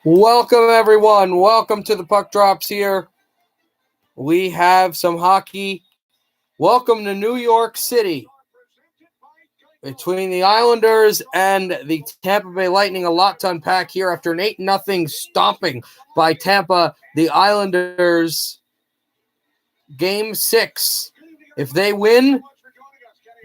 Welcome, everyone. Welcome to the Puck Drops here. We have some hockey. Welcome to New York City. Between the Islanders and the Tampa Bay Lightning, a lot to unpack here after an 8-0 stomping by Tampa. The Islanders, Game 6. If they win,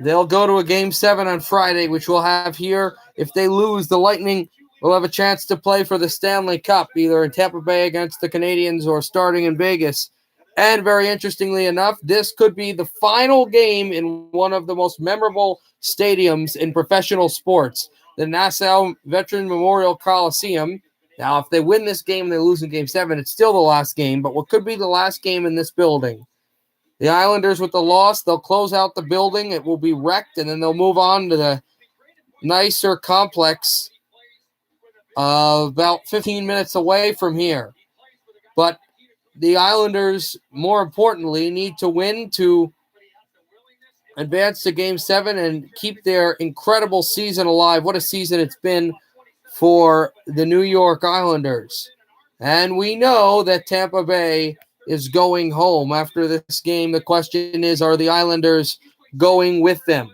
they'll go to a Game 7 on Friday, which we'll have here. If they lose, the Lightning will have a chance to play for the Stanley Cup, either in Tampa Bay against the Canadiens or starting in Vegas. And very interestingly enough, this could be the final game in one of the most memorable stadiums in professional sports, the Nassau Veteran Memorial Coliseum. Now, if they win this game and they lose in Game 7, it's still the last game, but what could be the last game in this building? The Islanders, with the loss, they'll close out the building. It will be wrecked, and then they'll move on to the nicer complex about 15 minutes away from here. But the Islanders, more importantly, need to win to advance to Game 7 and keep their incredible season alive. What a season it's been for the New York Islanders. And we know that Tampa Bay is going home after this game. The question is, are the Islanders going with them?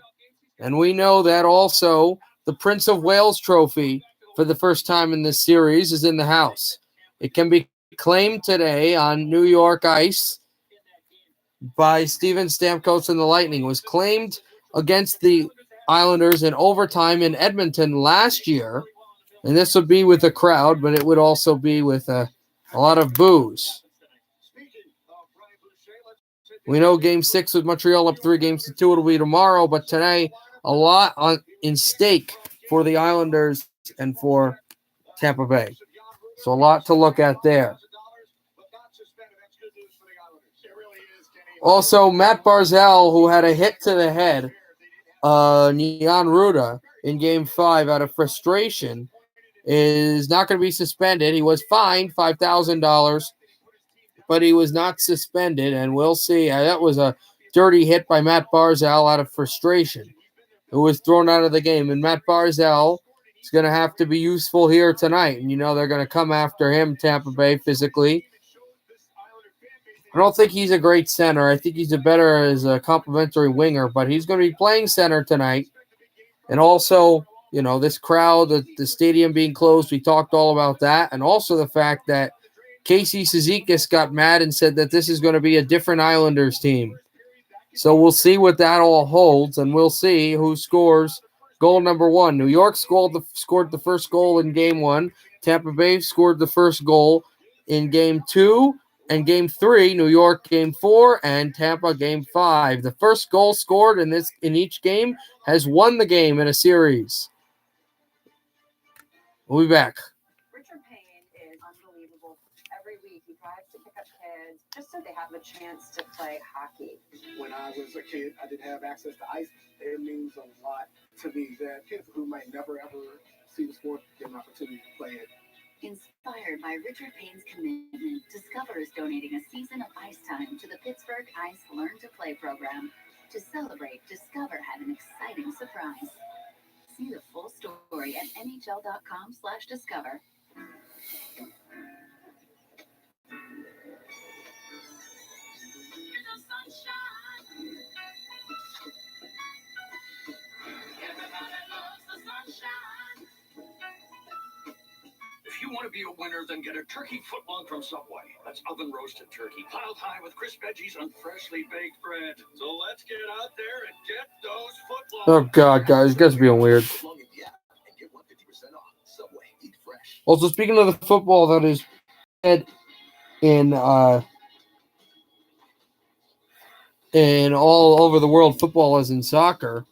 And we know that also the Prince of Wales trophy for the first time in this series is in the house. It can be claimed today on New York ice by Steven Stamkos and the Lightning. It was claimed against the Islanders in overtime in Edmonton last year. And this would be with a crowd, but it would also be with a lot of boos. We know Game 6 with Montreal up 3-2. It'll be tomorrow, but today a lot in stake for the Islanders and for Tampa Bay. So a lot to look at there. Also, Matt Barzal, who had a hit to the head, Nian Ruda, in Game 5 out of frustration, is not going to be suspended. He was fined $5,000, but he was not suspended, and we'll see. That was a dirty hit by Matt Barzal out of frustration, who was thrown out of the game. And Matt Barzal is going to have to be useful here tonight. And, they're going to come after him, Tampa Bay, physically. I don't think he's a great center. I think he's better as a complimentary winger, but he's going to be playing center tonight. And also, this crowd, the stadium being closed, we talked all about that. And also the fact that Casey Cizikas got mad and said that this is going to be a different Islanders team. So we'll see what that all holds, and we'll see who scores goal number 1. New York scored the first goal in Game 1. Tampa Bay scored the first goal in Game 2. And Game 3, New York Game 4, and Tampa Game 5. The first goal scored in each game has won the game in a series. We'll be back. Richard Payne is unbelievable. Every week he tries to pick up kids just so they have a chance to play hockey. When I was a kid, I didn't have access to ice. It means a lot to me that kids who might never ever see the sport get an opportunity to play it. Inspired by Richard Payne's commitment, Discover is donating a season of ice time to the Pittsburgh Ice Learn to Play program. To celebrate, Discover had an exciting surprise. See the full story at nhl.com/discover. If you want to be a winner, then get a turkey footlong from Subway. That's oven-roasted turkey, piled high with crisp veggies on freshly baked bread. So let's get out there and get those footlongs. Oh, God, guys. You guys are being weird. Also, speaking of the football that is in all over the world, football is in soccer.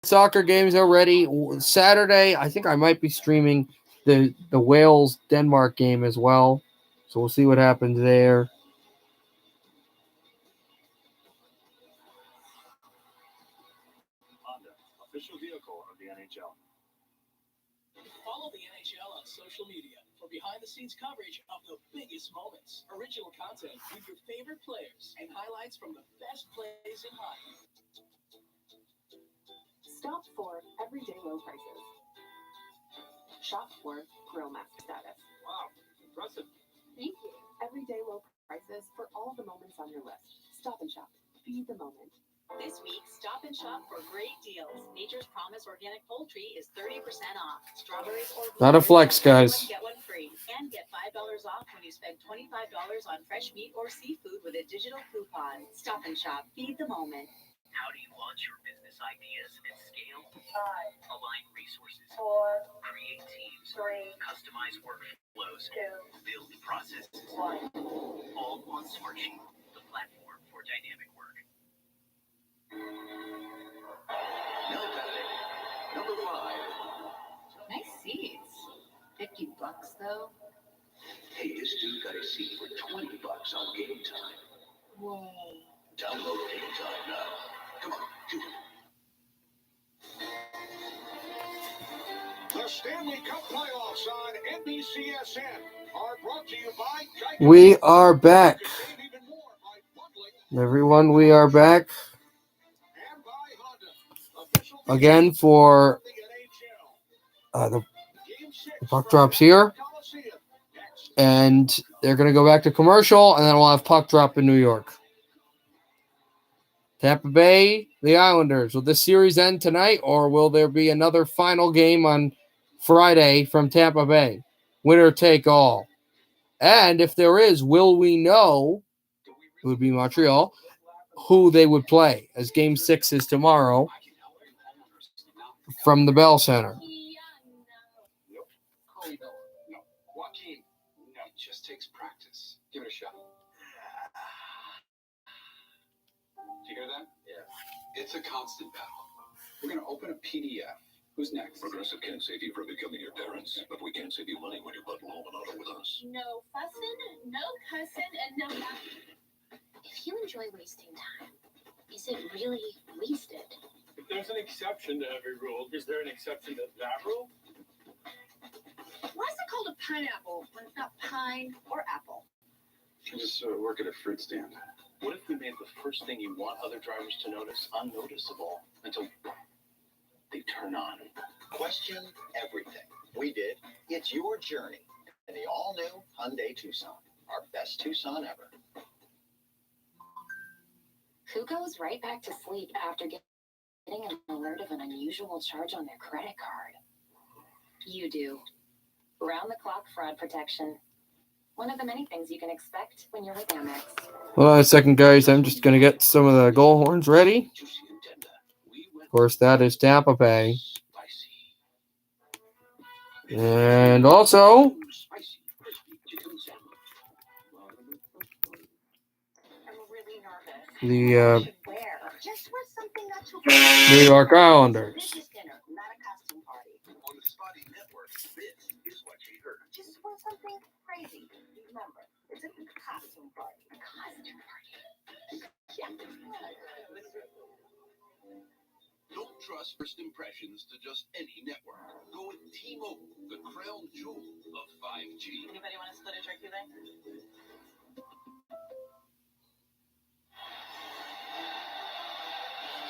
Soccer games already. Saturday, I think I might be streaming the Wales-Denmark game as well. So we'll see what happens there. Honda, official vehicle of the NHL. Follow the NHL on social media for behind-the-scenes coverage of the biggest moments, original content with your favorite players, and highlights from the best plays in hockey. Stop for everyday low prices. Shop for Grill Master status. Wow, impressive. Thank you. Everyday low prices for all the moments on your list. Stop and Shop. Feed the moment. This week, stop and shop for great deals. Nature's Promise Organic Poultry is 30% off. Strawberries or Not a flex, guys. Get one free. And get $5 off when you spend $25 on fresh meat or seafood with a digital coupon. Stop and Shop. Feed the moment. How do you launch your business ideas at scale? 5, Align resources, 4, create teams, 3, customize workflows, 2, build processes, 1. all on Smartsheet, the platform for dynamic work. No panic. Number 5. Nice seats. $50 though? Hey, this dude got a seat for $20 on Game Time. Whoa. Download Game Time now. Come on, do it. The Stanley Cup playoffs on NBCSN are brought to you by Geico. We are back. Save even more by bundling Everyone, we are back and by Honda. Official again for of the NHL. the Game 6 puck drops here. Coliseum. Next. And they're going to go back to commercial, and then we'll have puck drop in New York. Tampa Bay, the Islanders. Will this series end tonight, or will there be another final game on Friday from Tampa Bay? Winner take all. And if there is, will we know, it would be Montreal, who they would play, as Game 6 is tomorrow from the Bell Center. No. Joaquin. No. It just takes practice. Give it a shot. Did you hear that? Yeah. It's a constant battle. We're going to open a PDF. Who's next? Progressive can't save you from becoming your parents, but we can save you money when you're button home and auto with us. No fussing, no cussing, and no nothing. If you enjoy wasting time, is it really wasted? If there's an exception to every rule, is there an exception to that rule? Why is it called a pineapple when it's not pine or apple? I just work at a fruit stand. What if we made the first thing you want other drivers to notice unnoticeable until they turn on? Question everything. We did. It's your journey in the all-new Hyundai Tucson. Our best Tucson ever. Who goes right back to sleep after getting an alert of an unusual charge on their credit card? You do. Round-the-clock fraud protection. One of the many things you can expect when you're with Amex. Hold on a second, guys. I'm just going to get some of the goal horns ready. Of course, that is Tampa Bay. And also, the Just wear something not too New York Islanders. This is dinner, not a costume party. On the Spotty Network, this is what you heard. Just wear something crazy. Remember, it's a costume party. A costume party. Don't trust first impressions to just any network. Go with T-Mobile, the crown jewel of 5G. Anybody want to split a turkey leg?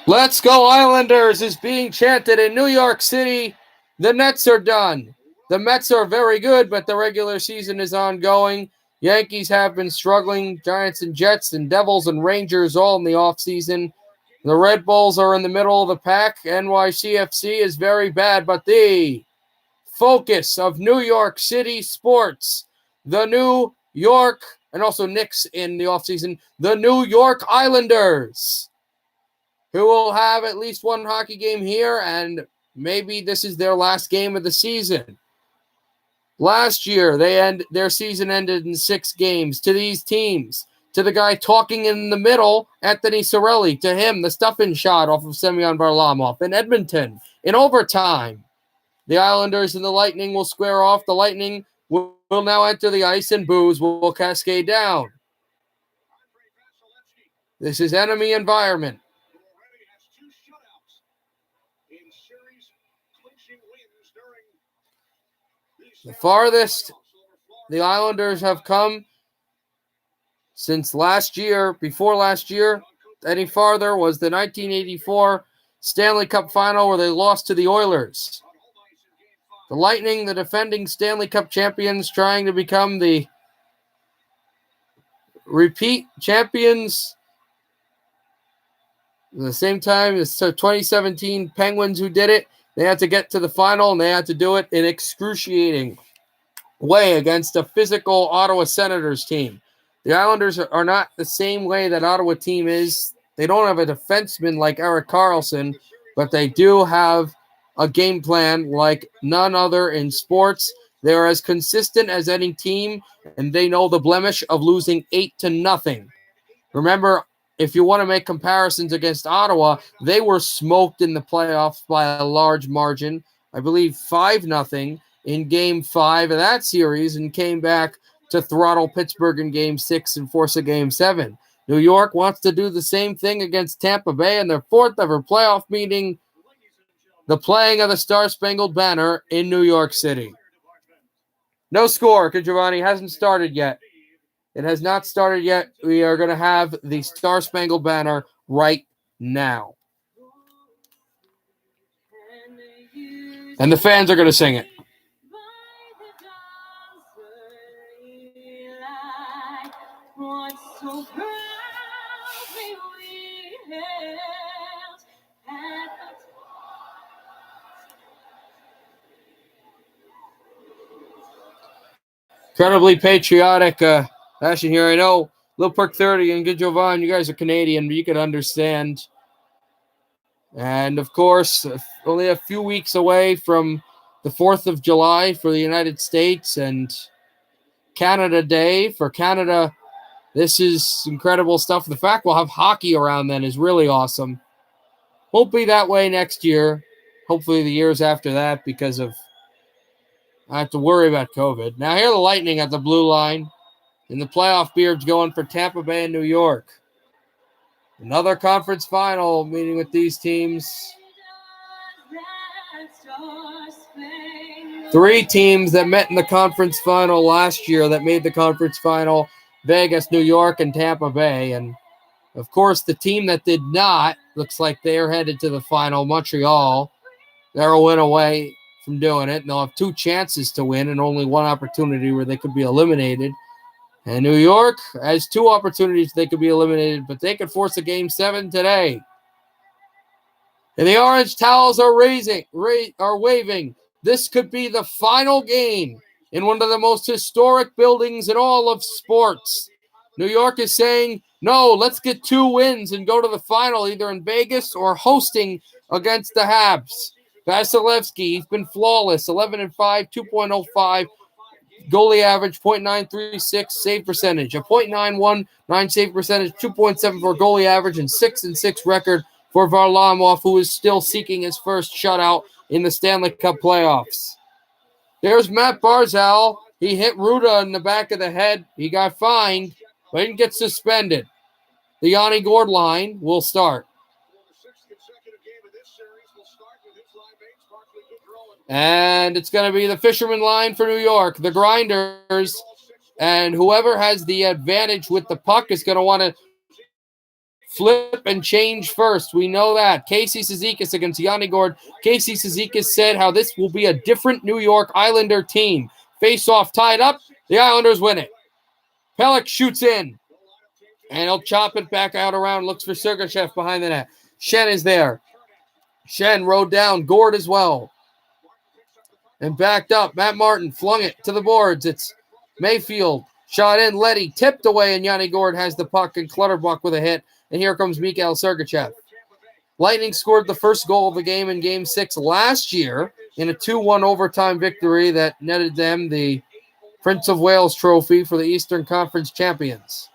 Let's go Islanders is being chanted in New York City. The Nets are done. The Mets are very good, but the regular season is ongoing. Yankees have been struggling. Giants and Jets and Devils and Rangers all in the offseason. The Red Bulls are in the middle of the pack. NYCFC is very bad, but the focus of New York City sports, the New York, and also Knicks in the offseason, the New York Islanders, who will have at least one hockey game here, and maybe this is their last game of the season. Last year, their season ended in 6 games. To these teams, to the guy talking in the middle, Anthony Cirelli, to him, the stuffing shot off of Semyon Varlamov in Edmonton in overtime. The Islanders and the Lightning will square off. The Lightning will now enter the ice, and boos will cascade down. This is enemy environment. The farthest the Islanders have come since last year, before last year, any farther was the 1984 Stanley Cup final where they lost to the Oilers. The Lightning, the defending Stanley Cup champions, trying to become the repeat champions. At the same time, it's the 2017 Penguins who did it. They had to get to the final, and they had to do it in excruciating way against a physical Ottawa Senators team. The Islanders are not the same way that Ottawa team is. They don't have a defenseman like Erik Karlsson, but they do have a game plan like none other in sports. They're as consistent as any team, and they know the blemish of losing 8-0. Remember, if you want to make comparisons against Ottawa, they were smoked in the playoffs by a large margin. I believe 5-0 in Game 5 of that series, and came back to throttle Pittsburgh in Game 6 and force a Game 7. New York wants to do the same thing against Tampa Bay in their fourth ever playoff meeting, the playing of the Star-Spangled Banner in New York City. No score, Giovanni. Hasn't started yet. It has not started yet. We are going to have the Star-Spangled Banner right now. And the fans are going to sing it. Incredibly patriotic fashion here. I know Lil Perk 30 and Good Jovan, you guys are Canadian, but you can understand. And of course, only a few weeks away from the 4th of July for the United States and Canada Day for Canada. This is incredible stuff. The fact we'll have hockey around then is really awesome. Won't be that way next year. Hopefully the years after that, because of I have to worry about COVID. Now here are the Lightning at the blue line. In the playoff beards going for Tampa Bay and New York. Another conference final meeting with these teams. 3 teams that met in the conference final last year that made the conference final. Vegas, New York, and Tampa Bay. And, of course, the team that did not looks like they're headed to the final, Montreal. They're a win away from doing it. And they'll have 2 chances to win and only 1 opportunity where they could be eliminated. And New York has 2 opportunities they could be eliminated, but they could force a Game 7 today. And the orange towels are waving. This could be the final game in one of the most historic buildings in all of sports. New York is saying, no, let's get 2 wins and go to the final, either in Vegas or hosting against the Habs. Vasilevsky, he's been flawless, 11-5, 2.05. Goalie average, .936 save percentage, a .919 save percentage, 2.74 goalie average, and 6-6 record for Varlamov, who is still seeking his first shutout in the Stanley Cup playoffs. There's Matt Barzal. He hit Ruda in the back of the head. He got fined, but didn't get suspended. The Yanni Gord line will start. And it's going to be the Fisherman line for New York, the Grinders. And whoever has the advantage with the puck is going to want to flip and change first. We know that. Casey Cizikas against Yanni Gord. Casey Cizikas said how this will be a different New York Islander team. Face-off tied up. The Islanders win it. Pelech shoots in. And he'll chop it back out around. Looks for Sergachev behind the net. Shen is there. Shen rode down. Gord as well. And backed up. Matt Martin flung it to the boards. It's Mayfield. Shot in. Letty tipped away, and Yanni Gord has the puck, and Clutterbuck with a hit. And here comes Mikhail Sergachev. Lightning scored the first goal of the game in Game 6 last year in a 2-1 overtime victory that netted them the Prince of Wales trophy for the Eastern Conference champions.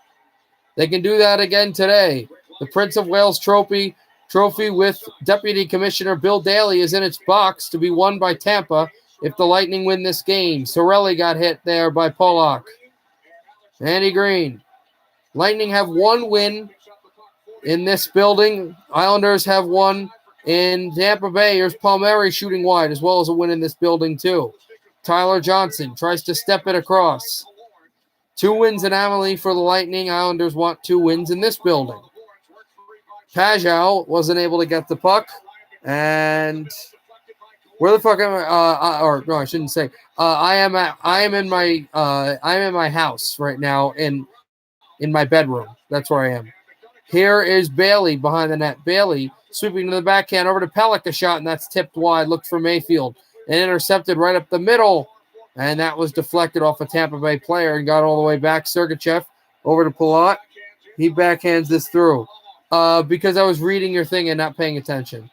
They can do that again today. The Prince of Wales trophy with Deputy Commissioner Bill Daly is in its box to be won by Tampa if the Lightning win this game. Sorelli got hit there by Pollock. Andy Green. Lightning have 1 win in this building. Islanders have 1 in Tampa Bay. Here's Palmieri shooting wide, as well as a win in this building too. Tyler Johnson tries to step it across. 2 wins in Amalie for the Lightning. Islanders want 2 wins in this building. Pajau wasn't able to get the puck, and Where the fuck am I? Or no, I shouldn't say. I am in my house right now in my bedroom. That's where I am. Here is Bailey behind the net. Bailey sweeping to the backhand over to Pellick, a shot, and that's tipped wide. Looked for Mayfield and intercepted right up the middle, and that was deflected off a Tampa Bay player and got all the way back. Sergachev over to Palat. He backhands this through because I was reading your thing and not paying attention.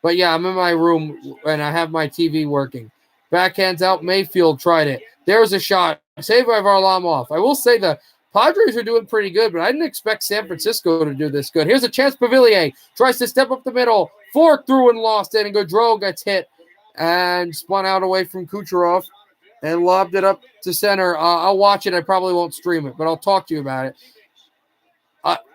But yeah, I'm in my room and I have my TV working. Backhands out. Mayfield tried it. There's a shot. Saved by Varlamov. I will say the Padres are doing pretty good, but I didn't expect San Francisco to do this good. Here's a chance. Pavilier tries to step up the middle. Fork through and lost it. And Gaudreau gets hit and spun out away from Kucherov and lobbed it up to center. I'll watch it. I probably won't stream it, but I'll talk to you about it.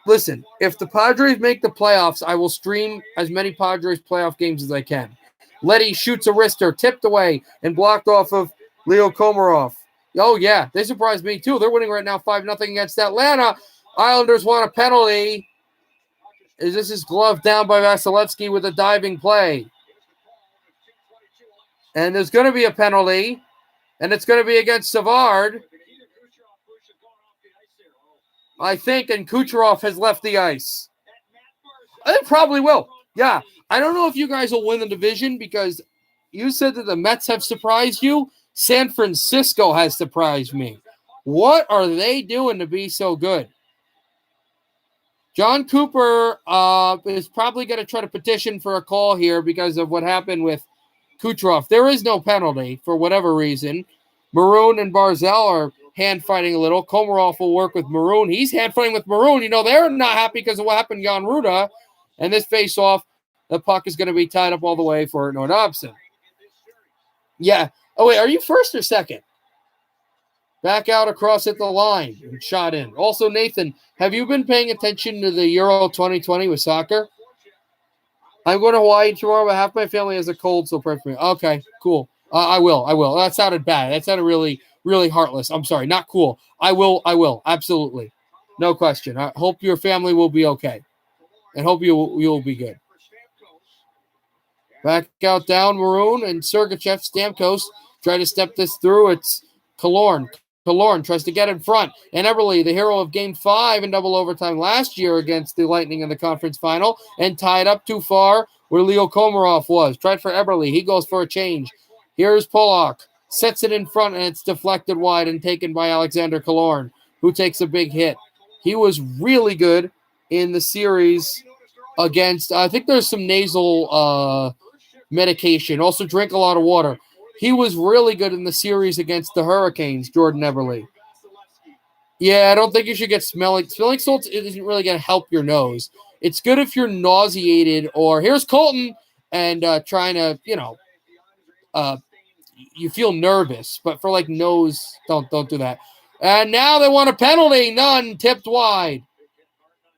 Listen, if the Padres make the playoffs, I will stream as many Padres playoff games as I can. Letty shoots a wrister, tipped away, and blocked off of Leo Komarov. Oh, yeah, they surprised me, too. They're winning right now 5-0 against Atlanta. Islanders want a penalty. This is gloved down by Vasilevsky with a diving play. And there's going to be a penalty, and it's going to be against Savard, I think, and Kucherov has left the ice. It probably will. Yeah, I don't know if you guys will win the division because you said that the Mets have surprised you. San Francisco has surprised me. What are they doing to be so good? John Cooper is probably going to try to petition for a call here because of what happened with Kucherov. There is no penalty for whatever reason. Maroon and Barzal are hand fighting a little. Komarov will work with Maroon. He's hand fighting with Maroon. You know, they're not happy because of what happened to Jan Ruda. And this face-off, the puck is going to be tied up all the way for Nordobson. Yeah. Oh, wait, are you first or second? Back out across at the line and shot in. Also, Nathan, have you been paying attention to the Euro 2020 with soccer? I'm going to Hawaii tomorrow, but half my family has a cold, so pray for me. Okay, cool. I will. That sounded bad. That sounded really, really heartless. I'm sorry. Not cool. I will. Absolutely. No question. I hope your family will be okay. And hope you'll be good. Back out down, Maroon and Sergachev. Stamkos try to step this through. It's Killorn. Killorn tries to get in front. And Eberle, the hero of Game 5 in double overtime last year against the Lightning in the conference final, and tied up too far where Leo Komarov was. Tried for Eberle. He goes for a change. Here's Pollock. Sets it in front, and it's deflected wide and taken by Alexander Killorn, who takes a big hit. He was really good in the series against, I think there's some nasal medication. Also drink a lot of water. He was really good in the series against the Hurricanes, Jordan Eberle. Yeah, I don't think you should get smelling. Smelling salts isn't really going to help your nose. It's good if you're nauseated or here's Colton and trying to, you feel nervous. But for like nose, don't do that. And now they want a penalty. None. Tipped wide.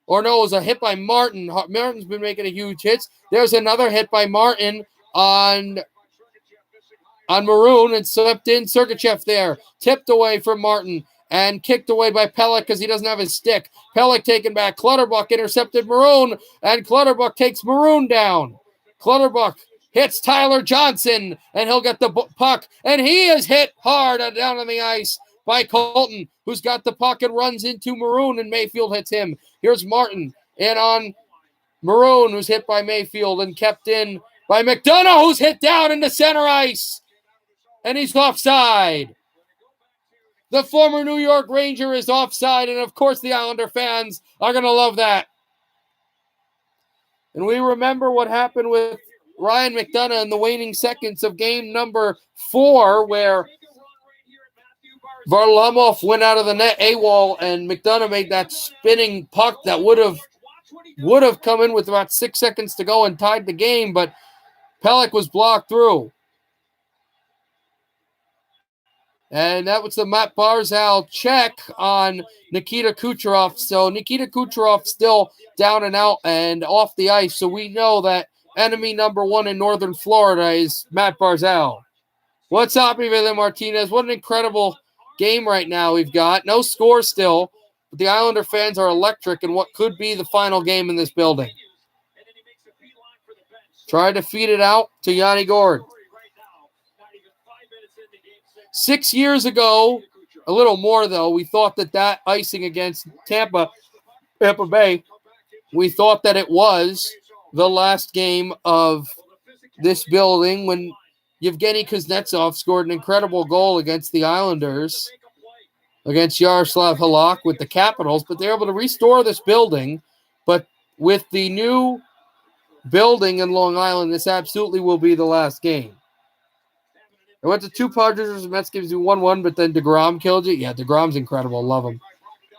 Or no, it was a hit by Martin. Martin's been making a huge hits. There's another hit by Martin on Maroon and swept in. Sergachev there. Tipped away from Martin and kicked away by Pellick because he doesn't have his stick. Pellick taken back. Clutterbuck intercepted Maroon and Clutterbuck takes Maroon down. Clutterbuck hits Tyler Johnson and he'll get the puck. And he is hit hard down on the ice by Colton, who's got the puck and runs into Maroon, and Mayfield hits him. Here's Martin in on Maroon, who's hit by Mayfield and kept in by McDonough, who's hit down into center ice, and he's offside. The former New York Ranger is offside, and of course the Islander fans are going to love that. And we remember what happened with Ryan McDonough in the waning seconds of game number 4, where Varlamov went out of the net AWOL, and McDonough made that spinning puck that would have come in with about 6 seconds to go and tied the game, but Pellick was blocked through. And that was the Matt Barzal check on Nikita Kucherov. So Nikita Kucherov still down and out and off the ice. So we know that enemy number 1 in Northern Florida is Matt Barzal. What's up, Evan Martinez? What an incredible game right now we've got. No score still, but the Islander fans are electric in what could be the final game in this building. Tried to feed it out to Yanni Gord. 6 years ago, a little more though, we thought that icing against Tampa Bay, we thought that it was the last game of this building when Yevgeny Kuznetsov scored an incredible goal against the Islanders, against Yaroslav Halak with the Capitals, but they're able to restore this building. But with the new building in Long Island, this absolutely will be the last game. I went to 2 Padres and Mets games, 1-1, but then DeGrom killed you. Yeah, DeGrom's incredible. Love him.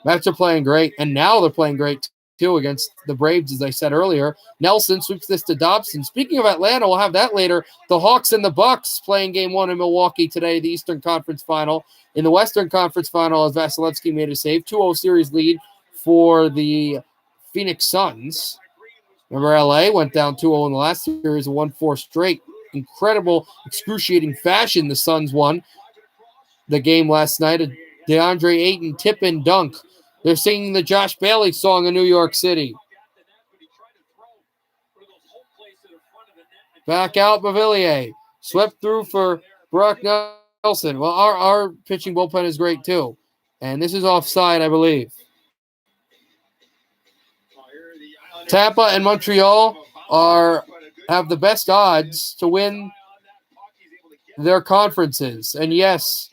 Mets are playing great, and now they're playing great too against the Braves, as I said earlier. Nelson sweeps this to Dobson. Speaking of Atlanta, we'll have that later. The Hawks and the Bucks playing game 1 in Milwaukee today, the Eastern Conference Final. In the Western Conference Final, as Vasilevsky made a save, 2-0 series lead for the Phoenix Suns. Remember, LA went down 2-0 in the last series and won 4 straight. Incredible, excruciating fashion, the Suns won the game last night. A DeAndre Ayton tip-in dunk. They're singing the Josh Bailey song in New York City. Back out Bavillier. Swept through for Brock Nelson. Well, our pitching bullpen is great too. And this is offside, I believe. Tampa and Montreal have the best odds to win their conferences. And yes,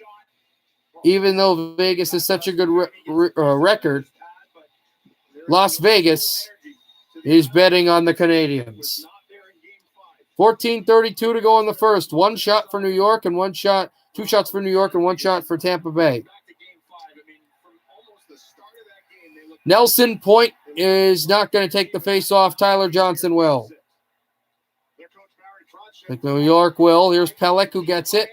even though Vegas is such a good record, Las Vegas is betting on the Canadians. 14:32 to go in the first. 1 shot for New York and 2 shots for New York and 1 shot for Tampa Bay. Nelson Point is not going to take the face off. Tyler Johnson will. Like New York will. Here's Pelech who gets it.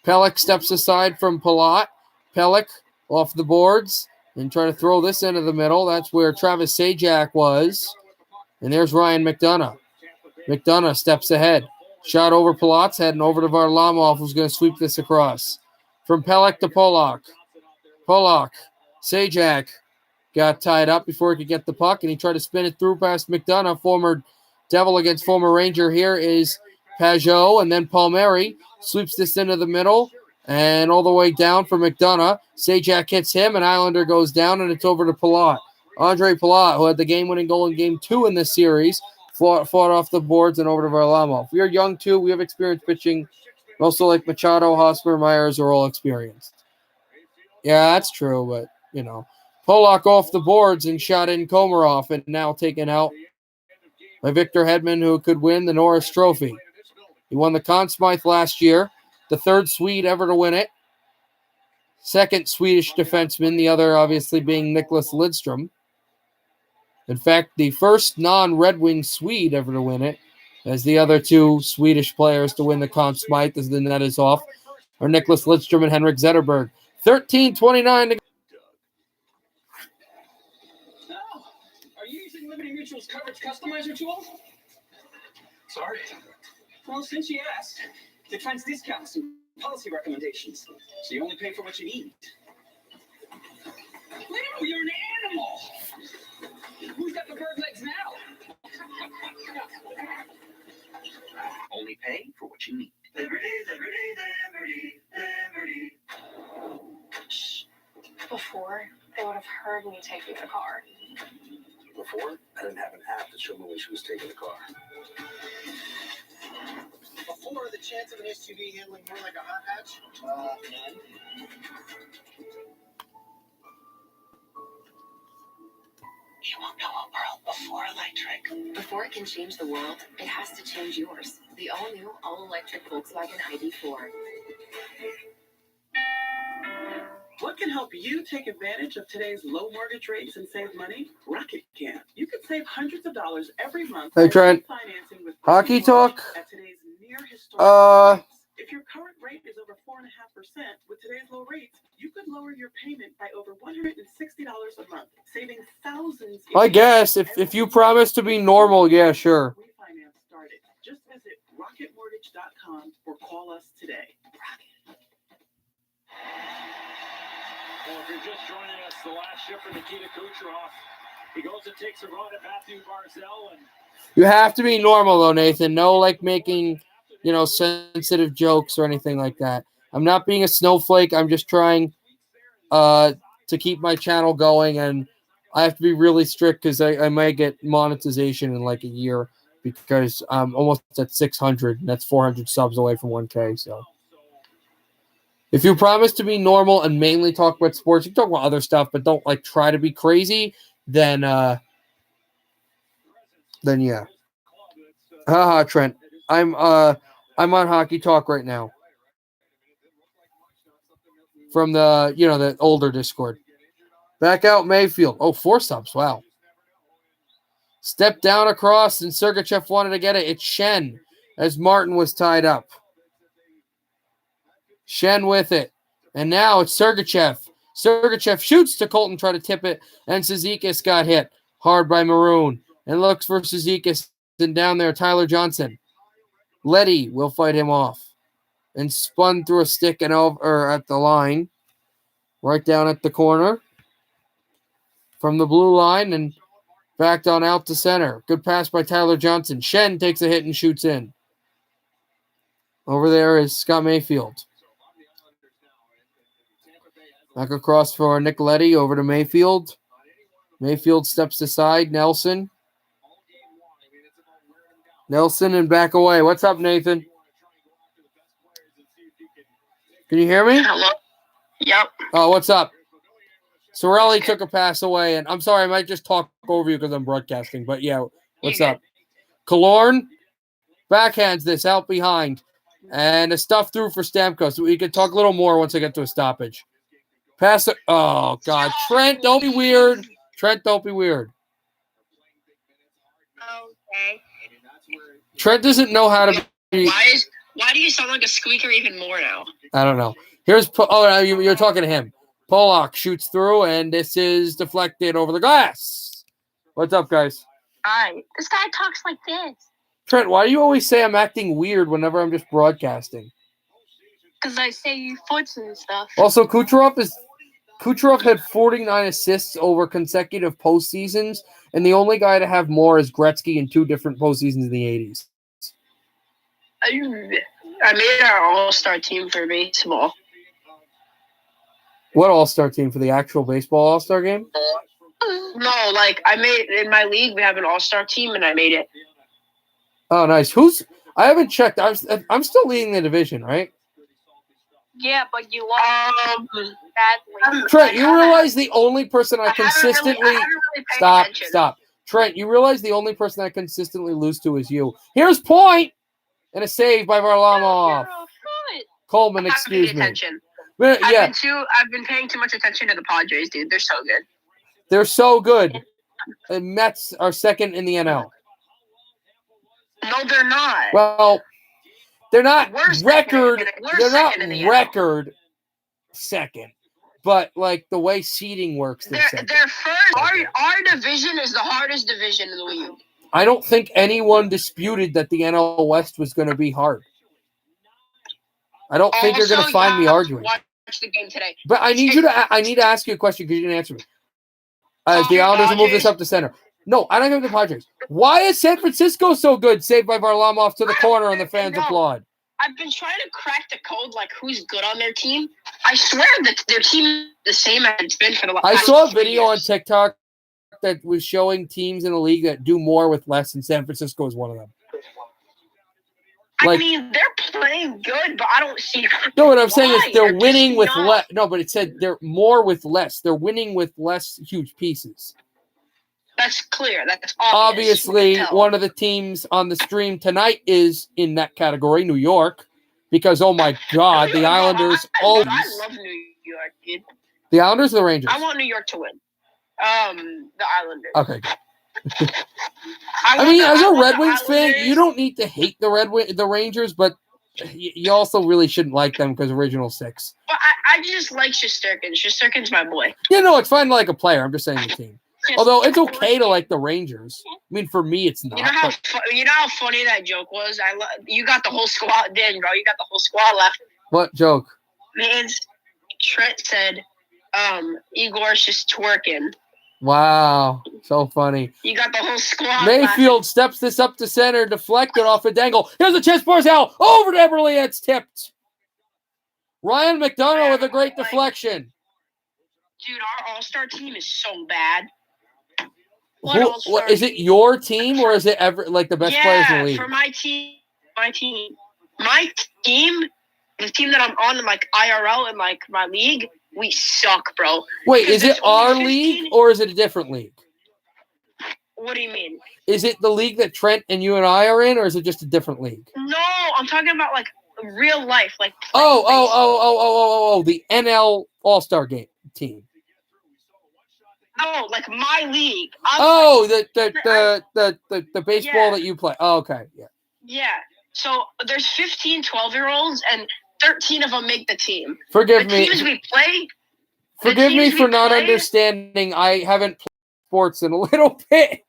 Pelech steps aside from Palat. Pelech off the boards and try to throw this into the middle. That's where Travis Sajak was. And there's Ryan McDonough. McDonough steps ahead. Shot over Palat's head and over to Varlamov, who's going to sweep this across. From Pelech to Polak. Sajak got tied up before he could get the puck, and he tried to spin it through past McDonough, former Devil against former Ranger. Here is Pajot, and then Palmieri sweeps this into the middle and all the way down for McDonough. Sajak hits him, and Islander goes down, and it's over to Palat. Andre Palat, who had the game-winning goal in Game 2 in this series, fought off the boards and over to Varlamov. We are young, too. We have experience pitching. Also, like Machado, Hosmer, Myers are all experienced. Yeah, that's true, but, Polak off the boards and shot in Komarov, and now taken out by Victor Hedman, who could win the Norris Trophy. He won the Conn Smythe last year, the 3rd Swede ever to win it. 2nd Swedish defenseman, the other obviously being Nicholas Lidstrom. In fact, the first non-Red Wing Swede ever to win it, as the other 2 Swedish players to win the Conn Smythe, as the net is off, are Nicholas Lidstrom and Henrik Zetterberg. 13:29 to go. Are you using Liberty Mutual's coverage customizer tool? Sorry. Well, since you asked, defense discounts and policy recommendations. So you only pay for what you need. Leo, you're an animal! Who's got the bird legs now? Only pay for what you need. Liberty, Liberty, Liberty, Liberty. Shh. Before, they would have heard me taking the car. Before, I didn't have an app to show me when she was taking the car. Before, the chance of an SUV handling more like a hot hatch? None. You won't know a world before electric. Before it can change the world, it has to change yours. The all-new, all-electric Volkswagen ID4. What can help you take advantage of today's low mortgage rates and save money? Rocket can. You can save hundreds of dollars every month. Hey, Trent. Financing with Hockey talk. At today's near historic rates. If your current rate is over 4.5%, with today's low rates, you could lower your payment by over $160 a month, saving thousands. I guess if you promise to be normal, yeah, sure. Refinance started. Just visit rocketmortgage.com or call us today. Rocket. Well, if you're just joining us, the last shipper, Nikita Kucherov, he goes and takes a run at Matthew Barzal. And you have to be normal, though, Nathan. No, making, sensitive jokes or anything like that. I'm not being a snowflake. I'm just trying to keep my channel going, and I have to be really strict because I might get monetization in like a year because I'm almost at 600, and that's 400 subs away from 1K. So if you promise to be normal and mainly talk about sports, you can talk about other stuff, but don't like try to be crazy, then yeah. Haha, Trent. I'm on Hockey Talk right now. From the older Discord. Back out Mayfield. Oh, 4 subs. Wow. Step down across, and Sergachev wanted to get it. It's Shen, as Martin was tied up. Shen with it. And now it's Sergachev. Sergachev shoots to Colton, try to tip it, and Cizikas got hit hard by Maroon. And looks for Cizikas, and down there, Tyler Johnson. Letty will fight him off. And spun through a stick and over at the line. Right down at the corner. From the blue line, and backed on out to center. Good pass by Tyler Johnson. Shen takes a hit and shoots in. Over there is Scott Mayfield. Back across for Nicoletti, over to Mayfield. Mayfield steps aside. Nelson and back away. What's up, Nathan? Can you hear me? Hello. Yep. Oh, what's up? Sorelli took a pass away, and I'm sorry, I might just talk over you because I'm broadcasting, but yeah, what's up? Killorn backhands this out behind, and a stuff through for Stamkos. We could talk a little more once I get to a stoppage. Pass it. Oh, God. Trent, don't be weird. Trent, don't be weird. Okay. Trent doesn't know how to be. Why do you sound like a squeaker even more now? I don't know. You're talking to him. Pollock shoots through, and this is deflected over the glass. What's up, guys? Hi. This guy talks like this. Trent, why do you always say I'm acting weird whenever I'm just broadcasting? Because I say you foots and stuff. Also, Kucherov had 49 assists over consecutive postseasons, and the only guy to have more is Gretzky in 2 different postseasons in the 80s. I made our all-star team for baseball. What all-star team? For the actual baseball all-star game? No, like I made in my league. We have an all-star team, and I made it. Oh, nice. I haven't checked. I'm still leading the division, right? Yeah, but you lost badly. Trent, you realize the only person I consistently stop. Trent, you realize the only person I consistently lose to is you. Here's point and a save by Varlamov. Coleman, excuse me. But, yeah, I've been paying too much attention to the Padres, dude. They're so good. They're so good. The Mets are second in the NL. No, they're not. Well, they're not record. They're not record second. But like the way seeding works, they're second. They're first. Our division is the hardest division in the league. I don't think anyone disputed that the NL West was going to be hard. I don't think you're going to find me arguing. Watch the game today. But I need to ask you a question because you didn't answer me. As the Islanders will move this up to center. No, I don't give the Padres. Why is San Francisco so good? Saved by Varlamov to the corner, and the fans applaud. I've been trying to crack the code, like who's good on their team. I swear that their team is the same as it's been for the last. I saw a video on TikTok that was showing teams in the league that do more with less, and San Francisco is one of them. I mean, they're playing good, but I don't see. No, what I'm saying is they're winning with less. No, but it said they're more with less. They're winning with less huge pieces. That's clear. That's obvious. Obviously, one of the teams on the stream tonight is in that category, New York, because oh my God, the Islanders always. I love New York, dude. The Islanders or the Rangers? I want New York to win. The Islanders. Okay. I mean, as a Red Wings fan, you don't need to hate the Rangers, but you also really shouldn't like them because original 6. But I just like Shesterkin. Shesterkin's my boy. Yeah, no, it's fine to like a player. I'm just saying the team. Although it's okay to like the Rangers. I mean, for me, it's not. You know how funny that joke was? You got the whole squad, then, bro. You got the whole squad left. What joke? Man, Trent said, Igor's just twerking. Wow, so funny. You got the whole squad. Mayfield steps this up to center, deflected off a dangle. Here's a chest Barzal over to Eberle. It's tipped. Ryan McDonough with a great Like, deflection. dude, our all-star team is so bad. What, is it your team or is it ever like the best players in the league? For my team, the team that I'm on in like IRL and like my league, we suck, bro. Wait, is it our league or is it a different league? What do you mean? Is it the league that Trent and you and I are in, or is it just a different league? No, I'm talking about like real life, like. The NL All-Star game team. Oh, like my league. The baseball that you play. Oh, okay, yeah. Yeah. So there's 15 12-year-olds, and 13 of them make the team. Forgive me. Teams we play. Forgive me for not understanding. I haven't played sports in a little bit,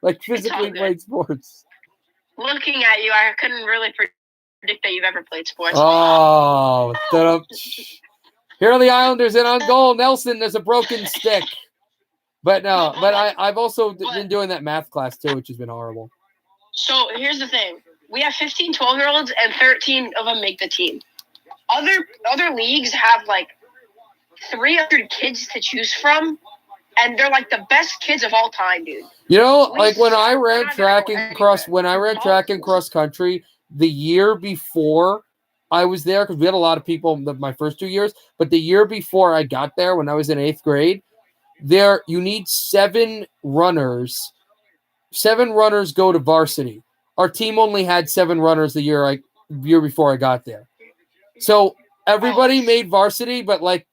like physically played sports. Looking at you, I couldn't really predict that you've ever played sports. Oh, here are the Islanders in on goal. Nelson has a broken stick. But no, I've also been doing that math class too, which has been horrible. So here's the thing. We have 15 12-year-olds and 13 of them make the team. Other leagues have like 300 kids to choose from, and they're like the best kids of all time, dude. You know, like when I ran track and cross country the year before I was there, because we had a lot of people my first 2 years, but the year before I got there when I was in 8th grade, you need 7 runners. 7 runners go to varsity. Our team only had 7 runners the year before I got there. So everybody made varsity, but like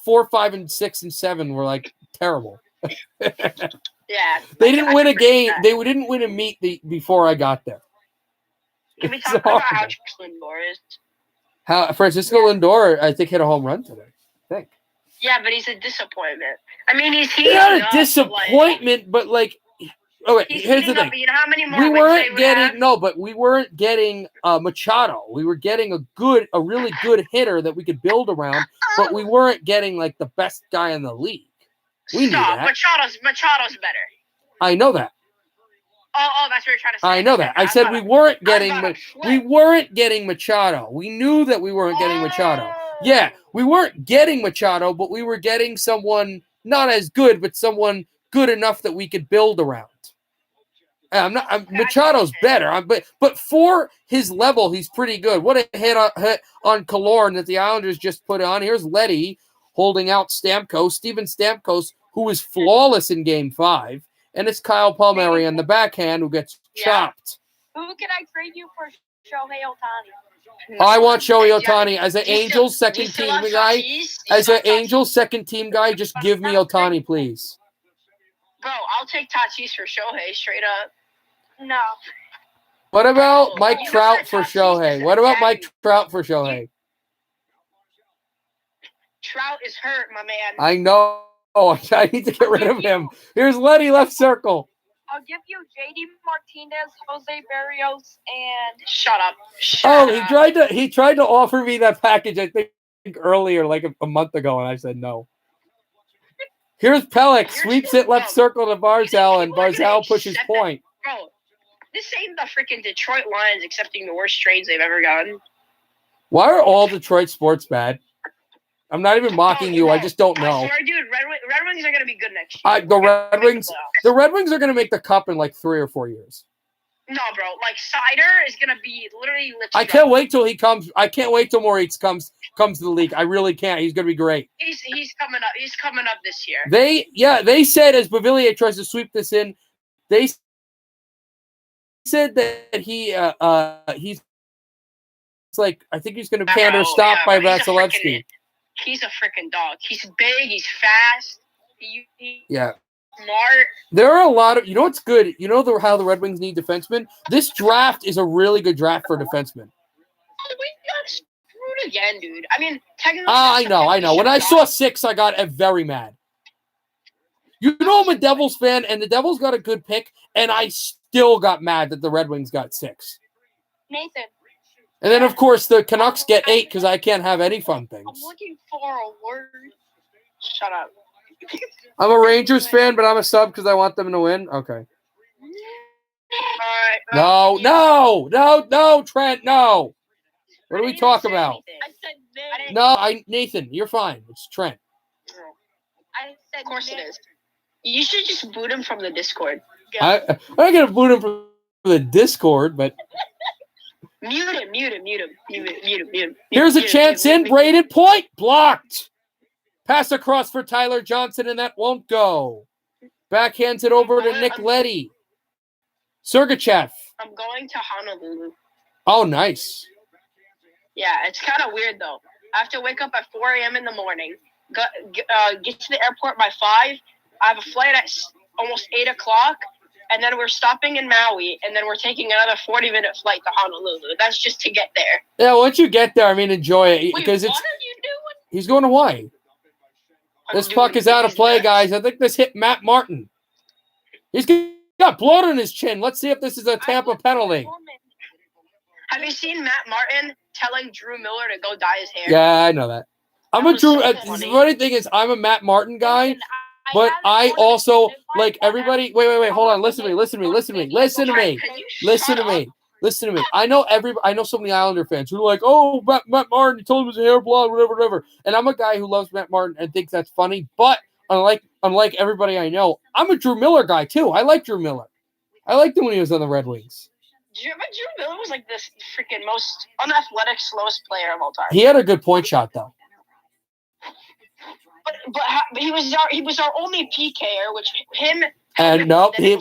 4, 5, and 6, and 7 were like terrible. Yeah. They didn't win a game. They didn't win a meet before I got there. Can we talk about how Lindor is? Francisco Lindor, I think, hit a home run today. I think. Yeah, but he's a disappointment. I mean, he's not a disappointment, but like. Okay, here's the thing. You know how many more we weren't getting Machado. We were getting a really good hitter that we could build around, but we weren't getting like the best guy in the league. We knew that. Machado's better. I know that. Oh, that's what you're trying to say. I know that. I said we weren't getting Machado. We knew that we weren't getting Machado. Yeah, we weren't getting Machado, but we were getting someone not as good, but someone good enough that we could build around. Machado's better, but for his level, he's pretty good. What a hit on Killorn that the Islanders just put on. Here's Letty holding out Stamkos, Steven Stamkos, who was flawless in Game 5, and it's Kyle Palmieri on the backhand who gets chopped. Who can I trade you for Shohei Ohtani? I want Shohei Ohtani as an Angels second team guy. As an Angels second team guy, just give me Ohtani, please. Bro, I'll take Tatis for Shohei, straight up. No. What about Mike Trout for Shohei? What about Mike Trout for Shohei? Trout is hurt, my man. I know. I need to get rid of him. Here's Letty, left circle. I'll give you JD Martinez, Jose Barrios, and shut up. He tried to offer me that package, I think earlier, like a month ago, and I said no. Here's Pelech, sweeps it left circle to Barzal, and Barzal pushes point. Bro, this ain't the freaking Detroit Lions accepting the worst trades they've ever gotten. Why are all Detroit sports bad? I'm not even mocking you. I just don't know. I swear, dude, Red Wings are going to be good next year. The Red Wings are going to make the cup in like 3 or 4 years. No, bro. Like, Cider is going to be literally. I can't wait till he comes. I can't wait till Moritz comes to the league. I really can't. He's going to be great. He's coming up. He's coming up this year. They said as Beauvillier tries to sweep this in, they said that he's like, I think he's going to pander stop by Vasilevsky. He's a freaking dog. He's big. He's fast. Yeah. Smart. There are a lot of, what's good? How the Red Wings need defensemen? This draft is a really good draft for defensemen. We got screwed again, dude. I mean, technically. I know. When I saw 6, I got very mad. I'm a Devils fan, and the Devils got a good pick, and I still got mad that the Red Wings got 6. Nathan. And then, of course, the Canucks get 8 because I can't have any fun things. I'm looking for a word. Shut up. I'm a Rangers fan, but I'm a sub because I want them to win. Okay. All right. No, Trent, no. What do we talk about? I said name. No, Nathan, you're fine. It's Trent. I said Of course it name. is. You should just boot him from the Discord. I'm not gonna boot him from the Discord, but Mute him. here's a chance in. Braided point blocked. Pass across for Tyler Johnson, and that won't go. Backhands it over to Nick Leddy. Sergachev. I'm going to Honolulu. Oh, nice. Yeah, it's kind of weird, though. I have to wake up at 4 a.m. in the morning, get to the airport by 5. I have a flight at almost 8 o'clock, and then we're stopping in Maui, and then we're taking another 40-minute flight to Honolulu. That's just to get there. Yeah, once you get there, I mean, enjoy it. Wait, Because what are you doing? he's going to Hawaii. This puck is out of play, guys. I think this hit Matt Martin. He's got blood on his chin. Let's see if this is a Tampa penalty. Have you seen Matt Martin telling Drew Miller to go dye his hair? Yeah, I know that. I'm a Drew. The funny thing is, I'm a Matt Martin guy, but I also like everybody. Wait. Hold on. Listen to me. I know so many Islander fans who are like, "Oh, Matt Martin, he told him it was a hair blonde, whatever." And I'm a guy who loves Matt Martin and thinks that's funny. But unlike everybody I know, I'm a Drew Miller guy too. I like Drew Miller. I liked him when he was on the Red Wings. Drew Miller was like this freaking most unathletic, slowest player of all time. He had a good point shot though. But he was our only PKer, which him. And nope, he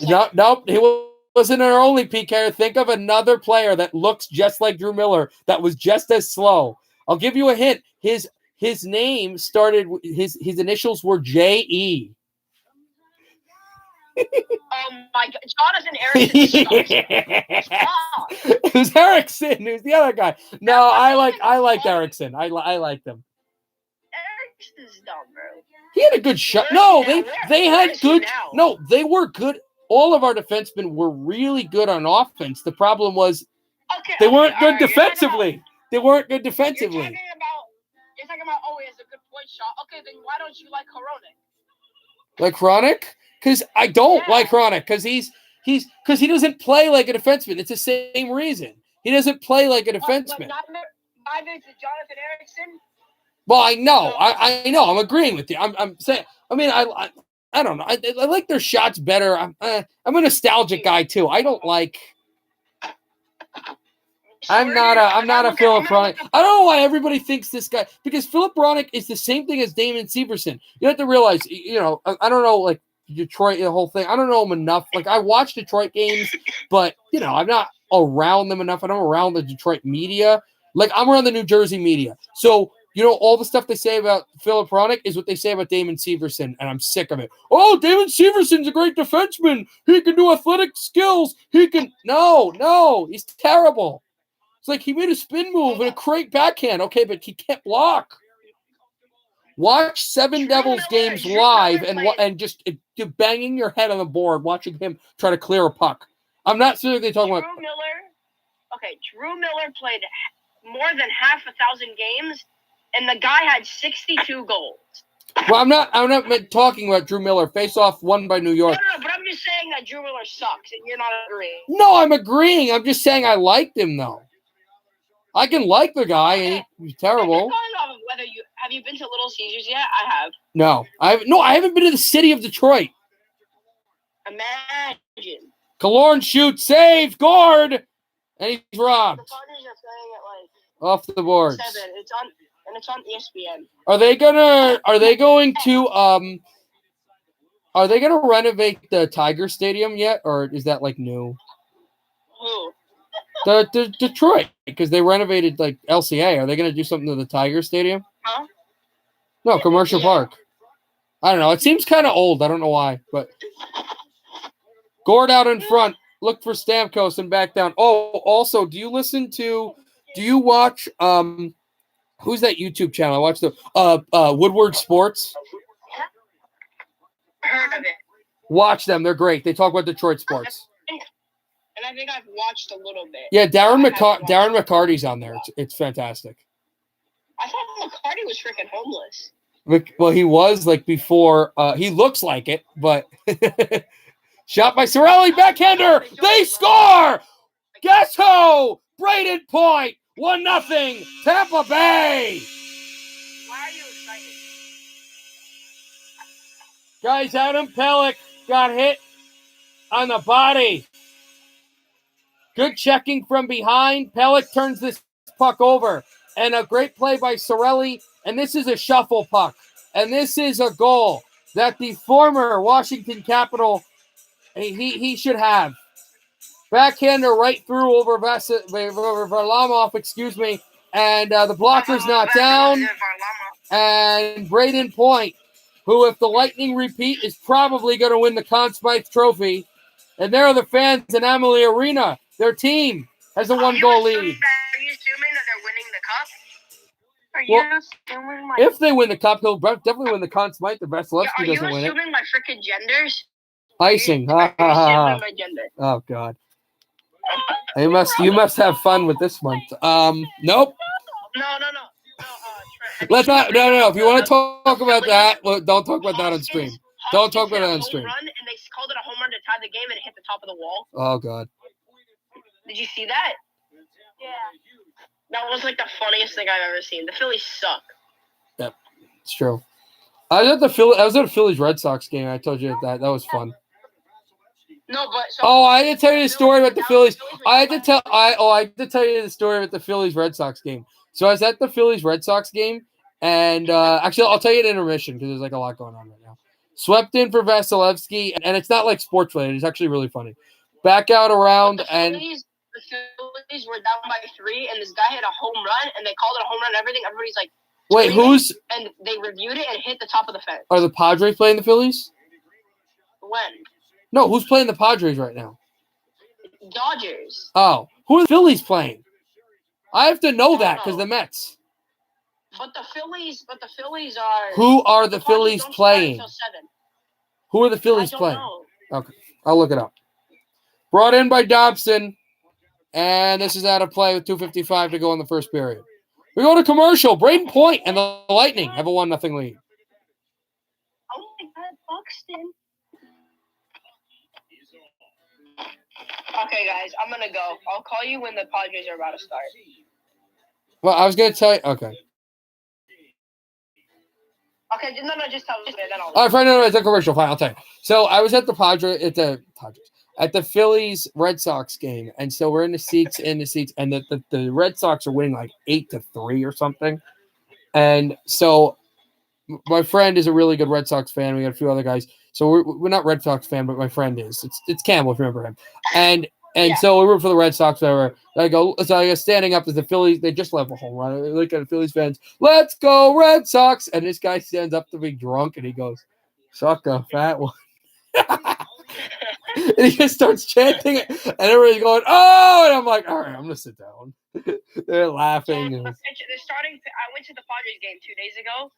wasn't our only PKer. Think of another player that looks just like Drew Miller that was just as slow. I'll give you a hint. His name started. His initials were J.E. Oh my God, Jonathan Erickson. It was Erickson. It was the other guy. No, I liked Erickson. I liked him. Erickson's dumb, bro. He had a good shot. No, they had good. No, they were good. All of our defensemen were really good on offense. The problem was they weren't good defensively. You're talking about he has a good point shot. Okay, then why don't you like Hronek? Like Hronek? Because I don't like Hronek. Because he doesn't play like a defenseman. It's the same reason. He doesn't play like a defenseman. But not Jonathan Erickson. Well, I know. I know. I'm agreeing with you. I'm saying. I mean, I don't know. I like their shots better. I'm a nostalgic guy too. I don't like. I'm not a Philip Hronek. I don't know why everybody thinks this guy, because Philip Hronek is the same thing as Damon Severson. You have to realize, I don't know, like Detroit, the whole thing. I don't know him enough. Like I watch Detroit games, but I'm not around them enough. I'm around the Detroit media. Like I'm around the New Jersey media. So all the stuff they say about Philip Hronek is what they say about Damon Severson, and I'm sick of it. Oh, Damon Severson's a great defenseman. He can do athletic skills. He can. No, he's terrible. It's like he made a spin move and a great backhand. Okay, but he can't block. Watch Seven Devils games live and just banging your head on the board watching him try to clear a puck. I'm not seriously talking about Drew Miller. Okay, Drew Miller played more than half 1,000 games, and the guy had 62 goals. Well, I'm not talking about Drew Miller. Face-off won by New York. No, but I'm just saying that Drew Miller sucks, and you're not agreeing. No, I'm agreeing. I'm just saying I liked him, though. I can like the guy, and he's terrible. Going off of whether have you been to Little Caesars yet? I have. No, I haven't been to the city of Detroit. Imagine. Killorn shoots, save, Gord, and he's robbed. The Chargers are playing at off the boards. 7. It's on ESPN. Are they going to renovate the Tiger Stadium yet, or is that like new? Who? The Detroit, because they renovated like LCA. Are they going to do something to the Tiger Stadium? Huh? No, Commercial Park. I don't know. It seems kind of old. I don't know why, but Gord out in front. Look for Stamkos and back down. Oh, also, do you watch who's that YouTube channel? I watch the Woodward Sports. Heard of it. Watch them. They're great. They talk about Detroit sports. And I think I've watched a little bit. Yeah, Darren McCarty's on there. It's fantastic. I thought McCarty was freaking homeless. Well, he was like before. He looks like it, but shot by Cirelli, backhander. They score. Guess who? Braided point. 1-0. Tampa Bay. Guys, Adam Pellick got hit on the body. Good checking from behind. Pellick turns this puck over. And a great play by Sorelli. And this is a shuffle puck. And this is a goal that the former Washington Capital, he should have. Backhander right through over Varlamov, excuse me. And the blocker's not down. And Braden Point, who, if the Lightning repeat, is probably going to win the Conn Smythe Trophy. And there are the fans in Amalie Arena. Their team has a one-goal lead. Are you assuming that they're winning the cup? Are Well, you assuming my... If they win the cup, he'll definitely win the Conn Smythe. The Vasilevsky Are you doesn't win it. assuming my freaking genders? Icing. Are you assuming my gender? Oh, God. You must have fun with this month. Nope. No. Let's not. No. If you want to talk about that, well, don't talk about that on stream. Don't talk about that on stream. Run, and they called it a home run to tie the game, and it hit the top of the wall. Oh, God. Did you see that? Yeah. That was like the funniest thing I've ever seen. The Phillies suck. Yep, it's true. I was at a Phillies Red Sox game. I told you that was fun. No, but I had to tell you the story about the Phillies. I had to tell you the story about the Phillies Red Sox game. So I was at the Phillies Red Sox game, and actually, I'll tell you at intermission because there's like a lot going on right now. Swept in for Vasilevsky, and it's not like sports related. It's actually really funny. Back out around the Phillies were down by 3, and this guy hit a home run, and they called it a home run. And everything. Everybody's like, wait, who's? And they reviewed it and hit the top of the fence. Are the Padres playing the Phillies? When? No, who's playing the Padres right now? Dodgers. Oh, who are the Phillies playing? I have to know that because the Mets. But the Phillies are. Who are the Phillies playing? Who are the Phillies playing? Know. Okay, I'll look it up. Brought in by Dobson, and this is out of play with 2:55 to go in the first period. We go to commercial. Braden Point and the Lightning have a 1-0 lead. Oh my God, Buxton. Okay, guys, I'm gonna go. I'll call you when the Padres are about to start. Well, I was gonna tell you. Okay. Okay, no, just tell me. Then I'll. All right, fine. No, it's a commercial. Fine, I'll tell you. So I was at the Phillies Red Sox game, and so we're in the seats, and the Red Sox are winning like 8-3 or something, and so my friend is a really good Red Sox fan. We got a few other guys, so we're not Red Sox fan, but my friend is. It's Campbell, if you remember him, and so we root for the Red Sox. Whatever. I go standing up as the Phillies. They just left a home run. I look at the Phillies fans. Let's go Red Sox! And this guy stands up to be drunk, and he goes, "Suck a fat one." And he just starts chanting it, and everybody's going, "Oh!" And I'm like, "All right, I'm gonna sit down." They're laughing. I went to the Padres game 2 days ago,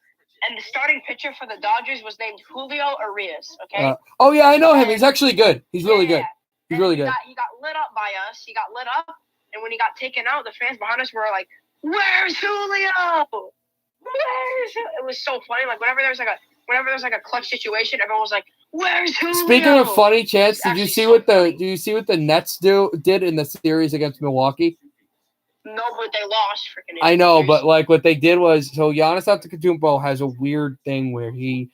and the starting pitcher for the Dodgers was named Julio Urias. Okay. Oh yeah, I know him. He's actually good. He's really good. He's really good. He got lit up by us. He got lit up, and when he got taken out, the fans behind us were like, "Where's Julio? Where's Julio?" It was so funny. Like whenever there's like a clutch situation, everyone was like, "Where's Julio?" Speaking of funny chants, did you see what the Nets did in the series against Milwaukee? No, but they lost. Freaking. I know, but like what they did was, so Giannis Antetokounmpo has a weird thing where he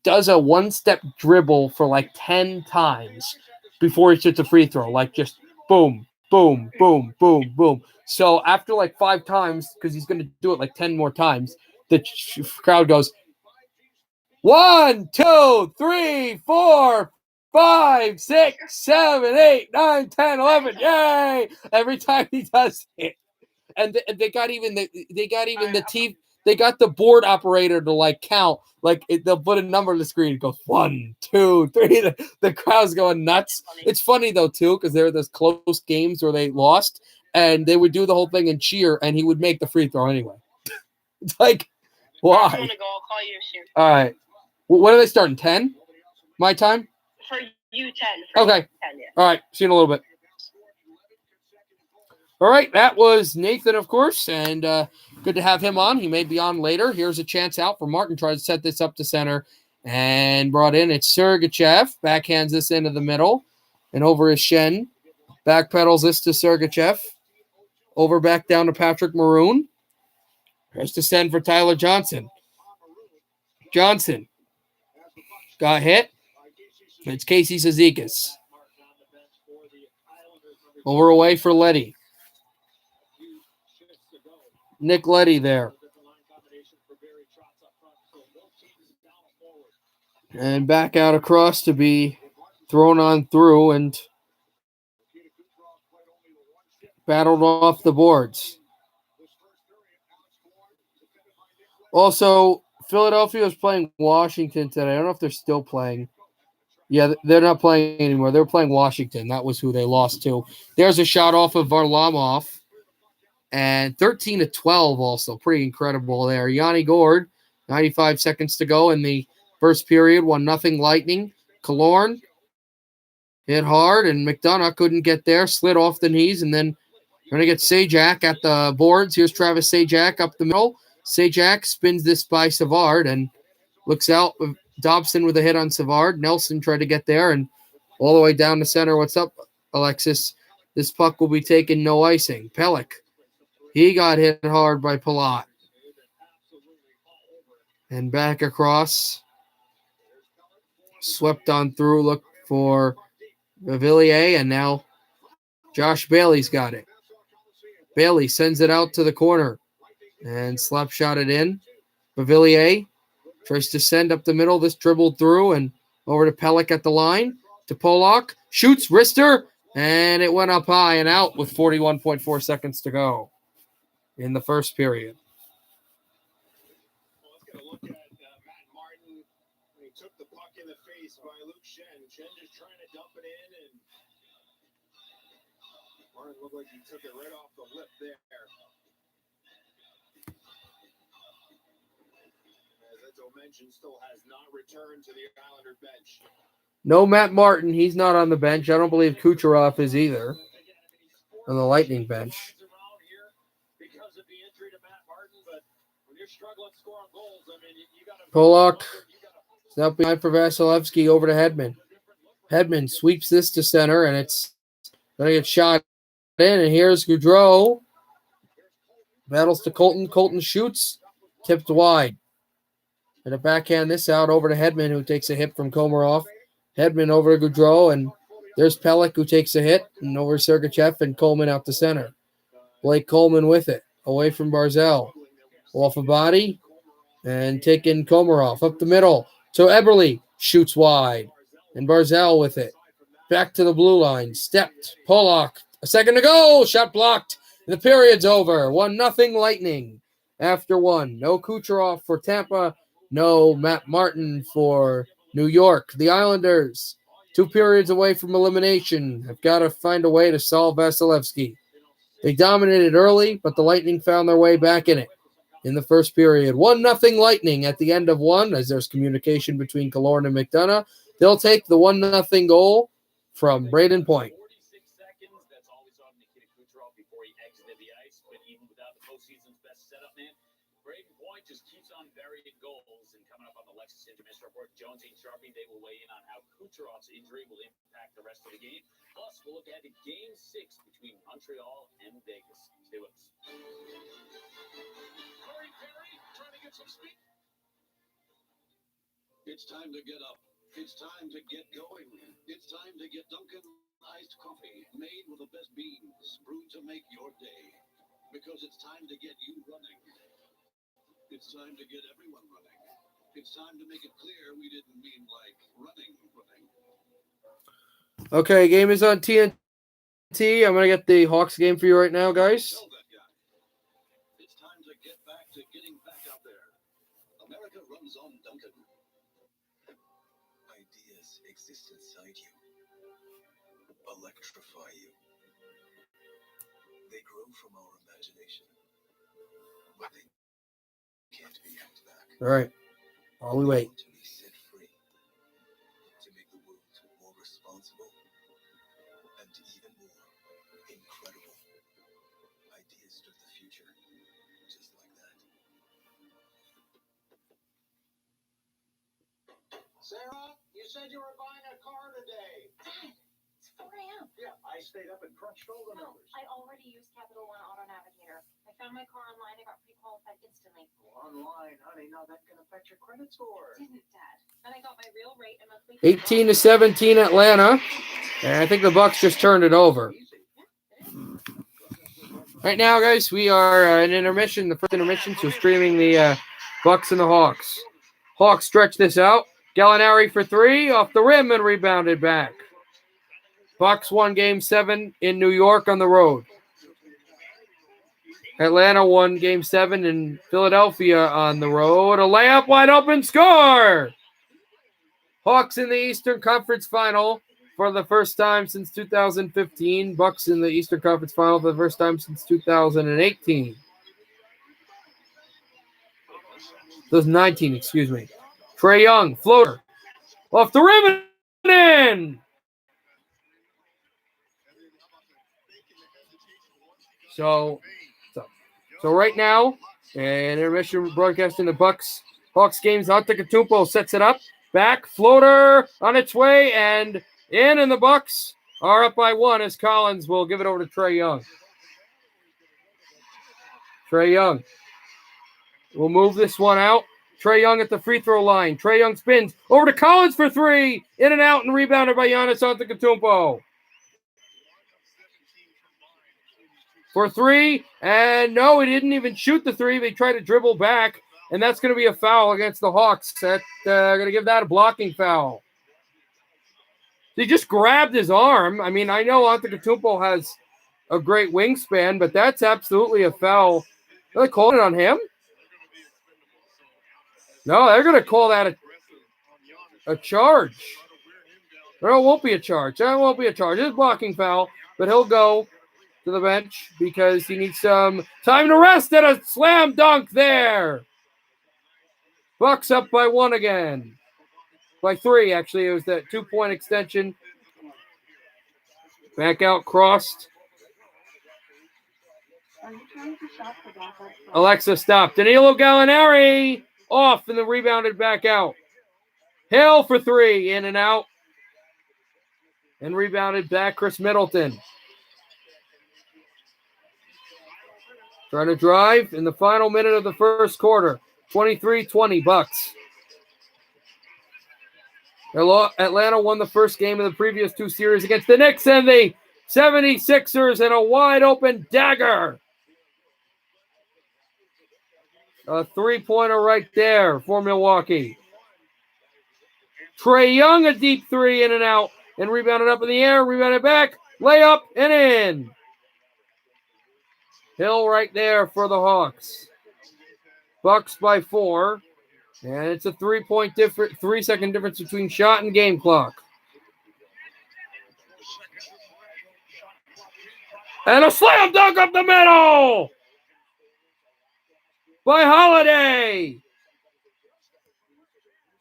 does a one-step dribble for like 10 times before he shoots a free throw, like just boom, boom, boom, boom, boom. So after like 5 times, because he's going to do it like 10 more times, the crowd goes 1, 2, 3, 4, 5, 6, 7, 8, 9, 10, 11. Yay! Every time he does it. And they got the board operator to like count. Like they'll put a number on the screen. It goes 1, 2, 3. The crowd's going nuts. It's funny though too, because there were those close games where they lost, and they would do the whole thing and cheer, and he would make the free throw anyway. It's like, why? I'm gonna go. I'll call you soon. All right. When are they starting? 10? My time? For you, 10. Okay. 10, yeah. All right. See you in a little bit. All right. That was Nathan, of course, and good to have him on. He may be on later. Here's a chance out for Martin. Tries to set this up to center and brought in. It's Sergachev. Backhands this into the middle and over his shin. Backpedals this to Sergachev. Over back down to Patrick Maroon. Tries to send for Tyler Johnson. Johnson got hit. It's Casey Cizikas. Over away for Leddy. Nick Leddy there. And back out across to be thrown on through and battled off the boards. Also, Philadelphia was playing Washington today. I don't know if they're still playing. Yeah, they're not playing anymore. They're playing Washington. That was who they lost to. There's a shot off of Varlamov. And 13-12 also. Pretty incredible there. Yanni Gord, 95 seconds to go in the first period. 1-0 Lightning. Killorn hit hard, and McDonough couldn't get there. Slid off the knees, and then going to get Sajak at the boards. Here's Travis Sajak up the middle. Sajak spins this by Savard and looks out. Dobson with a hit on Savard. Nelson tried to get there and all the way down the center. What's up, Alexis? This puck will be taken, no icing. Pelech. He got hit hard by Palat. And back across. Swept on through. Look for Villiers. And now Josh Bailey's got it. Bailey sends it out to the corner. And slap shot it in. Villiers tries to send up the middle. This dribbled through and over to Pelech at the line. To Polak. Shoots wrister. And it went up high and out with 41.4 seconds to go in the first period. Well, let's get a look at Matt Martin when he took the puck in the face by Luke Shen. Shen just trying to dump it in, and Martin looked like he took it right off the lip there. As Eto mentioned, still has not returned to the Islander bench. No Matt Martin. He's not on the bench. I don't believe Kucherov is either on the Lightning bench. Polak is out behind for Vasilevsky over to Hedman. Hedman sweeps this to center, and it's going to get shot in. And here's Gaudreau. Battles to Colton. Colton shoots. Tipped wide. And a backhand this out over to Hedman, who takes a hit from Komarov. Hedman over to Gaudreau, and there's Pelech, who takes a hit, and over Sergachev and Coleman out to center. Blake Coleman with it, away from Barzal. Off a body, and taking Komarov up the middle. So Eberle shoots wide, and Barzal with it. Back to the blue line, stepped. Polak, a second to go, shot blocked. The period's over. 1-0 Lightning after one. No Kucherov for Tampa, no Matt Martin for New York. The Islanders, 2 periods away from elimination, have got to find a way to solve Vasilevsky. They dominated early, but the Lightning found their way back in it in the first period. 1-0 Lightning at the end of one, as there's communication between Killorn and McDonough. They'll take the 1-0 goal from Braden Point. That's all we saw from Nikita Kucherov before he exited the ice. But even without the postseason's best setup man, Braden Point just keeps on burying goals. And coming up on the Lexus Intermission Report, Jonesy and Sharpie, they will weigh in on how Kucherov's injury will impact the rest of the game. Plus, we'll look at the Game 6 between Montreal and Vegas. Stay with us. Corey Perry trying to get some speed. It's time to get up. It's time to get going. It's time to get Dunkin' iced coffee made with the best beans brewed to make your day. Because it's time to get you running. It's time to get everyone running. It's time to make it clear we didn't mean like running. Okay, game is on TNT. I'm going to get the Hawks game for you right now, guys. It's time to get back to getting back out there. America runs on Dunkin'. Ideas exist inside you, electrify you. They grow from our imagination, but they can't be held back. All right, while we wait. To be set free, to make the world more responsible, and even more incredible. Ideas to the future, just like that. Sarah, you said you were buying a car today. Dad, it's 4 a.m. Yeah, I stayed up and crunched all the numbers. I already used Capital One Auto Navigator. My found my car online. I got pre-qualified instantly. Online, honey, now that can affect your credit score. It didn't, Dad. And I got my real rate and monthly. 18-17 Atlanta. And I think the Bucks just turned it over. Right now, guys, we are in intermission, the first intermission, so streaming the Bucks and the Hawks. Hawks stretch this out. Gallinari for three, off the rim and rebounded back. Bucks won Game 7 in New York on the road. Atlanta won Game 7 in Philadelphia on the road. A layup, wide open, score! Hawks in the Eastern Conference Final for the first time since 2015. Bucks in the Eastern Conference Final for the first time since 2018. 2019, excuse me. Trae Young, floater. Off the rim and in! So right now, and intermission broadcasting the Bucks Hawks games. Antetokounmpo sets it up, back floater on its way and in, and the Bucks are up by one as Collins will give it over to Trae Young. Trae Young will move this one out. Trae Young at the free throw line. Trae Young spins over to Collins for three, in and out, and rebounded by Giannis Antetokounmpo. For three, and no, he didn't even shoot the three. They tried to dribble back, and that's going to be a foul against the Hawks. That's going to give that a blocking foul. He just grabbed his arm. I mean, I know Antetokounmpo has a great wingspan, but that's absolutely a foul. Are they calling it on him? No, they're going to call that a charge. No, it won't be a charge. That won't be a charge. It's a blocking foul, but he'll go to the bench because he needs some time to rest, and a slam dunk there. Bucks up by one again. By three, actually. It was that 2-point extension. Back out, crossed. Alexa stopped. Danilo Gallinari off, and then rebounded back out. Hill for three, in and out. And rebounded back, Chris Middleton. Trying to drive in the final minute of the first quarter. 23-20 Bucks. Atlanta won the first game of the previous two series against the Knicks and the 76ers in a wide open dagger. A three-pointer right there for Milwaukee. Trae Young, a deep three, in and out, and rebounded up in the air, rebounded back, layup, and in. Hill right there for the Hawks. Bucks by four, and it's a 3-second difference between shot and game clock. And a slam dunk up the middle by Holiday.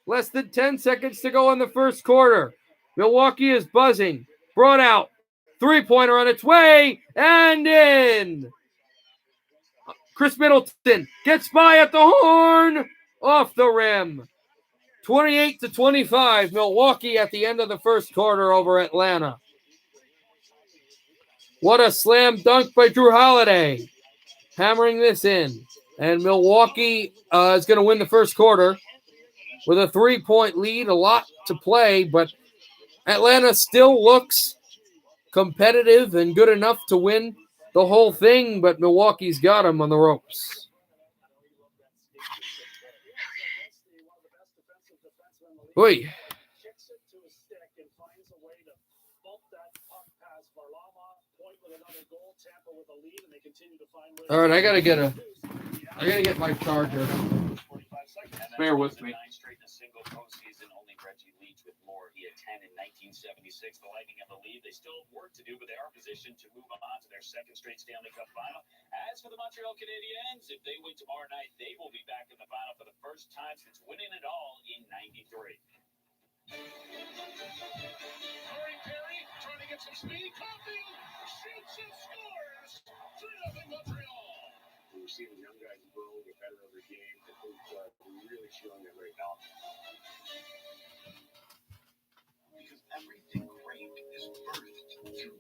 Less than 10 seconds to go in the first quarter. Milwaukee is buzzing. Brought out. Three-pointer on its way and in. Chris Middleton gets by at the horn. Off the rim. 28-25. Milwaukee at the end of the first quarter over Atlanta. What a slam dunk by Drew Holiday. Hammering this in. And Milwaukee is going to win the first quarter with a 3-point lead. A lot to play, but Atlanta still looks competitive and good enough to win the whole thing, but Milwaukee's got them on the ropes. Oy. All right, I gotta get my charger. Bear with me. He had 10 in 1976. The Lightning have the lead. They still have work to do, but they are positioned to move on to their second straight Stanley Cup final. As for the Montreal Canadiens, if they win tomorrow night, they will be back in the final for the first time since winning it all in '93. Perry trying to get some speed. Caulfield shoots and scores. 3-0 Montreal. We're seeing the young guys grow, get better every game. I think we're really showing it right now. Because everything great is birthed through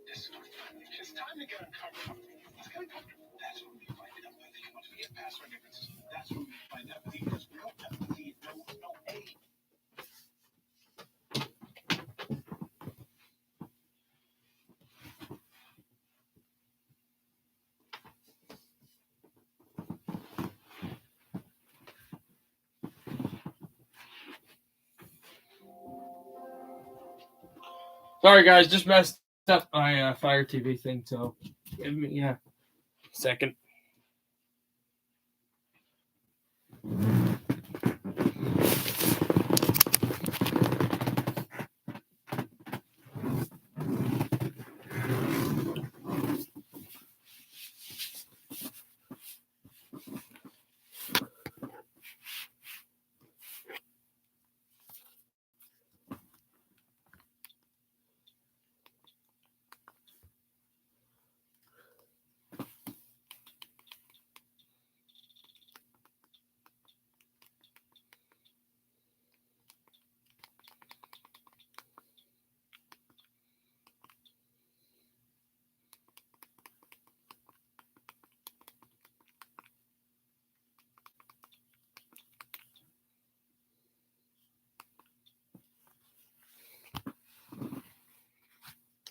discomfort. It's time to get uncomfortable. That's what we do. That's when we find empathy. Because real empathy knows no age. Sorry, guys, just messed up my Fire TV thing, so give me a second.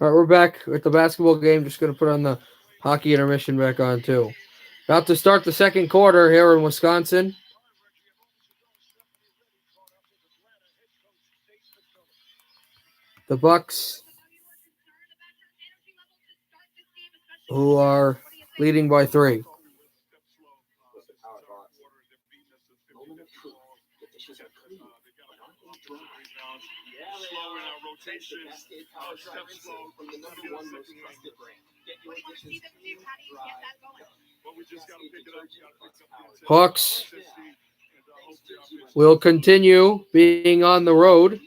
All right, we're back with the basketball game. Just going to put on the hockey intermission back on, too. About to start the second quarter here in Wisconsin. The Bucks, who are leading by 3. Slow in our rotation. Our step slow from the number one most trusted brand. Get your dishes clean, dry, but we just got to pick it up. Hawks will continue being on the road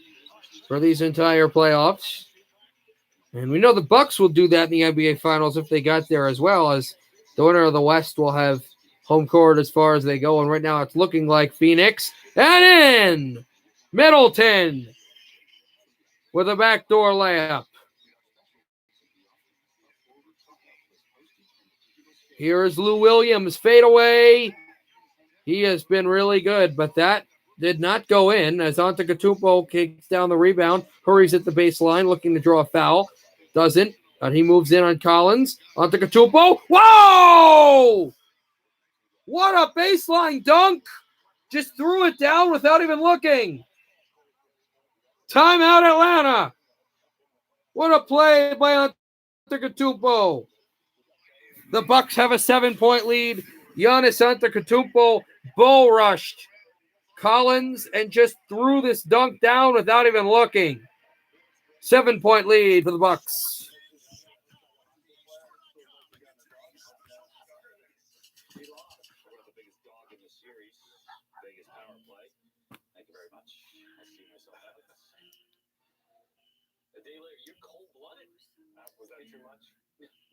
for these entire playoffs. And we know the Bucks will do that in the NBA Finals if they got there, as well as the winner of the West will have home court as far as they go. And right now it's looking like Phoenix and in Middleton with a backdoor layup. Here is Lou Williams, fadeaway. He has been really good, but that did not go in as Antetokounmpo kicks down the rebound, hurries at the baseline, looking to draw a foul. Doesn't, and he moves in on Collins. Antetokounmpo, whoa! What a baseline dunk! Just threw it down without even looking. Timeout Atlanta. What a play by Antetokounmpo. The Bucks have a 7-point lead. Giannis Antetokounmpo bull rushed Collins and just threw this dunk down without even looking. 7-point lead for the Bucks. You're cold-blooded. Was that too much?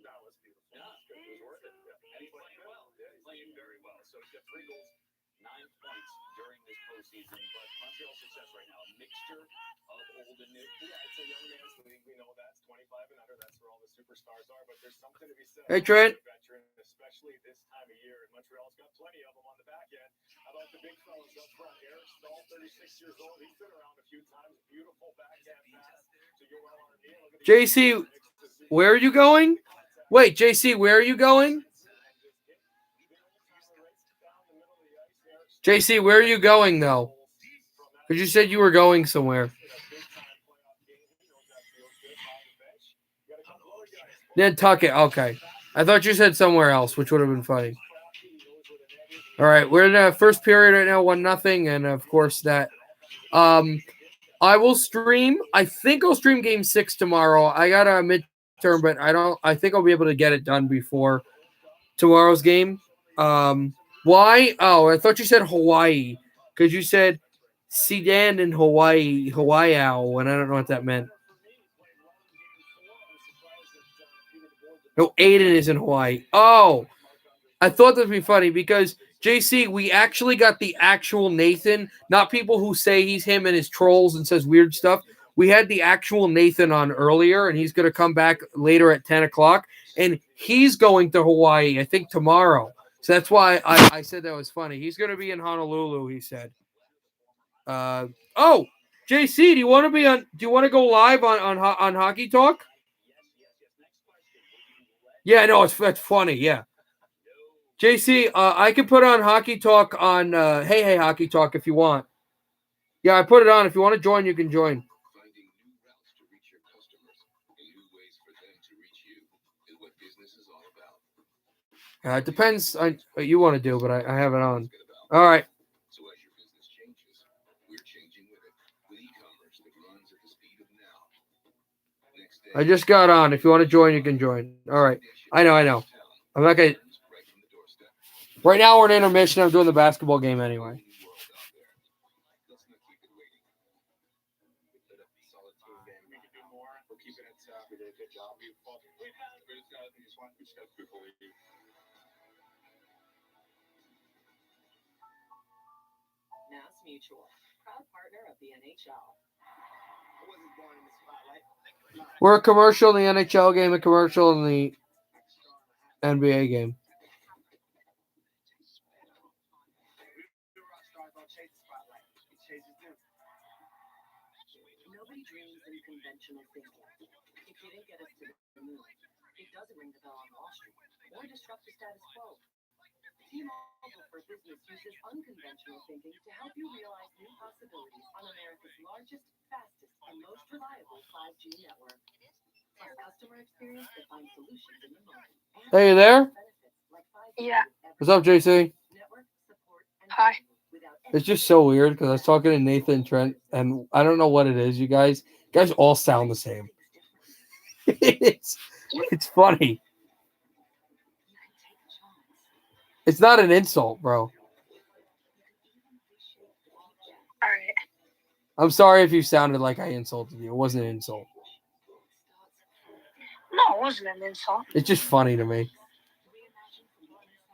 That was beautiful. Yeah, it was worth it. And he's playing well. Yeah, he's playing very well. So he's got 3 goals, 9 points during this postseason. But Montreal's success right now, a mixture of old and new. Yeah, it's a young man's league. We know that's 25 and under. That's where all the superstars are. But there's something to be said. Hey, Trent. Veteran, especially this time of year. And Montreal's got plenty of them on the back end. How about the big fellas up front? Eric Stahl, 36 years old. He's been around a few times. Beautiful backhand pass to Yoel Armia. JC, where are you going? Wait, JC, where are you going? JC, where are you going, though? Because you said you were going somewhere. Nantucket, okay. I thought you said somewhere else, which would have been funny. All right, we're in the first period right now, 1-0, and of course that. I will stream. I think I'll stream Game 6 tomorrow. I got a midterm, but I think I'll be able to get it done before tomorrow's game. Why? Oh, I thought you said Hawaii because you said Sedan in Hawaii, and I don't know what that meant. No, Aiden is in Hawaii. Oh, I thought that would be funny because, JC, we actually got the actual Nathan, not people who say he's him and his trolls and says weird stuff. We had the actual Nathan on earlier, and he's going to come back later at 10 o'clock, and he's going to Hawaii, I think, tomorrow. So that's why I said that was funny. He's going to be in Honolulu, he said. Oh, JC, do you want to be on? Do you want to go live on Hockey Talk? Yeah, no, that's funny. Yeah, JC, I can put on Hockey Talk on Hey Hockey Talk if you want. Yeah, I put it on. If you want to join, you can join. Finding new routes to reach your customers and new ways for them to reach you is what business is all about. It depends on what you want to do, but I have it on. All right. So as your business changes, we're changing with it. With e-commerce that runs at the speed of now. Next day, I just got on. If you want to join, you can join. All right. I know. I'm not going to. Right now, we're in intermission. I'm doing the basketball game anyway. let's not keep it waiting. Solid team game. We could do more. We're keeping it. We did a good job. We just got to believe. Mass Mutual, proud partner of the NHL. I wasn't born in the spotlight. We're a commercial in the NHL game, a commercial in the NBA game. Nobody dreams in conventional thinking. It didn't get us to the moon. It doesn't ring the bell on Wall Street or disrupt the status quo. T-Mobile for Business uses unconventional thinking to help you realize new possibilities on America's largest, fastest, and most reliable 5G network. Plus customer experience that finds solutions in the moment. Hey, you there? Yeah. What's up, JC? Hi. It's just so weird because I was talking to Nathan Trent, and I don't know what it is. You guys all sound the same. it's funny. It's not an insult, bro. All right. I'm sorry if you sounded like I insulted you. It wasn't an insult. No, it wasn't an insult. It's just funny to me.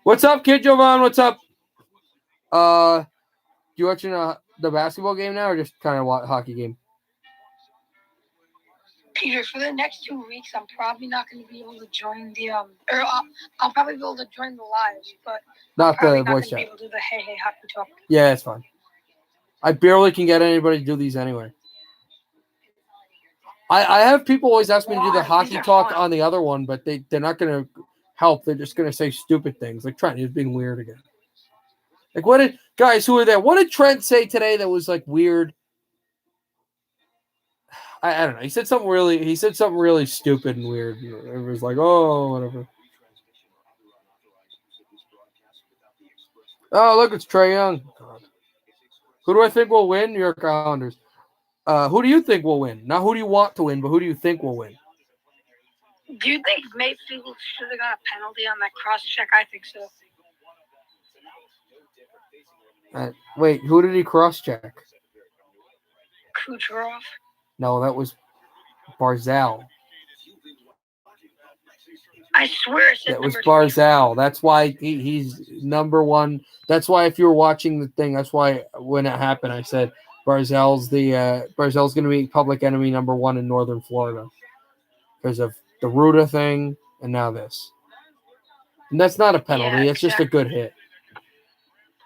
What's up, Kid Jovan? What's up? You watching the basketball game now, or just kind of hockey game? Peter, for the next 2 weeks, I'm probably not going to be able to join the I'll probably be able to join the lives, but Not I'm the probably voice not going to be chat. able to do the Hey Hockey Talk. Yeah, it's fine. I barely can get anybody to do these anyway. I have people always ask me to do the hockey talk on the other one, but they're not going to help. They're just going to say stupid things. Like Trent, he was being weird again. Like, what did guys who were there? What did Trent say today that was like weird? I don't know. He said something really stupid and weird. It was like, oh, whatever. Oh, look, it's Trae Young. God. Who do I think will win? New York Islanders. Who do you think will win? Not who do you want to win, but who do you think will win? Do you think Mayfield should have got a penalty on that cross check? I think so. Wait, who did he cross check? Kucherov. No, that was Barzal. I swear it said that was number Barzal. That's why he's number one. That's why if you were watching the thing, that's why when it happened, I said Barzal's going to be public enemy number one in Northern Florida because of the Ruda thing and now this. And that's not a penalty. Yeah, it's just a good hit.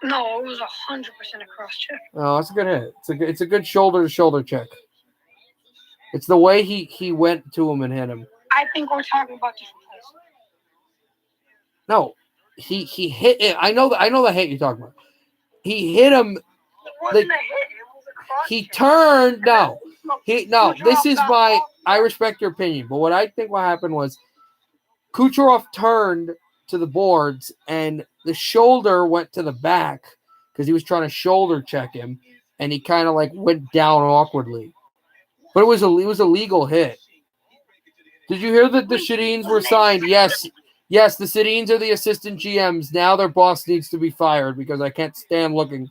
No, it was 100% a cross check. Oh, it's a good hit. It's a good shoulder to shoulder check. It's the way he went to him and hit him. I think we're talking about different plays. No, he hit it. I know the hit you're talking about. He hit him. It wasn't a hit. It was a cross He check. turned. No. This is my. I respect your opinion, but what I think what happened was Kucherov turned to the boards and the shoulder went to the back because he was trying to shoulder check him, and he kind of like went down awkwardly. But it was a legal hit. Did you hear that the Sedins were signed? Yes, the Sedins are the assistant GMs. Now their boss needs to be fired because I can't stand looking.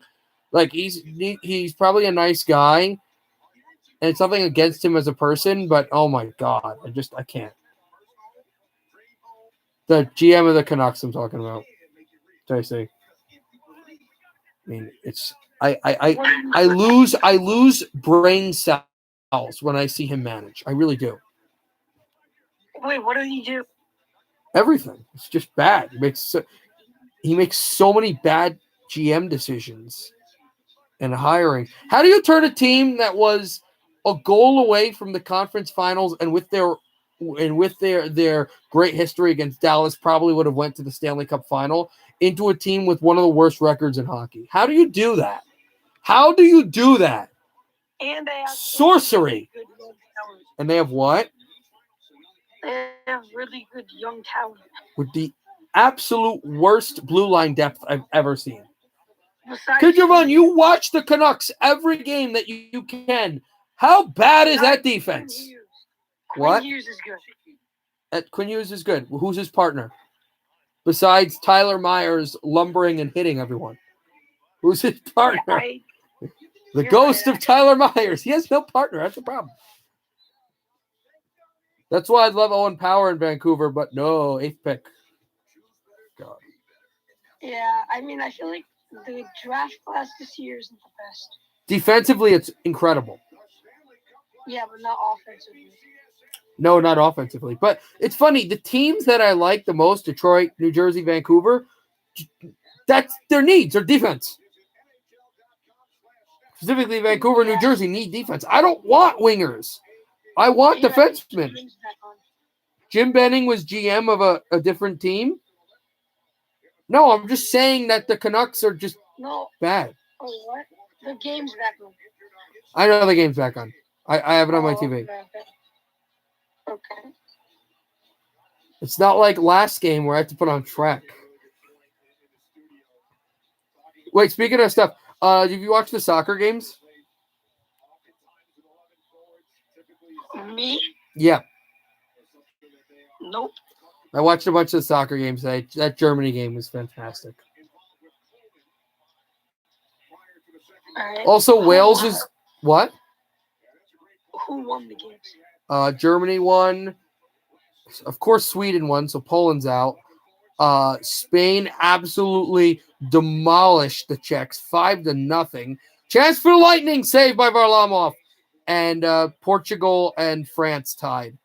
Like he's probably a nice guy, and it's nothing against him as a person, but oh my god, I can't. The GM of the Canucks I'm talking about. JC. I mean, it's I lose brain cells when I see him manage. I really do. Wait, what did he do? Everything. It's just bad. he makes so many bad GM decisions and hiring. How do you turn a team that was a goal away from the conference finals and with their great history against Dallas probably would have went to the Stanley Cup final into a team with one of the worst records in hockey? How do you do that? How do you do that? And they have Sorcery. Really good young talent. And they have what? They have really good young talent. With the absolute worst blue line depth I've ever seen. Besides, Kidron, you watch the Canucks every game that you can. How bad is that defense? What? Quinn Hughes is good. Quinn Hughes is good. Who's his partner? Besides Tyler Myers lumbering and hitting everyone. Who's his partner? The ghost of Tyler Myers. He has no partner. That's the problem. That's why I love Owen Power in Vancouver, but no, 8th pick. God. Yeah, I mean, I feel like the draft class this year isn't the best. Defensively, it's incredible. Yeah, but not offensively. No, not offensively. But it's funny. The teams that I like the most, Detroit, New Jersey, Vancouver, that's their needs are defense. Specifically, Vancouver, New Jersey need defense. I don't want wingers. I want defensemen. Jim Benning was GM of a different team. No, I'm just saying that the Canucks are just bad. Oh, what? The game's back on. I know the game's back on. I have it on my TV. Okay. It's not like last game where I had to put on track. Wait, speaking of stuff, have you watched the soccer games? Me? Yeah. Nope. I watched a bunch of the soccer games today. That Germany game was fantastic. Right. Also, Wales is what? Who won the games? Germany won. Of course, Sweden won, so Poland's out. Spain absolutely demolished the Czechs 5-0. Chance for Lightning, saved by Varlamov. And Portugal and France tied.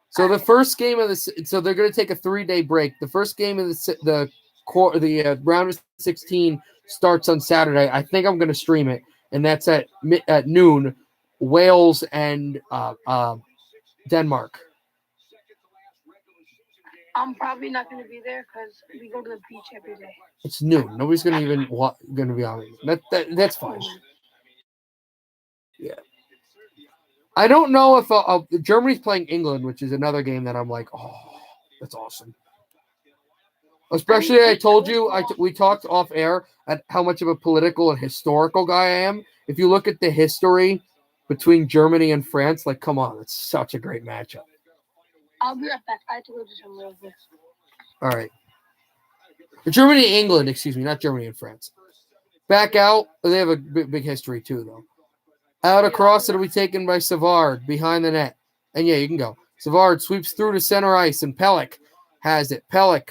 So the first game of this, so they're going to take a 3-day break. The first game of the round of 16 starts on Saturday. I think I'm going to stream it, and that's at noon. Wales and Denmark. I'm probably not going to be there because we go to the beach every day. It's noon. Nobody's going to even going to be on it. That's fine. Yeah. I don't know if Germany's playing England, which is another game that I'm like, oh, that's awesome. Especially, I told you, we talked off air at how much of a political and historical guy I am. If you look at the history between Germany and France, like, come on, it's such a great matchup. I'll be right back. I have to go do some real quick. All right. Germany and England, excuse me, not Germany and France. Back out. They have a big history, too, though. Out across, it'll be taken by Savard behind the net. And yeah, you can go. Savard sweeps through to center ice, and Pelech has it. Pelech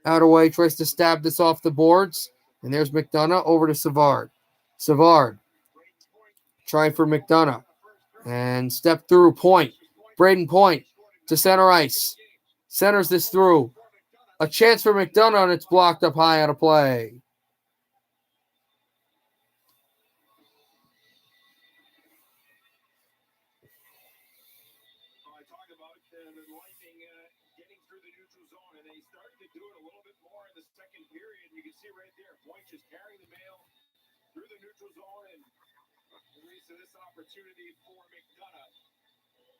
out away, tries to stab this off the boards. And there's McDonough over to Savard. Savard trying for McDonough. And step through Point. Braden Point to center ice. Centers this through. A chance for McDonough, and it's blocked up high out of play. Opportunity for McDonough.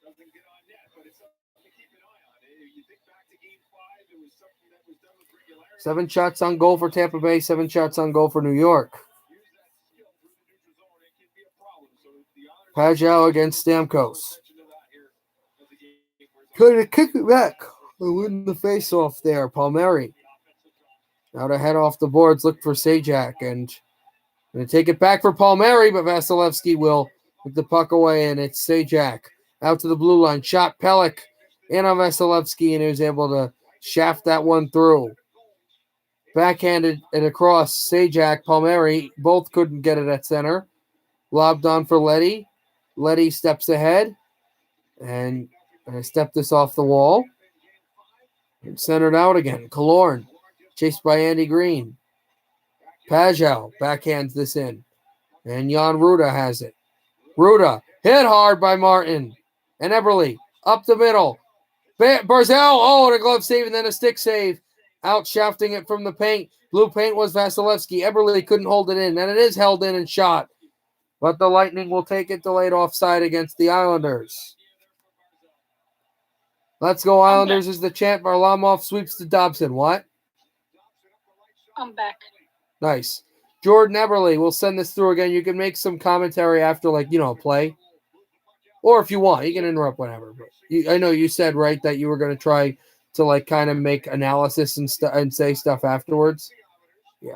Doesn't get on net, but it's something to keep an eye on. You think back to Game 5, it was something that was done with regularity. 7 shots on goal for Tampa Bay, 7 shots on goal for New York. Pajau against Stamkos. Trying to kick it back and win the face-off there. Palmieri. Now to head off the boards, look for Sajak, and going to take it back for Palmieri, but Vasilevsky will put the puck away, and it's Sajak out to the blue line. Shot Pelech in on Vasilevsky, and he was able to shaft that one through. Backhanded it across. Sajak, Palmieri, both couldn't get it at center. Lobbed on for Leddy. Leddy steps ahead, and I stepped this off the wall. Centered out again. Killorn, chased by Andy Green. Pajau backhands this in. And Jan Ruda has it. Ruda hit hard by Martin. And Eberle up the middle. Barzell, and a glove save and then a stick save. Out shafting it from the paint. Blue paint was Vasilevsky. Eberle couldn't hold it in. And it is held in and shot. But the Lightning will take it delayed offside against the Islanders. Let's go Islanders is the chant. Varlamov sweeps to Dobson. What? I'm back. Nice. Jordan Eberle, we'll send this through again. You can make some commentary after, play. Or if you want, you can interrupt whenever. But I know you said, right, that you were going to try to, kind of make analysis and say stuff afterwards. Yeah.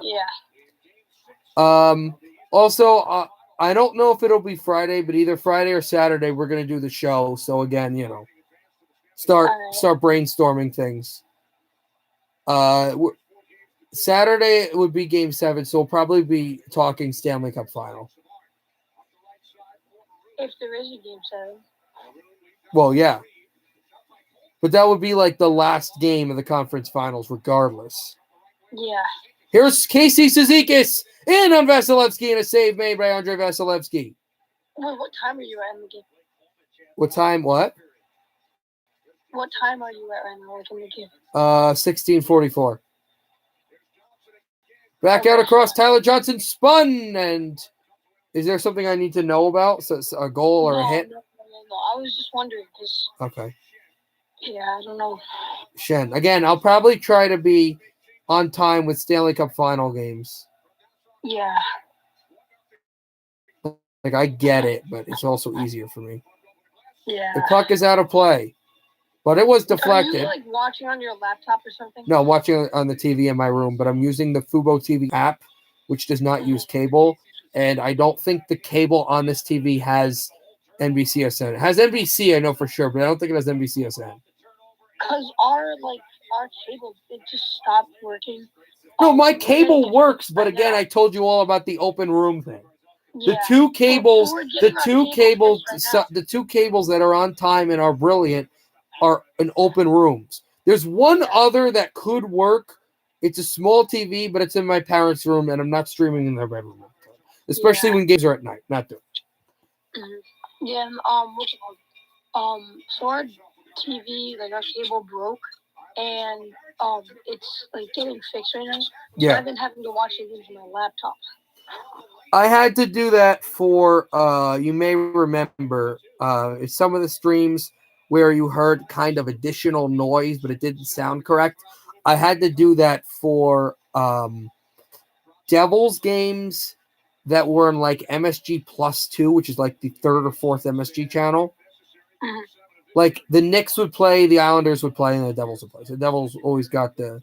Also, I don't know if it'll be Friday, but either Friday or Saturday we're going to do the show. So, again, start brainstorming things. Saturday would be Game 7, so we'll probably be talking Stanley Cup Final. If there is a Game 7. Well, yeah. But that would be the last game of the conference finals regardless. Yeah. Here's Casey Cizikas in on Vasilevsky and a save made by Andrei Vasilevsky. Wait, what time are you at in the game? What time? What? What time are you at right now in the game? 16:44. Back out across, Tyler Johnson spun, and is there something I need to know about? So it's a goal or a hit? No. I was just wondering because. Okay. Yeah, I don't know. Shen. Again, I'll probably try to be on time with Stanley Cup final games. Yeah. I get it, but it's also easier for me. Yeah. The puck is out of play, but it was deflected. Are you watching on your laptop or something? No, I'm watching on the TV in my room, but I'm using the Fubo TV app, which does not use cable, and I don't think the cable on this TV has NBCSN. It has NBC, I know for sure, but I don't think it has NBCSN. Because our cable, it just stopped working. No, my cable works, but again, I told you all about the open room thing. Yeah. The two cables that are on time and are brilliant are in open rooms. There's one other that could work. It's a small TV, but it's in my parents' room, and I'm not streaming in their bedroom. Especially when games are at night. Not doing. Mm-hmm. Yeah, what's it called? So our TV, our cable broke, and it's getting fixed right now. Yeah. So I've been having to watch it using my laptop. I had to do that for you may remember some of the streams where you heard kind of additional noise, but it didn't sound correct. I had to do that for Devils games that were in MSG Plus 2, which is the third or fourth MSG channel. Mm-hmm. The Knicks would play, the Islanders would play, and the Devils would play. So the Devils always got the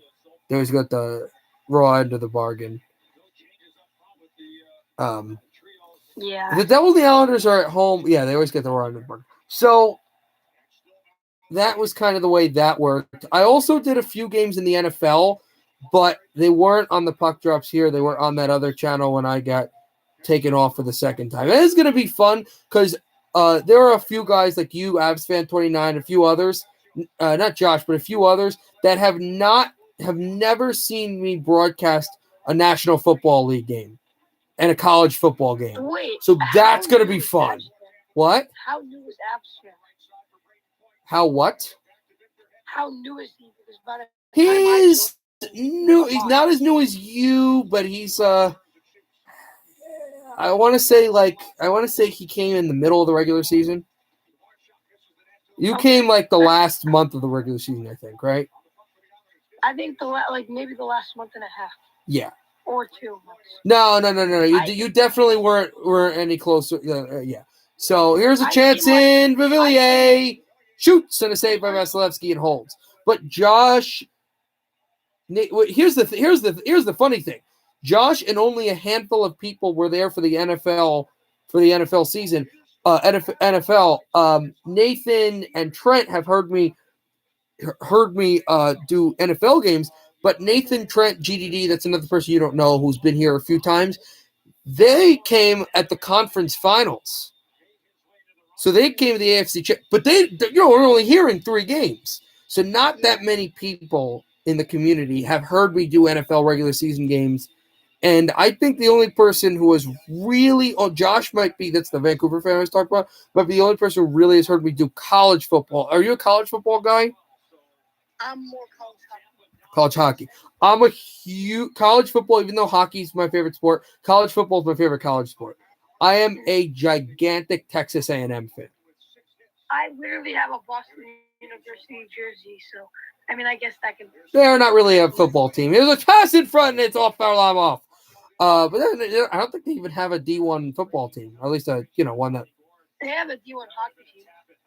raw end of the bargain. Yeah. The Devils and the Islanders are at home. Yeah, they always get the raw end of the bargain. So that was kind of the way that worked. I also did a few games in the NFL, but they weren't on the puck drops here. They were on that other channel when I got taken off for the second time. It is going to be fun because there are a few guys like you, Avs Fan 29, a few others, not Josh, but a few others that have never seen me broadcast a National Football League game and a college football game. Wait, so that's going to be fun. What? How new is Avs Fan? How what? How new is he? He's new. He's not as new as you, but he's I want to say he came in the middle of the regular season. You came the last month of the regular season, I think, right? I think maybe the last month and a half. Yeah. Or 2 months. No. You definitely weren't any closer. Yeah. So here's a chance in Villiers. Shoots and a save by Vasilevsky and holds. But Josh, here's the funny thing. Josh and only a handful of people were there for the NFL season. NFL. Nathan and Trent have heard me do NFL games, but Nathan, Trent, GDD, that's another person you don't know who's been here a few times. They came at the conference finals. So they came to the AFC, but we're only hearing 3 games. So not that many people in the community have heard me do NFL regular season games. And I think the only person who has really, Josh might be, that's the Vancouver fan I was talking about, but the only person who really has heard me do college football. Are you a college football guy? I'm more college hockey. College hockey. I'm a huge college football, even though hockey's my favorite sport. College football is my favorite college sport. I am a gigantic Texas A&M fan. I literally have a Boston University jersey, so I mean, I guess that can. They're not really a football team. There's a pass in front, and it's off foul line off. But I don't think they even have a D1 football team, or at least one that. They have a D1 hockey team.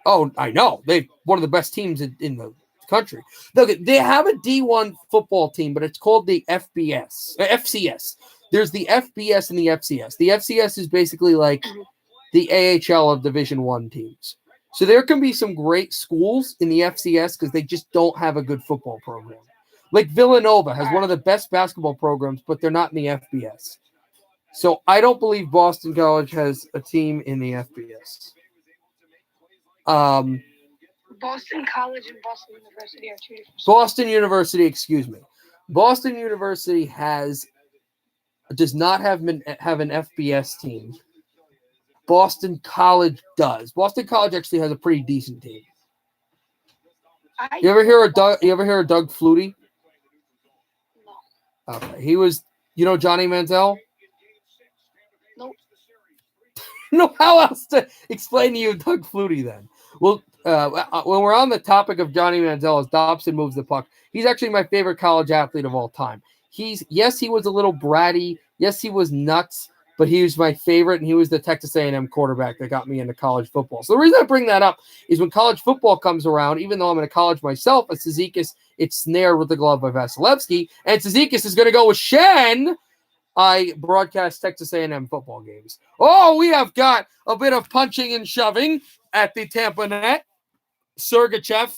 Oh, I know. They're one of the best teams in the country. Look, they have a D1 football team, but it's called the FCS. There's the FBS and the FCS. The FCS is basically like the AHL of Division I teams. So there can be some great schools in the FCS because they just don't have a good football program. Like Villanova has one of the best basketball programs, but they're not in the FBS. So I don't believe Boston College has a team in the FBS. Boston College and Boston University are two different. Boston University, excuse me. Boston University does not have an FBS team. Boston College does. Boston College actually has a pretty decent team. You ever hear of Doug Flutie? No. Okay, he was. Johnny Manziel? Nope. No, how else to explain to you Doug Flutie then? Well, when we're on the topic of Johnny Manziel, as Dobson moves the puck, he's actually my favorite college athlete of all time. He was a little bratty. Yes, he was nuts, but he was my favorite, and he was the Texas A&M quarterback that got me into college football. So the reason I bring that up is when college football comes around, even though I'm in a college myself, at Cizikas, it's snared with the glove by Vasilevsky, and Cizikas is going to go with Shen. I broadcast Texas A&M football games. Oh, we have got a bit of punching and shoving at the Tampa net. Sergachev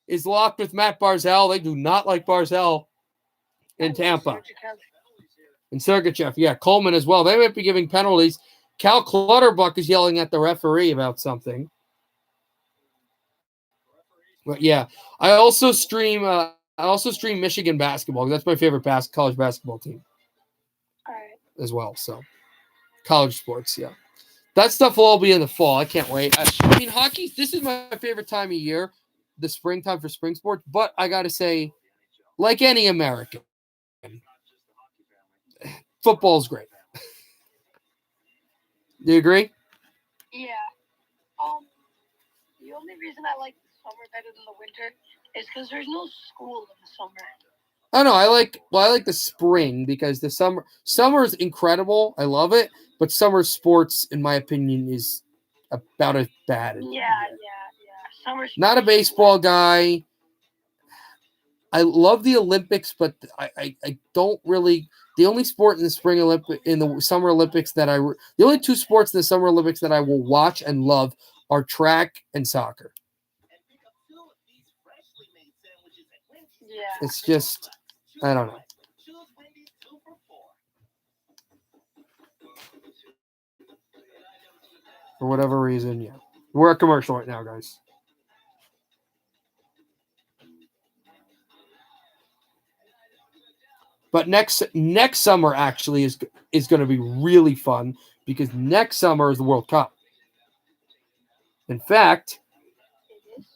is locked with Matt Barzal. They do not like Barzal in Tampa. And Sergachev, yeah, Coleman as well. They might be giving penalties. Cal Clutterbuck is yelling at the referee about something. But yeah, I also stream Michigan basketball. That's my favorite college basketball team. All right. As well, so college sports, yeah. That stuff will all be in the fall. I can't wait. I mean, hockey, this is my favorite time of year, the springtime for spring sports, but I got to say, like any American, football's great. Do you agree? Yeah. The only reason I like the summer better than the winter is because there's no school in the summer. I know. I like the spring because the summer is incredible. I love it, but summer sports, in my opinion, is about as bad. Yeah. Summer. Not a baseball guy. I love the Olympics, but I don't really. The only sport in the Summer Olympics that the only two sports in the Summer Olympics that I will watch and love are track and soccer. Yeah. It's just, I don't know. For whatever reason, yeah. We're a commercial right now, guys. But next summer actually is going to be really fun because next summer is the World Cup. In fact,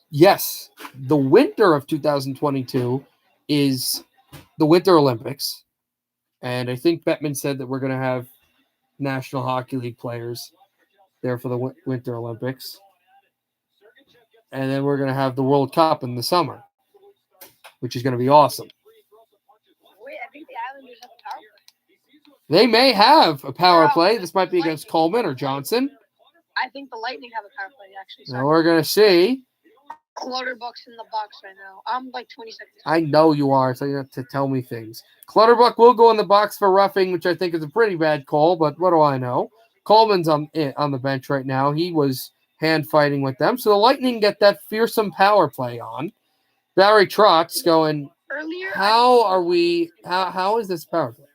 yes, the winter of 2022 is the Winter Olympics. And I think Bettman said that we're going to have National Hockey League players there for the Winter Olympics. And then we're going to have the World Cup in the summer, which is going to be awesome. Wait, I think the Islanders have a power play. They may have a power play. This might be against Coleman or Johnson. I think the Lightning have a power play, actually. Now we're going to see. Clutterbuck's in the box right now. I'm like 20 seconds. I know you are, so you have to tell me things. Clutterbuck will go in the box for roughing, which I think is a pretty bad call, but what do I know? Coleman's on the bench right now. He was hand fighting with them. So the Lightning get that fearsome power play on. Barry Trotz going, how is this power play?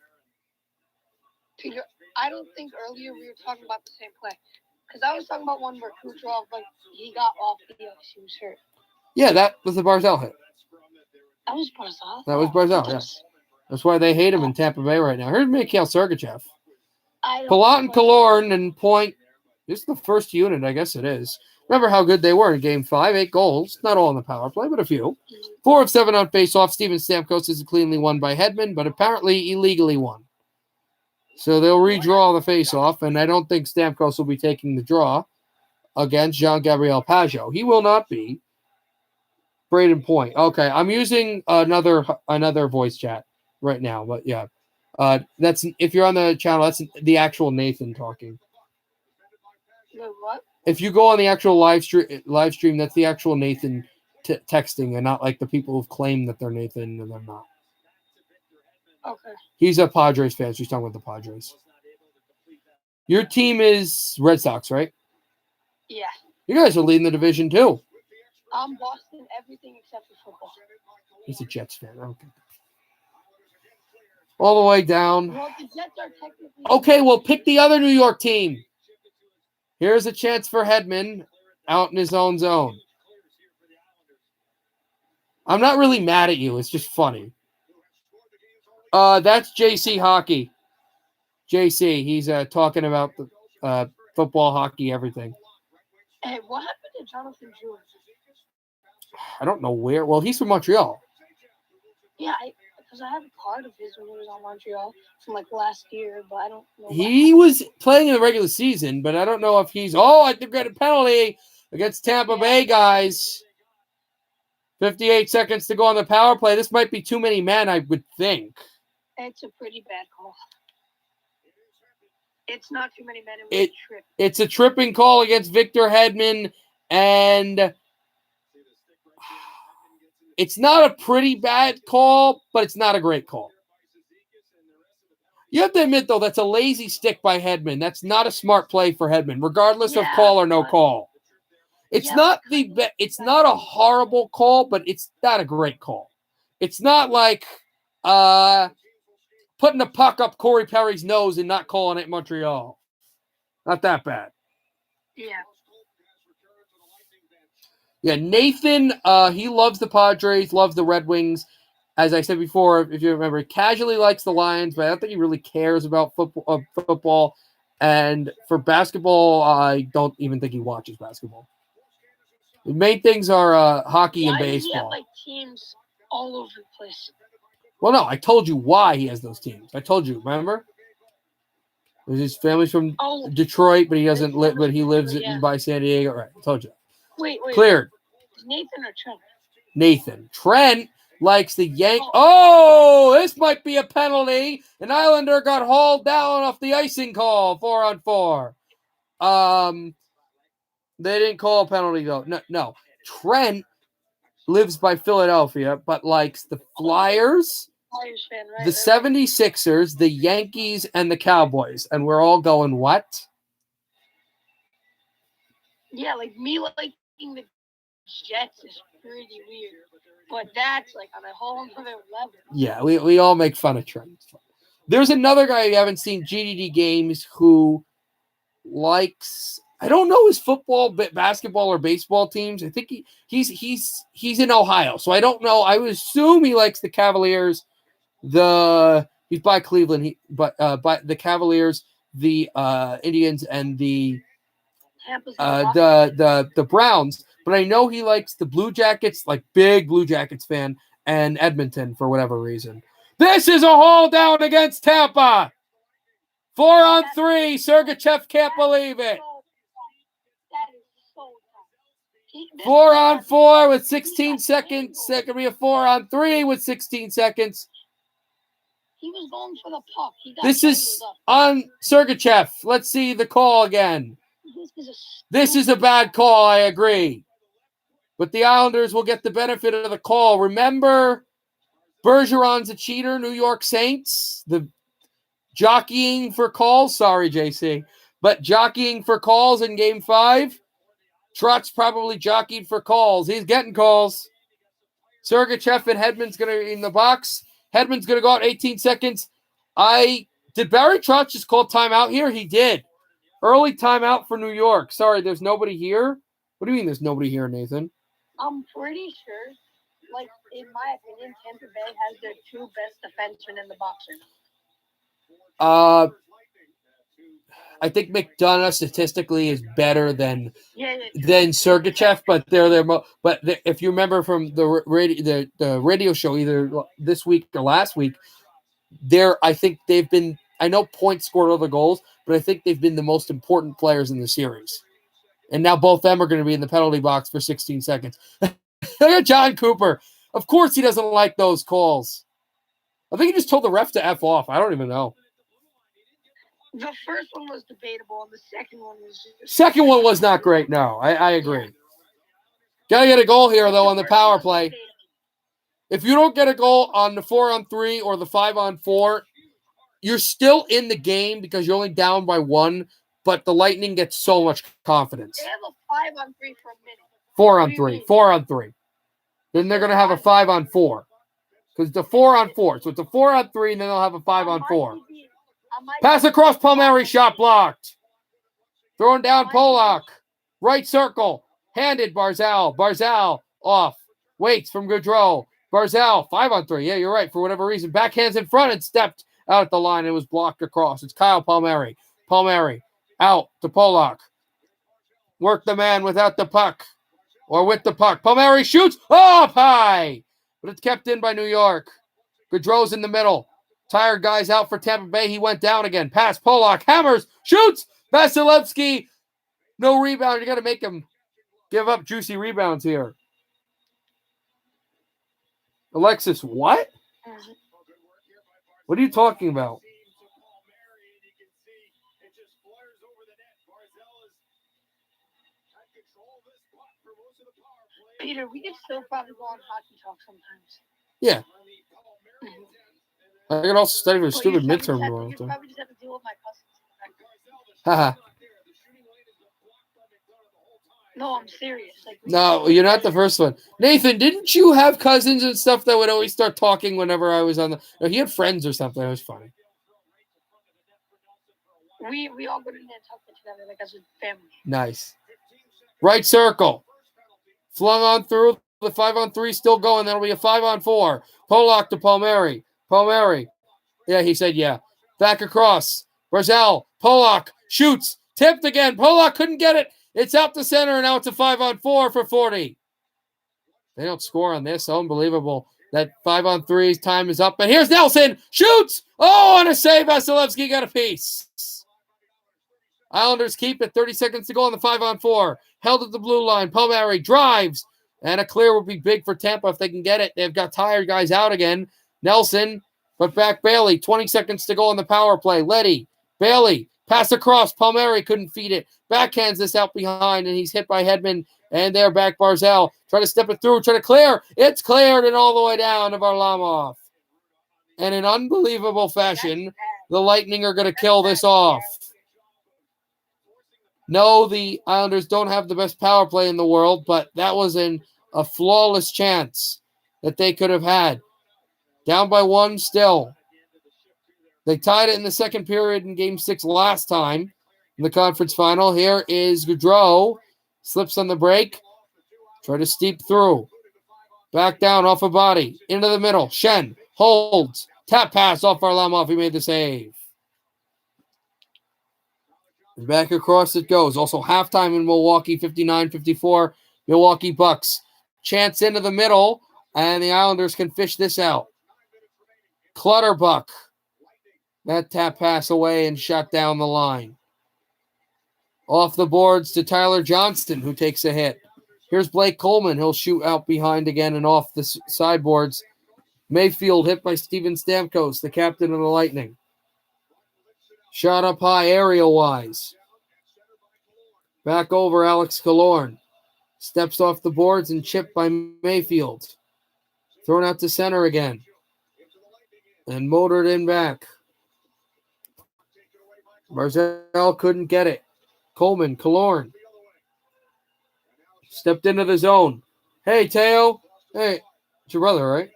Peter, I don't think earlier we were talking about the same play. Because I was talking about one where Kucherov, he got off the ice. He was hurt. Yeah, that was the Barzell hit. That was Barzal. That was Barzell, yeah. That's why they hate him in Tampa Bay right now. Here's Mikhail Sergachev. Palat and Killorn and Point. This is the first unit, I guess it is. Remember how good they were in Game 5. 8 goals. Not all in the power play, but a few. 4 of 7 on face-off. Steven Stamkos is cleanly won by Hedman, but apparently illegally won. So they'll redraw the face-off, and I don't think Stamkos will be taking the draw against Jean-Gabriel Pajot. He will not be. Braden Point. Okay, I'm using another voice chat right now, but yeah. That's if you're on the channel, that's the actual Nathan talking. What? If you go on the actual live stream, that's the actual Nathan texting, and not like the people who've claimed that they're Nathan and they're not. Okay. He's a Padres fan, so he's talking about the Padres. Your team is Red Sox, right? Yeah. You guys are leading the division too. I'm Boston, everything except for football. He's a Jets fan. Okay. All the way down. Well, the Jets are technically. Okay, well, pick the other New York team. Here's a chance for Hedman out in his own zone. I'm not really mad at you. It's just funny. That's JC Hockey. JC, he's talking about the football, hockey, everything. Hey, what happened to Jonathan Jewett? I don't know where. Well, he's from Montreal. Yeah, because I have a card of his when he was on Montreal from like last year, but I don't know. He was playing in the regular season, but I don't know if he's. Oh, I think we got a penalty against Tampa Bay, guys. 58 seconds to go on the power play. This might be too many men, I would think. It's a pretty bad call. It's not too many men. It's a tripping call against Victor Hedman, and it's not a pretty bad call, but it's not a great call. You have to admit, though, that's a lazy stick by Hedman. That's not a smart play for Hedman, regardless of call or no call. It's not it's not a horrible call, but it's not a great call. It's not like putting a puck up Corey Perry's nose and not calling it Montreal. Not that bad. Yeah. Yeah, Nathan, he loves the Padres, loves the Red Wings. As I said before, if you remember, he casually likes the Lions, but I don't think he really cares about football. And for basketball, I don't even think he watches basketball. The main things are hockey and baseball. He have, like, teams all over the place. Well, no, I told you why he has those teams. I told you, remember? His family's from Detroit, but he doesn't live. But he lives by San Diego. All right, I told you. Wait. Cleared. Nathan or Trent? Nathan. Trent likes the Yank. Oh, this might be a penalty. An Islander got hauled down off the icing call. 4-on-4. They didn't call a penalty though. No. Trent lives by Philadelphia, but likes the Flyers. Fan, right, the 76ers, the Yankees, and the Cowboys. And we're all going, what? Yeah, like me liking the Jets is pretty weird. But that's like on a whole other level. Yeah, we all make fun of Trent. There's another guy you haven't seen GDD games who likes, I don't know his football, basketball, or baseball teams. I think he's in Ohio. So I don't know. I would assume he likes the Cavaliers. He's by Cleveland, but by the Cavaliers, the Indians, and the Browns. But I know he likes the Blue Jackets, like big Blue Jackets fan, and Edmonton for whatever reason. This is a haul down against Tampa. 4-on-3. Sergachev can't believe it. 4-on-4 with 16 seconds. That could be a 4-on-3 with 16 seconds. He was going for the puck. This is on Sergachev. Let's see the call again. This is a bad call, I agree. But the Islanders will get the benefit of the call. Remember, Bergeron's a cheater, New York Saints. The jockeying for calls. Sorry, JC. But jockeying for calls in Game 5. Trotz probably jockeyed for calls. He's getting calls. Sergachev and Hedman's going to in the box. Hedman's going to go out 18 seconds. Did Barry Trotz just call timeout here? He did. Early timeout for New York. Sorry, there's nobody here. What do you mean there's nobody here, Nathan? I'm pretty sure, like, in my opinion, Tampa Bay has their two best defensemen in the box right now. I think McDonough statistically is better than Yeah, Sergachev, but if you remember from the radio show either this week or last week, I think they've been. I know points scored over goals, but I think they've been the most important players in the series. And now both of them are going to be in the penalty box for 16 seconds. Look at John Cooper. Of course he doesn't like those calls. I think he just told the ref to F off. I don't even know. The first one was debatable, and the second one was just... Second one was not great. No, I agree. Gotta get a goal here, though, on the power play. If you don't get a goal on the 4-on-3 or the 5-on-4, you're still in the game because you're only down by one, but the Lightning get so much confidence. They have a 5-on-3 for a minute. 4-on-3. 4-on-3. Then they're going to have a 5-on-4. Because it's a 4-on-4. So it's a 4-on-3, and then they'll have a 5-on-4. Pass across Palmieri, shot blocked. Throwing down Polak. Right circle. Handed Barzal. Barzal off. Waits from Gaudreau. Barzal, 5-on-3. Yeah, you're right. For whatever reason. Backhands in front and stepped out at the line. It was blocked across. It's Kyle Palmieri. Palmieri out to Polak. Work the man without the puck. Or with the puck. Palmieri shoots. Oh, up high. But it's kept in by New York. Gaudreau's in the middle. Tired guy's out for Tampa Bay. He went down again. Pass Polak. Hammers. Shoots. Vasilevsky. No rebound. You got to make him give up juicy rebounds here. Alexis, what? What are you talking about? Peter, we can still probably go on hockey talk sometimes. Yeah. I can also study for stupid midterm. You probably just have to deal with my cousins. Haha. No, I'm serious. No, you're not the first one. Nathan, didn't you have cousins and stuff that would always start talking whenever I was on the... No, he had friends or something. It was funny. We all go to Nantucket together, like as a family. Nice. Right circle. Flung on through. The 5-on-3 still going. That'll be a 5-on-4. Polak to Palmieri. Palmieri. Yeah, he said yeah. Back across. Barzal. Polak. Shoots. Tipped again. Polak couldn't get it. It's out to center, and now it's a 5-on-4 for 40. They don't score on this. Unbelievable. That 5-on-3's time is up. But here's Nelson. Shoots. Oh, and a save. Vasilevsky got a piece. Islanders keep it. 30 seconds to go on the 5-on-4. Held at the blue line. Palmieri drives. And a clear would be big for Tampa if they can get it. They've got tired guys out again. Nelson, but back Bailey. 20 seconds to go on the power play. Letty. Bailey. Pass across. Palmieri couldn't feed it. Backhands this out behind, and he's hit by Hedman. And they're back Barzal. Try to step it through. Try to clear. It's cleared and all the way down to Varlamov. And in unbelievable fashion, the Lightning are going to kill this off. No, the Islanders don't have the best power play in the world, but that was a flawless chance that they could have had. Down by one still. They tied it in the second period in Game 6 last time in the conference final. Here is Gaudreau. Slips on the break. Try to steep through. Back down off a body. Into the middle. Shen holds. Tap pass off Varlamov. He made the save. And back across it goes. Also halftime in Milwaukee. 59-54. Milwaukee Bucks. Chance into the middle. And the Islanders can fish this out. Clutterbuck. That tap pass away and shot down the line. Off the boards to Tyler Johnston, who takes a hit. Here's Blake Coleman. He'll shoot out behind again and off the sideboards. Mayfield hit by Steven Stamkos, the captain of the Lightning. Shot up high area-wise. Back over Alex Killorn. Steps off the boards and chipped by Mayfield. Thrown out to center again. And motored in back. Barzal couldn't get it. Coleman, Killorn. Stepped into the zone. Hey, Teo. Hey, it's your brother, right?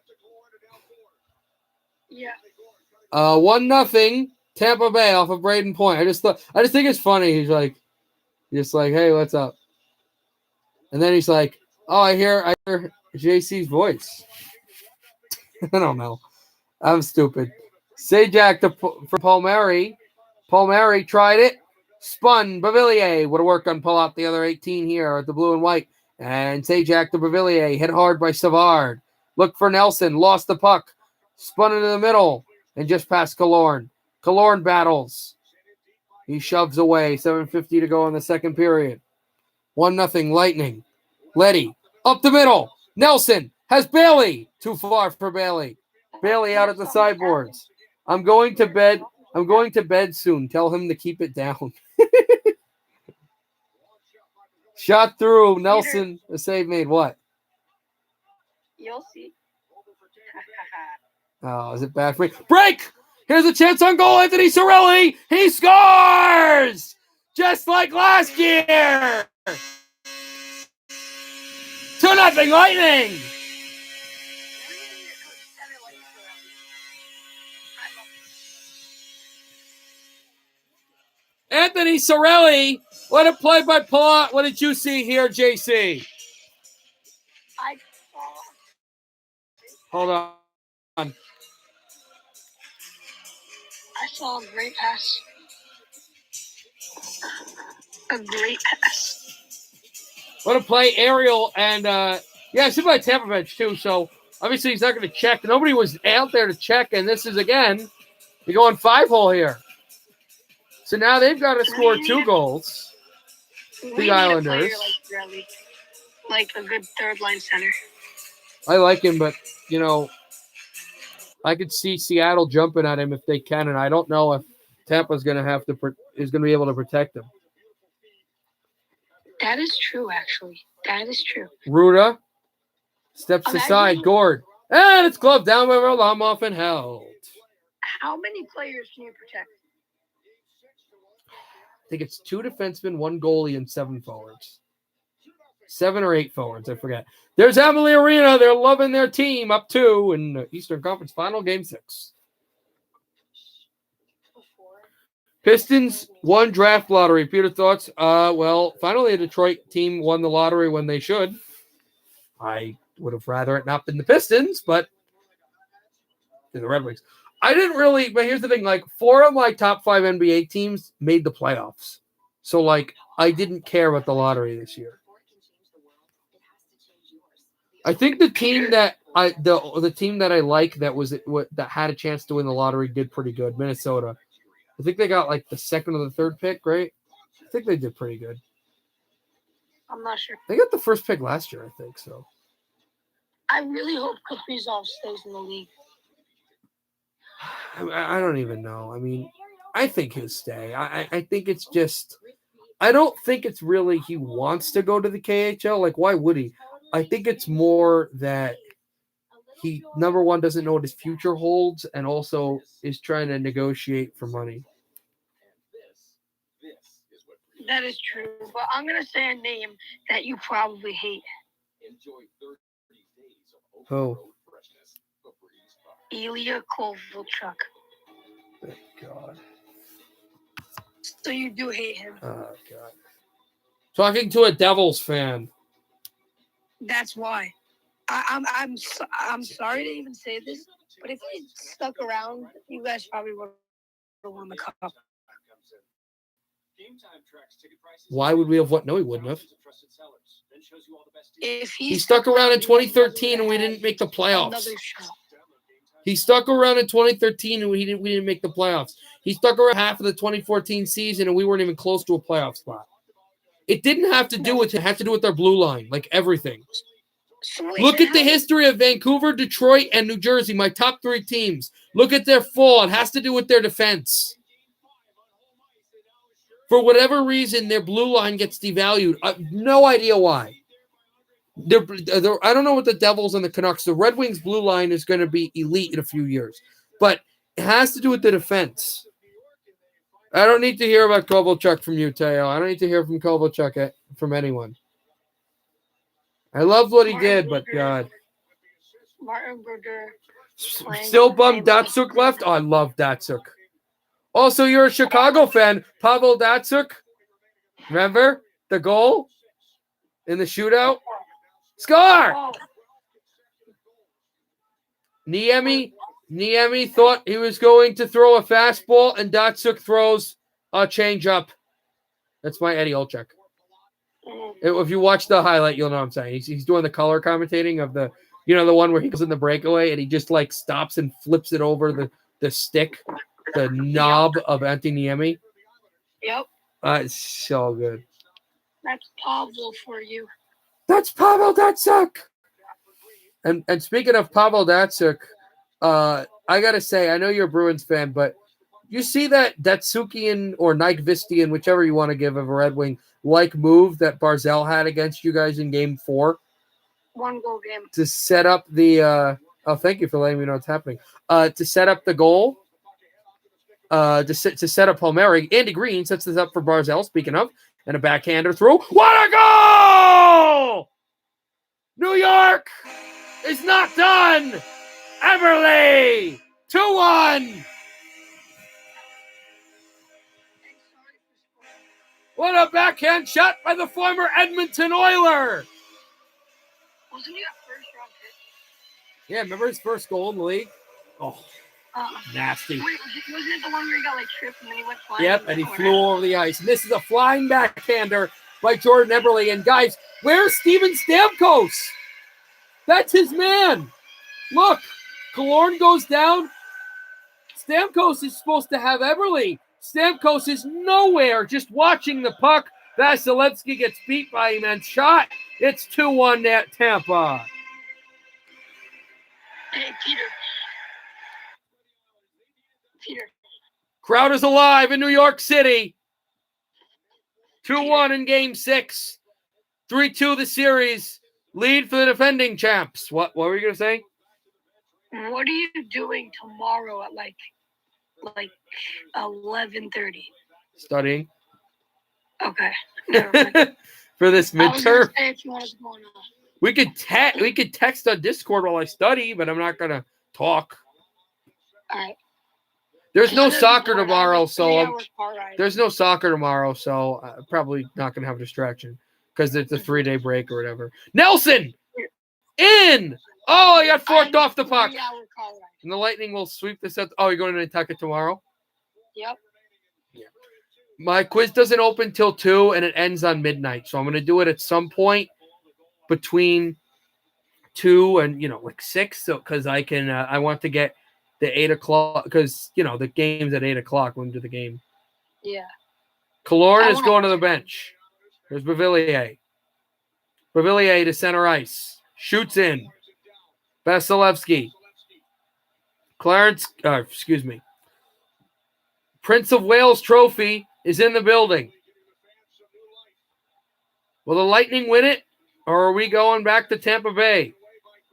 Yeah. 1-0. Tampa Bay off of Braden Point. I just think it's funny. He's like, hey, what's up? And then he's like, Oh, I hear JC's voice. I don't know. I'm stupid. Sajak for Palmieri. Palmieri tried it. Spun. Bavillier would have worked on pull out the other 18 here at the blue and white. And Sajak to Bavillier. Hit hard by Savard. Looked for Nelson. Lost the puck. Spun into the middle. And just past Killorn. Killorn battles. He shoves away. 7:50 to go in the second period. 1-0 Lightning. Letty. Up the middle. Nelson has Bailey. Too far for Bailey. Bailey out at the sideboards. I'm going to bed. I'm going to bed soon. Tell him to keep it down. Shot through. Nelson. The save made. What? You'll see. Oh, is it bad for me? Break! Here's a chance on goal. Anthony Cirelli. He scores! Just like last year. 2-0 Lightning. Anthony Cirelli. What a play by Paul. What did you see here, JC? Hold on. I saw a great pass. A great pass. What a play, Ariel. And, it's in my Tampa bench, too. So, obviously, he's not going to check. Nobody was out there to check. And this is, again, you're going 5-hole here. So now they've got to score 2 goals. The Islanders. Like a good third-line center. I like him, but, I could see Seattle jumping at him if they can. And I don't know if Tampa's going to is going to be able to protect him. That is true, actually. That is true. Ruda steps aside. Gord. And it's gloved down by Varlamov and held. How many players can you protect? I think it's 2 defensemen, 1 goalie, and 7 forwards. 7 or 8 forwards, I forget. There's Emily Arena. They're loving their team. Up 2 in the Eastern Conference Final, Game 6. Pistons won draft lottery. Peter, thoughts? Finally a Detroit team won the lottery when they should. I would have rather it not been the Pistons, but the Red Wings. I didn't really, but here's the thing, 4 of my top 5 NBA teams made the playoffs. So, I didn't care about the lottery this year. I think the team that the team that I like that had a chance to win the lottery did pretty good, Minnesota. I think they got the second or the third pick, right? I think they did pretty good. I'm not sure. They got the first pick last year, I think so. I really hope Kaprizov stays in the league. I don't even know. I mean, I think he'll stay. I think it's just I don't think it's really he wants to go to the KHL. Why would he? I think it's more that he, number one, doesn't know what his future holds and also is trying to negotiate for money. That is true, but I'm going to say a name that you probably hate. Who? Ilya Kovalchuk. Thank God. So you do hate him. Oh, God. Talking to a Devils fan. That's why. I'm sorry to even say this, but if he stuck around, you guys probably would have won the cup. Why would we have what? No, he wouldn't have. If he stuck around in 2013 and we didn't make the playoffs. He stuck around in 2013 and we didn't make the playoffs. He stuck around half of the 2014 season and we weren't even close to a playoff spot. It didn't have to do with it. It had to do with their blue line, like everything. Look at the history of Vancouver, Detroit, and New Jersey, my top 3 teams. Look at their fall. It has to do with their defense. For whatever reason, their blue line gets devalued. I have no idea why. I don't know what the Devils and the Canucks. The Red Wings blue line is going to be elite in a few years. But it has to do with the defense. I don't need to hear about Kovalchuk from you, Teo. I don't need to hear from Kovalchuk from anyone. I loved what he did, but God. Martin Brodeur. Still bummed Datsuk left? Oh, I love Datsuk. Also, you're a Chicago fan. Pavel Datsuk. Remember the goal in the shootout? Score! Oh, Niemi thought he was going to throw a fastball, and Datsuk throws a changeup. That's my Eddie Olczyk. If you watch the highlight, you'll know what I'm saying. He's doing the color commentating of the, the one where he goes in the breakaway and he just like stops and flips it over the stick, the knob of Antti Niemi. yep. It's so good. That's Pavel for you. That's Pavel Datsuk. And speaking of Pavel Datsuk, I gotta say, I know you're a Bruins fan, but you see that Datsukian or Nyquistian, whichever you want to give of a Red Wing, like move that Barzal had against you guys in Game 4? 1 goal game. To set up the thank you for letting me know what's happening. To set up the goal. To set up Palmieri. Andy Green sets this up for Barzal, speaking of, and a backhander through. What a goal! New York is not done! Everly! 2-1! What a backhand shot by the former Edmonton Oiler! Wasn't he a first round pick? Yeah, remember his first goal in the league? Oh, nasty. Wait, wasn't it the one where he got like tripped and then he went flying? Yep, and he flew over the ice. And this is a flying backhander by Jordan Eberle. And guys, where's Steven Stamkos? That's his man. Look, Killorn goes down. Stamkos is supposed to have Eberle. Stamkos is nowhere, just watching the puck. Vasilevsky gets beat by him and shot. It's 2-1 at Tampa. Hey, Peter. Crowd is alive in New York City. 2-1 in Game 6. 3-2 the series. Lead for the defending champs. What were you going to say? What are you doing tomorrow at like 11:30? Studying. Okay. Never mind. For this I was gonna midterm. say if you wanted to go on. We could text on Discord while I study, but I'm not going to talk. All right. There's no soccer tomorrow, so there's no soccer tomorrow, so I'm probably not going to have a distraction because it's a 3-day break or whatever. Nelson in. Oh, I got forked off the puck. And the Lightning will sweep this up. Oh, you're going to Nantucket tomorrow? Yep. Yeah. My quiz doesn't open till 2 and it ends on midnight, so I'm going to do it at some point between 2 and like 6, so because I can. I want to get the 8 o'clock because the game's at 8 o'clock when we do the game. Yeah. Killorn is going to the bench. There's Beauvillier. Beauvillier to center ice. Shoots in. Vasilevsky. Prince of Wales trophy is in the building. Will the Lightning win it? Or are we going back to Tampa Bay?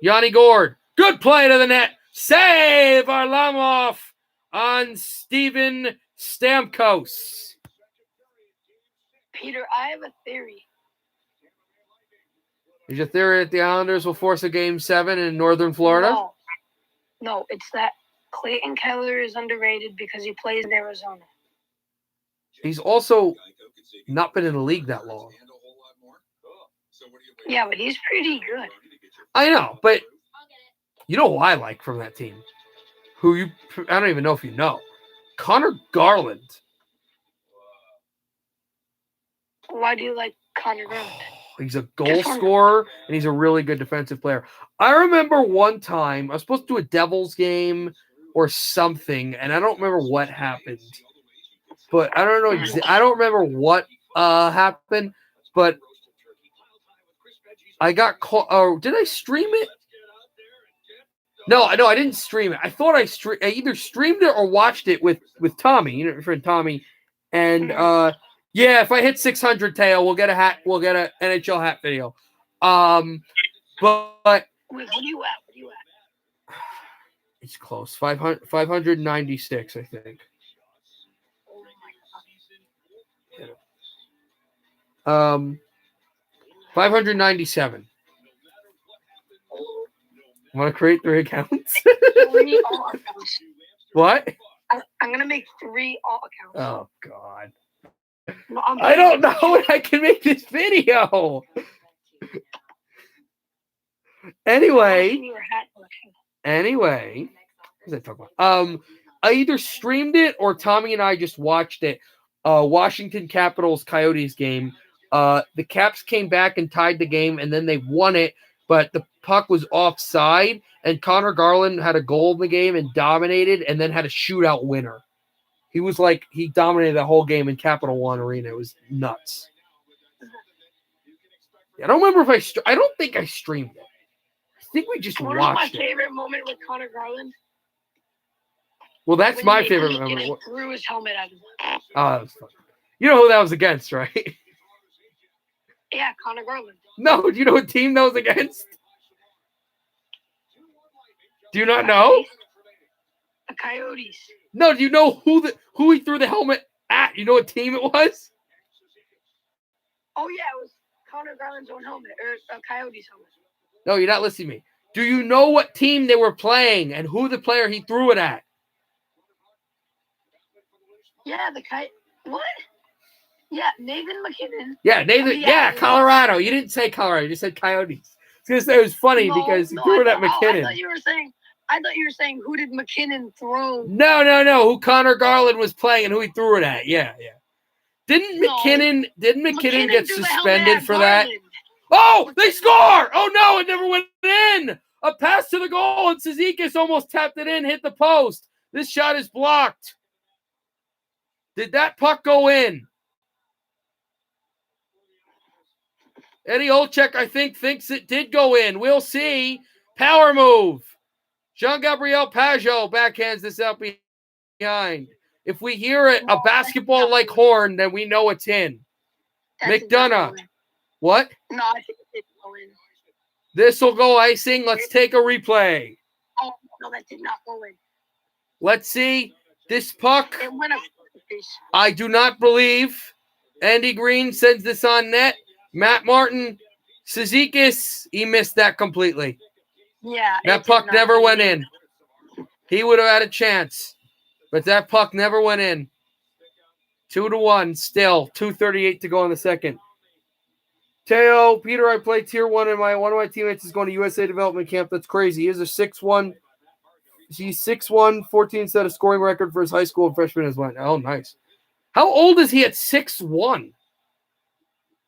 Yanni Gord. Good play to the net. Save Varlamov on Steven Stamkos. Peter, I have a theory. Is your theory that the Islanders will force a Game 7 in Northern Florida? No, it's that Clayton Keller is underrated because he plays in Arizona. He's also not been in the league that long. Yeah, but he's pretty good. I know, but you know who I like from that team? I don't even know if you know. Connor Garland. Why do you like Connor Garland? He's a goal scorer, and he's a really good defensive player. I remember one time, I was supposed to do a Devils game or something, and I don't remember what happened. But I don't know. I don't remember what happened, but I got caught. Oh, did I stream it? No, I didn't stream it. I thought I either streamed it or watched it with Tommy, your friend Tommy. And yeah, if I hit 600 tail, we'll get a hat. We'll get an NHL hat video. But wait, what are you at? It's close. 596, I think. 597. Want to create 3 accounts? 3 all accounts. What? I'm gonna make 3 all accounts. Oh God. No, I don't know when I can make this video. Anyway, Your hat collection. what was I talking about? I either streamed it or Tommy and I just watched it. Washington Capitals Coyotes game. The Caps came back and tied the game, and then they won it, but the puck was offside, and Connor Garland had a goal in the game and dominated, and then had a shootout winner. He dominated the whole game in Capital One Arena. It was nuts. I don't remember if I don't think I streamed it. I think we just What was watched my it. favorite moment with Connor Garland? Well, that's When my he favorite beat moment. and threw his helmet at him. Oh, that was fun. You know who that was against, right? Yeah, Connor Garland. No, do you know what team that was against? Do you not know? The Coyotes. No, do you know who he threw the helmet at? You know what team it was? Oh yeah, it was Connor Garland's own helmet, or a Coyotes helmet. No, you're not listening to me. Do you know what team they were playing and who the player he threw it at? Yeah, what? Yeah, Nathan McKinnon. Yeah, Nathan. Yeah, Colorado. You didn't say Colorado. You just said Coyotes. I was gonna say it was funny because he threw it at McKinnon. I thought you were saying who did McKinnon throw? No. Who Connor Garland was playing and who he threw it at? Yeah. Didn't McKinnon get suspended for that? Oh, they score! Oh no, it never went in. A pass to the goal, and Cizikas almost tapped it in, hit the post. This shot is blocked. Did that puck go in? Eddie Olczyk, I think, thinks it did go in. We'll see. Power move. Jean-Gabriel Pajot backhands this out behind. If we hear it, a basketball-like horn, then we know it's in. McDonough. What? No, I think it did go in. This will go icing. Let's take a replay. Oh, no, that did not go in. Let's see. This puck. It went up the face. I do not believe. Andy Green sends this on net. Matt Martin, Cizikas, he missed that completely. Yeah. That puck never went in. He would have had a chance, but that puck never went in. 2-1 still. 2:38 to go in the second. Teo, Peter, I play tier 1 and one of my teammates is going to USA development camp. That's crazy. He is a 6'1". He's 6'1", 14 set a scoring record for his high school and freshman as well. Oh, nice. How old is he at 6'1"?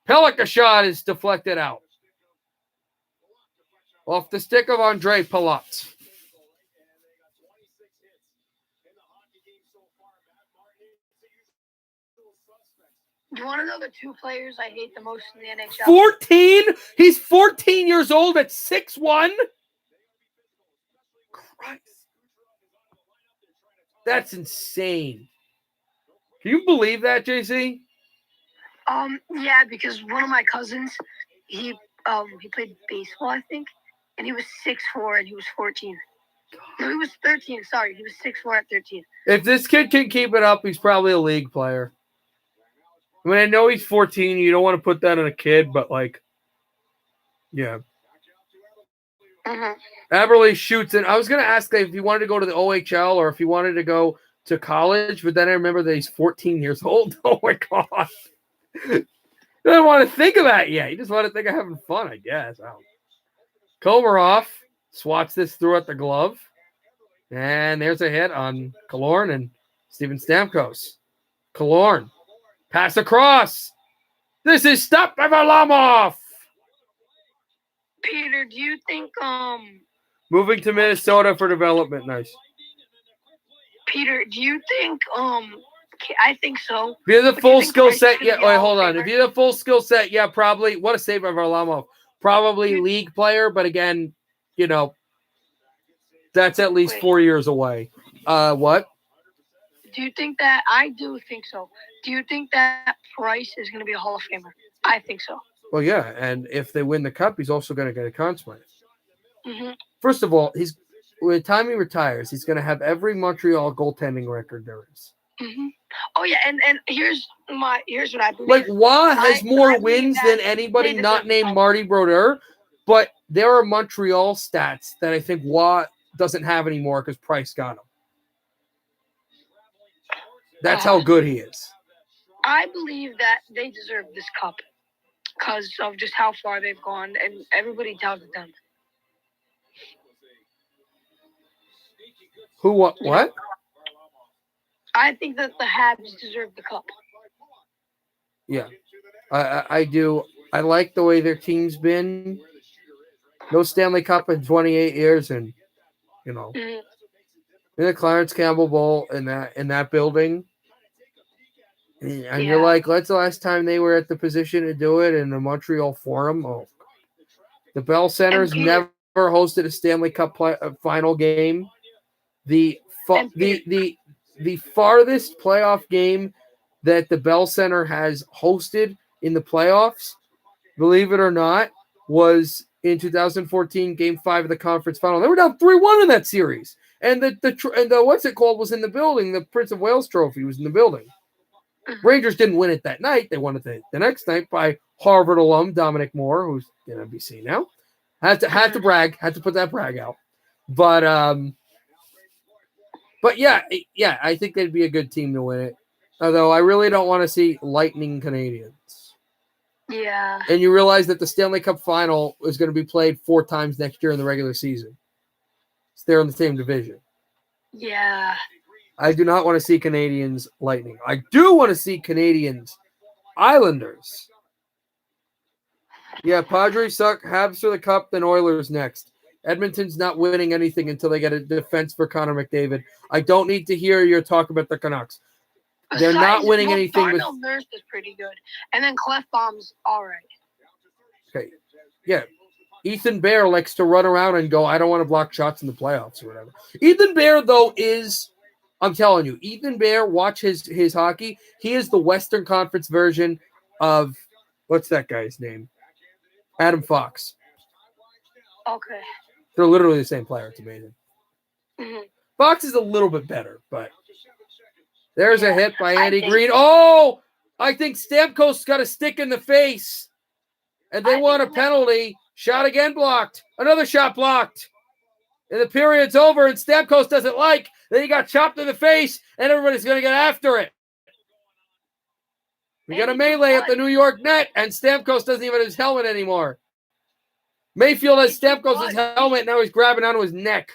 Pellick, a shot is deflected out. Off the stick of Andre Palat. You want to know the two players I hate the most in the NHL? 14? He's 14 years old at 6'1"? Christ. That's insane. Can you believe that, JC? Yeah, because one of my cousins, he played baseball, I think, and he was 6'4" and he was 14. No, he was 13. Sorry, he was 6'4" at 13. If this kid can keep it up, he's probably a league player. I mean, I know he's 14. You don't want to put that on a kid, but yeah. Mm-hmm. Aberle shoots in. I was going to ask if he wanted to go to the OHL or if he wanted to go to college, but then I remember that he's 14 years old. Oh, my God. He doesn't want to think of that yet. He just want to think of having fun, I guess. Komarov swats this through at the glove. And there's a hit on Killorn and Steven Stamkos. Killorn. Pass across. This is stopped by Varlamov. Peter, do you think moving to Minnesota for development? Nice. Peter, do you think I think so. If you have the full skill set, yeah. Wait, hold on. If you have the full skill set, yeah, probably. What a save by Varlamov. Probably league player, but again, that's at least 4 years away. What? Do you think that? I do think so. Do you think that Price is going to be a Hall of Famer? I think so. Well, yeah, and if they win the cup, he's also going to get a Conn Smythe. Mm-hmm. First of all, by the time he retires, he's going to have every Montreal goaltending record there is. Mm-hmm. Oh yeah, and here's what I believe. Like Waugh has more wins than anybody not named Marty Brodeur, but there are Montreal stats that I think Waugh doesn't have anymore because Price got him. That's how good he is. I believe that they deserve this cup because of just how far they've gone, and everybody doubted them. Who? What? I think that the Habs deserve the cup. Yeah, I do. I like the way their team's been. No Stanley Cup in 28 years, and you know, Mhm. in the Clarence Campbell Bowl in that building, and you're Yeah. like, that's the last time they were at the position to do it in the Montreal Forum. Oh, the Bell Center's Peter- never hosted a Stanley Cup final game. The farthest playoff game that the Bell Center has hosted in the playoffs, believe it or not, was in 2014, Game 5 of the conference final. They were down 3-1 in that series, and the what's it called was in the building. The Prince of Wales Trophy was in the building. Rangers didn't win it that night. They won it the next night by Harvard alum Dominic Moore, who's in NBC now. Had to brag, had to put that brag out. But yeah, I think they'd be a good team to win it. Although I really don't want to see Lightning Canadians. Yeah. And you realize that the Stanley Cup final is going to be played 4 times next year in the regular season. So they're in the same division. Yeah. I do not want to see Canadians Lightning. I do want to see Canadians Islanders. Yeah, Padres suck. Habs for the cup, then Oilers next. Edmonton's not winning anything until they get a defense for Connor McDavid. I don't need to hear your talk about the Canucks. They're not winning anything. Darnell Nurse is pretty good, and then Clefbaum's all right. Okay, yeah. Ethan Bear likes to run around and go, I don't want to block shots in the playoffs or whatever. Ethan Bear, though, I'm telling you, Ethan Bear, watch his hockey. He is the Western Conference version of, what's that guy's name? Adam Fox. Okay. They're literally the same player. It's amazing. Mm-hmm. Fox is a little bit better, but there's a hit by Andy Green. Oh, I think Stamkos got a stick in the face, and they want a penalty. Shot again blocked. Another shot blocked. And the period's over, and Stamkos doesn't like. Then he got chopped in the face, and everybody's going to get after it. We got a melee at the New York net, and Stamkos doesn't even have his helmet anymore. Mayfield has Stamkos' helmet, and now he's grabbing onto his neck.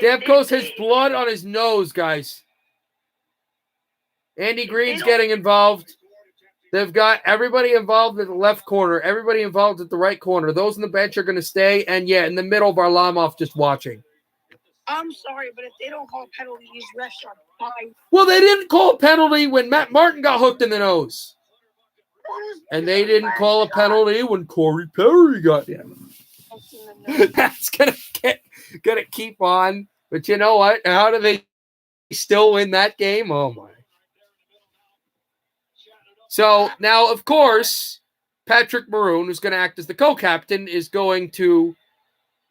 Stamkos has blood on his nose, guys. Andy Green's getting involved. They've got everybody involved at the left corner, everybody involved at the right corner. Those on the bench are going to stay, and in the middle, Varlamov just watching. I'm sorry, but if they don't call penalty, these refs are fine. Well, they didn't call a penalty when Matt Martin got hooked in the nose. And they didn't call a penalty when Corey Perry got him. That's gonna keep on. But you know what? How do they still win that game? Oh my. So now, of course, Patrick Maroon, who's going to act as the co-captain, is going to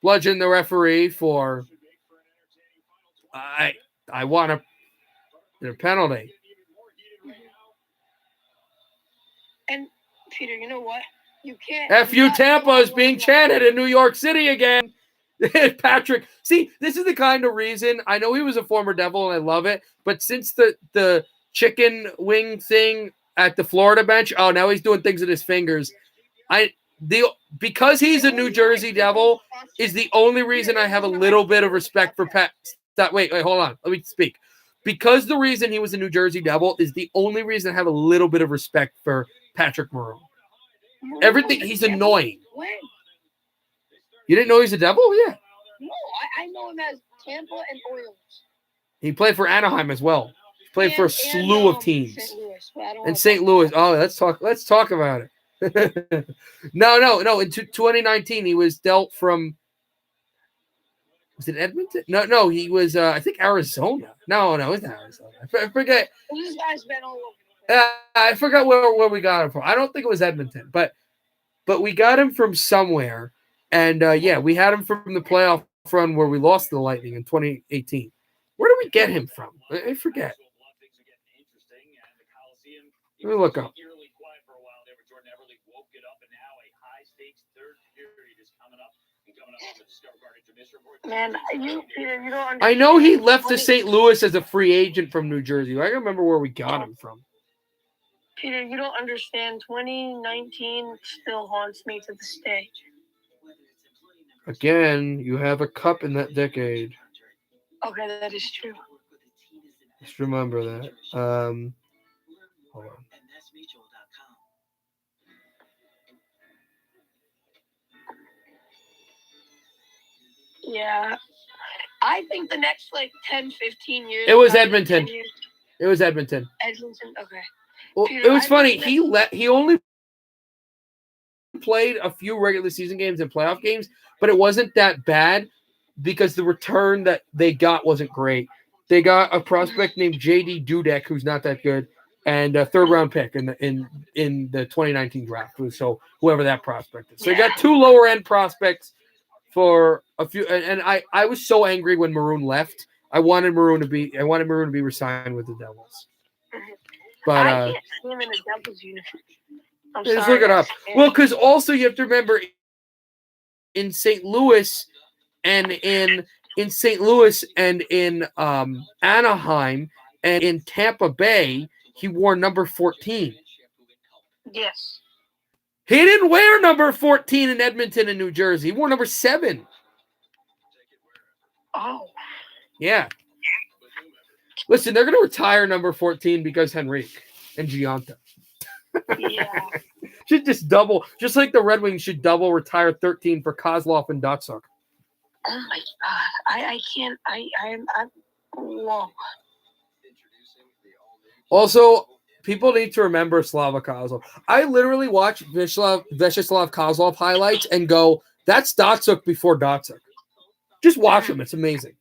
bludgeon the referee for I want a penalty. And Peter, you know what? You can't. F.U. Tampa is being chanted in New York City again. Patrick, see, this is the kind of reason. I know he was a former Devil, and I love it. But since the chicken wing thing at the Florida bench, oh, now he's doing things with his fingers. Because he's a New Jersey Devil is the only reason I have a little bit of respect for Pat. Wait, hold on. Let me speak. Because the reason he was a New Jersey Devil is the only reason I have a little bit of respect for Patrick Maroon. Everything, he's annoying. When? You didn't know he's a Devil? Yeah. No, I know him as Tampa and Oilers. He played for Anaheim as well. He played for a slew of teams. St. Louis, and St. Louis. Oh, let's talk about it. No. In 2019, he was dealt from. Was it Edmonton? No. He was. I think Arizona. No, it's not Arizona. I forget. This guy's been all over. I forgot where we got him from. I don't think it was Edmonton, but we got him from somewhere. And we had him from the playoff run where we lost to the Lightning in 2018. Where did we get him from? I forget. Let me look up. Man, you don't understand. I know he left to St. Louis as a free agent from New Jersey. I don't remember where we got him from. Peter, you don't understand. 2019 still haunts me to this day. Again, you have a cup in that decade. Okay, that is true. Just remember that. Hold on. Yeah. I think the next, 10, 15 years... It was 10 Edmonton. years, It was Edmonton. Edmonton, okay. Well, Peter, it was I funny. think He only played a few regular season games and playoff games, but it wasn't that bad because the return that they got wasn't great. They got a prospect named JD Dudek, who's not that good, and a third round pick in the 2019 draft. So whoever that prospect is. So they got two lower end prospects for a few, and I was so angry when Maroon left. I wanted Maroon to be re-signed with the Devils. But I can't see him in a Devils uniform. I'm just sorry, look it up. Well, because also you have to remember in St. Louis and in Anaheim and in Tampa Bay, he wore number 14. Yes. He didn't wear number 14 in Edmonton and New Jersey. He wore number 7. Oh. Yeah. Listen, they're going to retire number 14 because Henrique and Giunta. Yeah. Should just double, just like the Red Wings should double retire 13 for Kozlov and Datsuk. Oh my God. I can't. I'm whoa. Also, people need to remember Slava Kozlov. I literally watch Vyacheslav Kozlov highlights and go, that's Datsuk before Datsuk. Just watch him. It's amazing.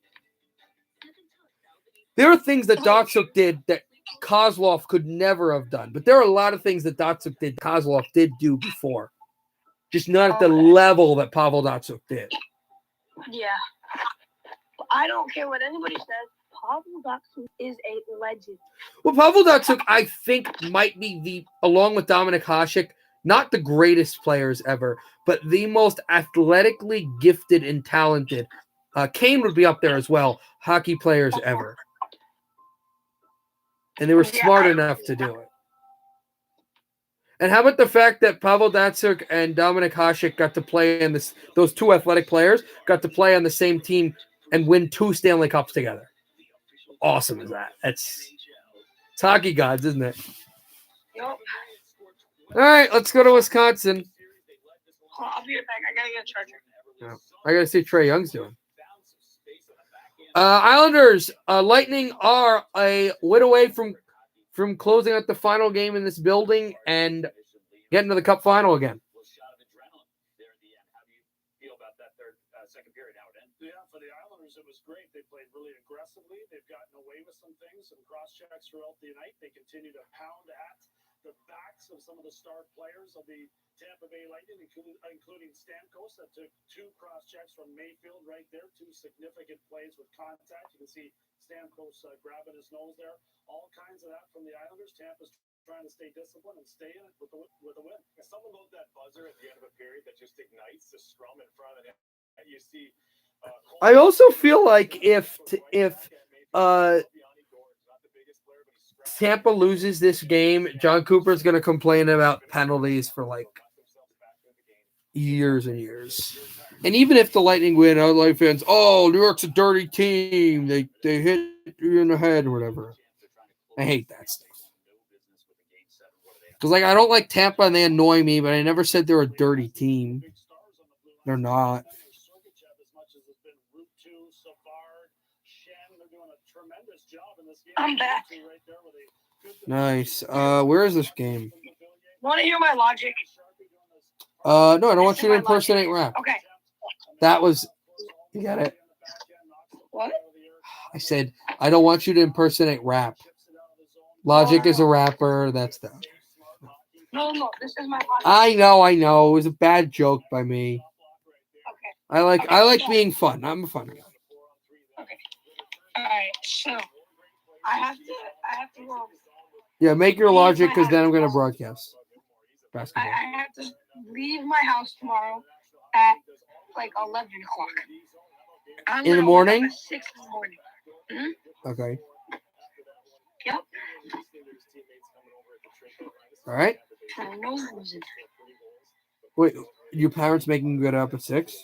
There are things that Datsuk did that Kozlov could never have done. But there are a lot of things that Datsuk did, Kozlov did do before. Just not at the level that Pavel Datsuk did. Yeah. I don't care what anybody says. Pavel Datsuk is a legend. Well, Pavel Datsuk, I think, might be along with Dominik Hasek, not the greatest players ever, but the most athletically gifted and talented. Kane would be up there as well, hockey players ever. And they were smart enough to do it. And how about the fact that Pavel Datsuk and Dominik Hasek got to play in this? Those two athletic players got to play on the same team and win 2 Stanley Cups together. Awesome is that? It's hockey gods, isn't it? Yep. All right, let's go to Wisconsin. Oh, I'll be right back. I gotta get a charger. Yeah. I gotta see what Trae Young's doing. Islanders, Lightning are a win away from closing out the final game in this building and getting to the Cup final again. Yeah, for the Islanders, it was great. They played really aggressively. They've gotten away with some things, some cross-checks throughout the night. They continue to pound at the backs of some of the star players of the Tampa Bay Lightning, including Stamkos, that took 2 cross-checks from Mayfield right there, 2 significant plays with contact. You can see Stamkos grabbing his nose there. All kinds of that from the Islanders. Tampa's trying to stay disciplined and stay in it with a win. There's something about that buzzer at the end of a period that just ignites the scrum in front of the net. You see... I also feel like if Tampa loses this game, John Cooper is going to complain about penalties for years and years. And even if the Lightning win, LA fans, New York's a dirty team. They hit you in the head or whatever. I hate that stuff. Because I don't like Tampa and they annoy me, but I never said they're a dirty team. They're not. I'm back. Nice. Where is this game? Want to hear my logic? No, I don't want you to impersonate rap. Okay. That was, you got it. What? I said, I don't want you to impersonate rap. Logic is a rapper. That's the. No, this is my logic. I know. It was a bad joke by me. Okay. I like being fun. I'm a fun guy. Okay. All right. So I have to go. Yeah, make your logic because then I'm going to broadcast basketball. I have to leave my house tomorrow at 11 o'clock. In the morning? At 6 in the morning. Mm-hmm. Okay. Yep. All right. For no reason. Wait, your parents making you get up at 6?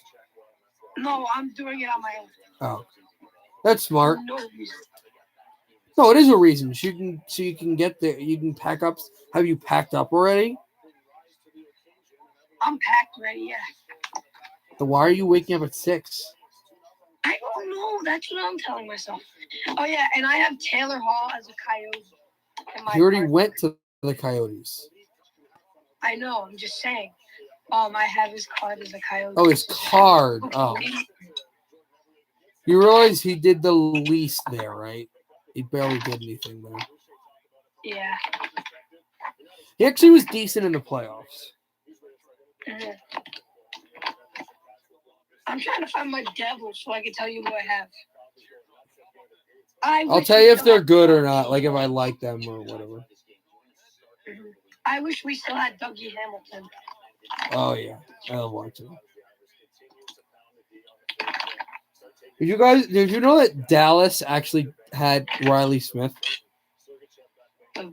No, I'm doing it on my own. Oh, that's smart. For no reason. No, it is a reason. So you can get there. You can pack up. Have you packed up already? I'm packed ready, yeah. Then why are you waking up at 6? I don't know. That's what I'm telling myself. Oh, yeah, and I have Taylor Hall as a Coyote. In my He already card. went to the Coyotes. I know. I'm just saying. I have his card as a Coyote. Oh, his card. Oh. You realize he did the least there, right? He barely did anything there. Yeah. He actually was decent in the playoffs. Mhm. I'm trying to find my Devils so I can tell you who I have. I'll tell you if they're good or not, like if I like them or whatever. Mhm. I wish we still had Dougie Hamilton. Oh, yeah. I love watching him. Did you know that Dallas actually had Riley Smith?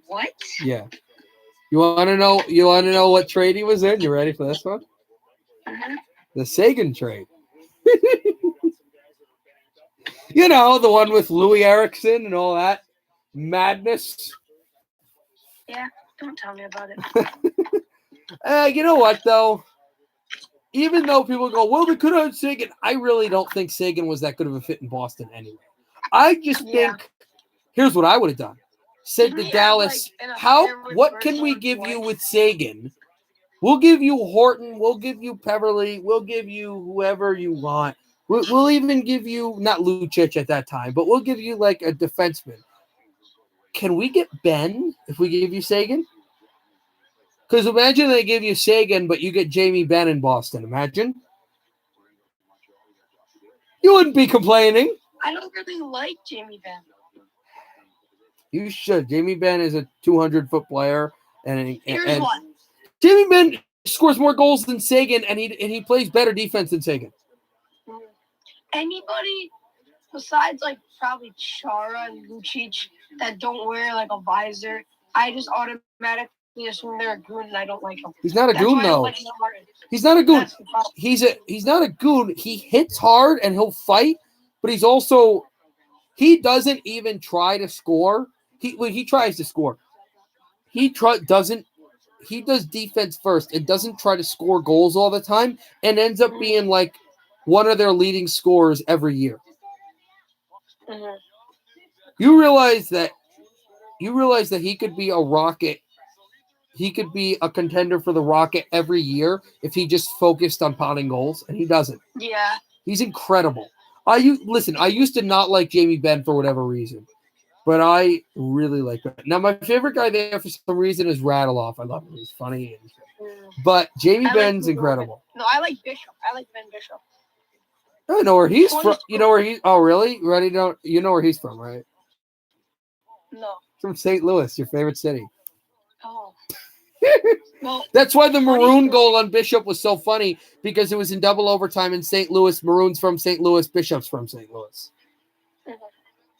What? Yeah. You want to know what trade he was in? You ready for this one? Mm-hmm. The Sagan trade. You know, the one with Louis Erickson and all that madness. Yeah, don't tell me about it. You know what, though? Even though people go, well, they could have had Sagan, I really don't think Sagan was that good of a fit in Boston anyway. I just think, here's what I would have done. Said to Dallas, what can we give you with Sagan? We'll give you Horton. We'll give you Peverly. We'll give you whoever you want. We'll even give you, not Lucic at that time, but we'll give you like a defenseman. Can we get Ben if we give you Sagan? Because imagine they give you Sagan, but you get Jamie Benn in Boston. Imagine. You wouldn't be complaining. I don't really like Jamie Benn. You should. Jamie Benn is a 200-foot player. Here's what. Jamie Benn scores more goals than Sagan, and he plays better defense than Sagan. Anybody besides like probably Chara and Lucic that don't wear like a visor, I just automatically assume they're a goon and I don't like them. He's not a goon though. He's not a goon. He's not a goon. He hits hard and he'll fight, but he doesn't even try to score. He tries to score. He does defense first and doesn't try to score goals all the time and ends up being like one of their leading scorers every year. Mm-hmm. You realize that he could be a Rocket. He could be a contender for the Rocket every year if he just focused on pounding goals, and he doesn't. Yeah. He's incredible. I used to not like Jamie Benn for whatever reason, but I really like him. Now, my favorite guy there for some reason is Radulov. I love him. He's funny. But Jamie Benn's incredible. No, I like Bishop. I like Ben Bishop. I know where he's from. You know where he? Oh, really? Ready? You know where he's from, right? No. From St. Louis, your favorite city. Oh. Well, that's why the maroon goal on Bishop was so funny, because it was in double overtime in St. Louis. Maroon's from St. Louis. Bishop's from St. Louis.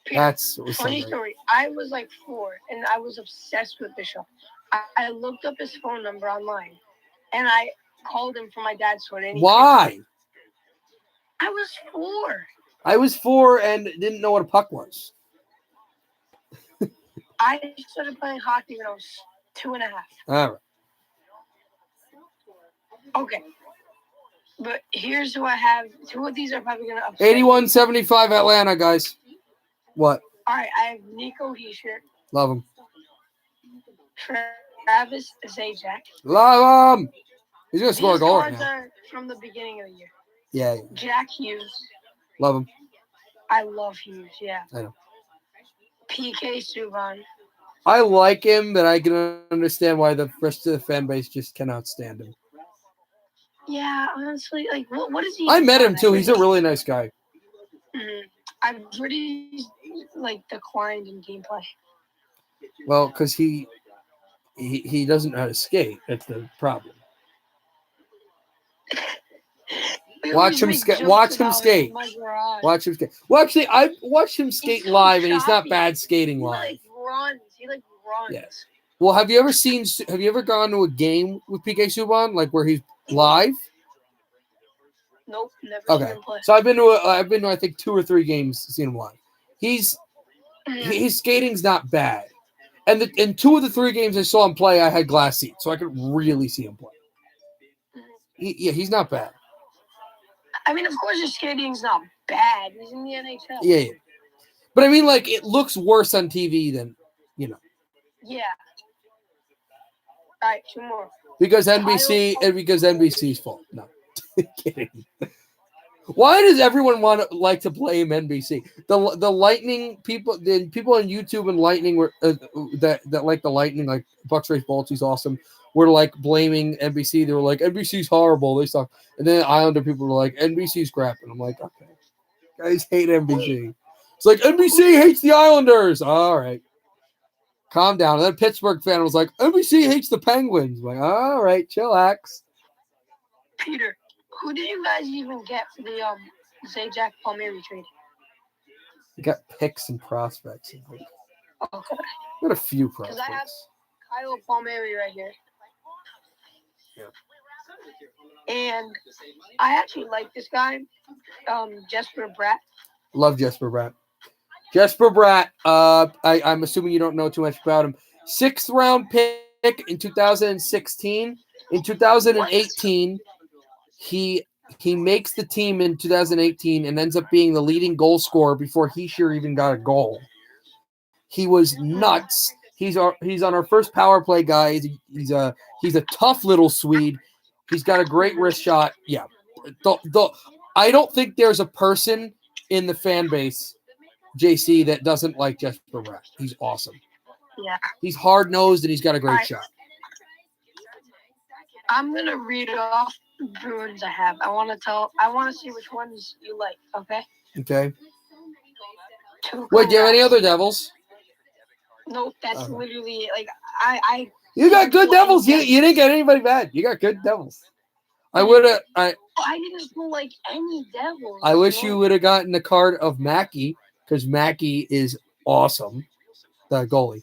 That's funny story. I was like 4, and I was obsessed with Bishop. I looked up his phone number online, and I called him from my dad's phone. Why? I was 4. I was 4 and didn't know what a puck was. I started playing hockey when I was 2.5. All right. Okay. But here's who I have. 2 of these are probably going to upset. 81-75 Atlanta, guys. What? All right. I have Nico Hischier. Love him. Travis Zajac. Love him. He's going to score a goal right now. These cards are from the beginning of the year. Yeah. Jack Hughes. Love him. I love Hughes, yeah. I know. PK Subban. I like him, but I can understand why the rest of the fan base just cannot stand him. Yeah, honestly, like, what is he? I met him, too. He's a really nice guy. Mm-hmm. I've pretty, like, declined in gameplay. Well, because he doesn't know how to skate. That's the problem. Watch him skate. Watch him skate. Watch him skate. Well, actually, I watched him skate live, and he's not bad skating live. He, like, runs. Yeah. Well, have you ever gone to a game with PK Subban, like where he's live? Nope, never seen Okay, him play. so I've been to I think 2 or 3 games to see him live. His skating's not bad, and in 2 of the 3 games I saw him play, I had glass seats, so I could really see him play. He's not bad. I mean, of course, his skating's not bad. He's in the NHL. Yeah. But I mean, like, it looks worse on TV than, Yeah. All right, 2 more. Because NBC's fault. No, kidding. Why does everyone like to blame NBC? The Lightning people, the people on YouTube and Lightning were that like the Lightning, like Bucks Race Baltzy's awesome. Were like blaming NBC. They were like, NBC's horrible. They suck. And then Islander people were like, NBC's crap. And I'm like, okay, guys hate NBC. It's like NBC hates the Islanders. All right, calm down. And then Pittsburgh fan was like, NBC hates the Penguins. I'm like, all right, chillax. Peter, who did you guys even get for the Zajac Palmieri trade? You got picks and prospects. Okay. Got a few Because I have prospects. Kyle Palmieri right here. Yeah. And I actually like this guy, Jesper Bratt. Love Jesper Bratt. Jesper Bratt, I'm assuming you don't know too much about him. 6th round pick in 2016. In 2018, he makes the team in 2018 and ends up being the leading goal scorer before Heischer even got a goal. He was nuts. He's on our first power play guy. He's a tough little Swede. He's got a great wrist shot. Yeah. I don't think there's a person in the fan base, JC, that doesn't like Jesper Bratt. He's awesome. Yeah. He's hard-nosed and he's got a great shot. I'm going to read off the Bruins I have. I want to see which ones you like, okay? Okay. Wait, do you have any other Devils? Nope, that's literally, like, I You got good Devils. You didn't get anybody bad. You got good Devils. I didn't like any Devils. I wish you would have gotten the card of Mackey, because Mackey is awesome, the goalie.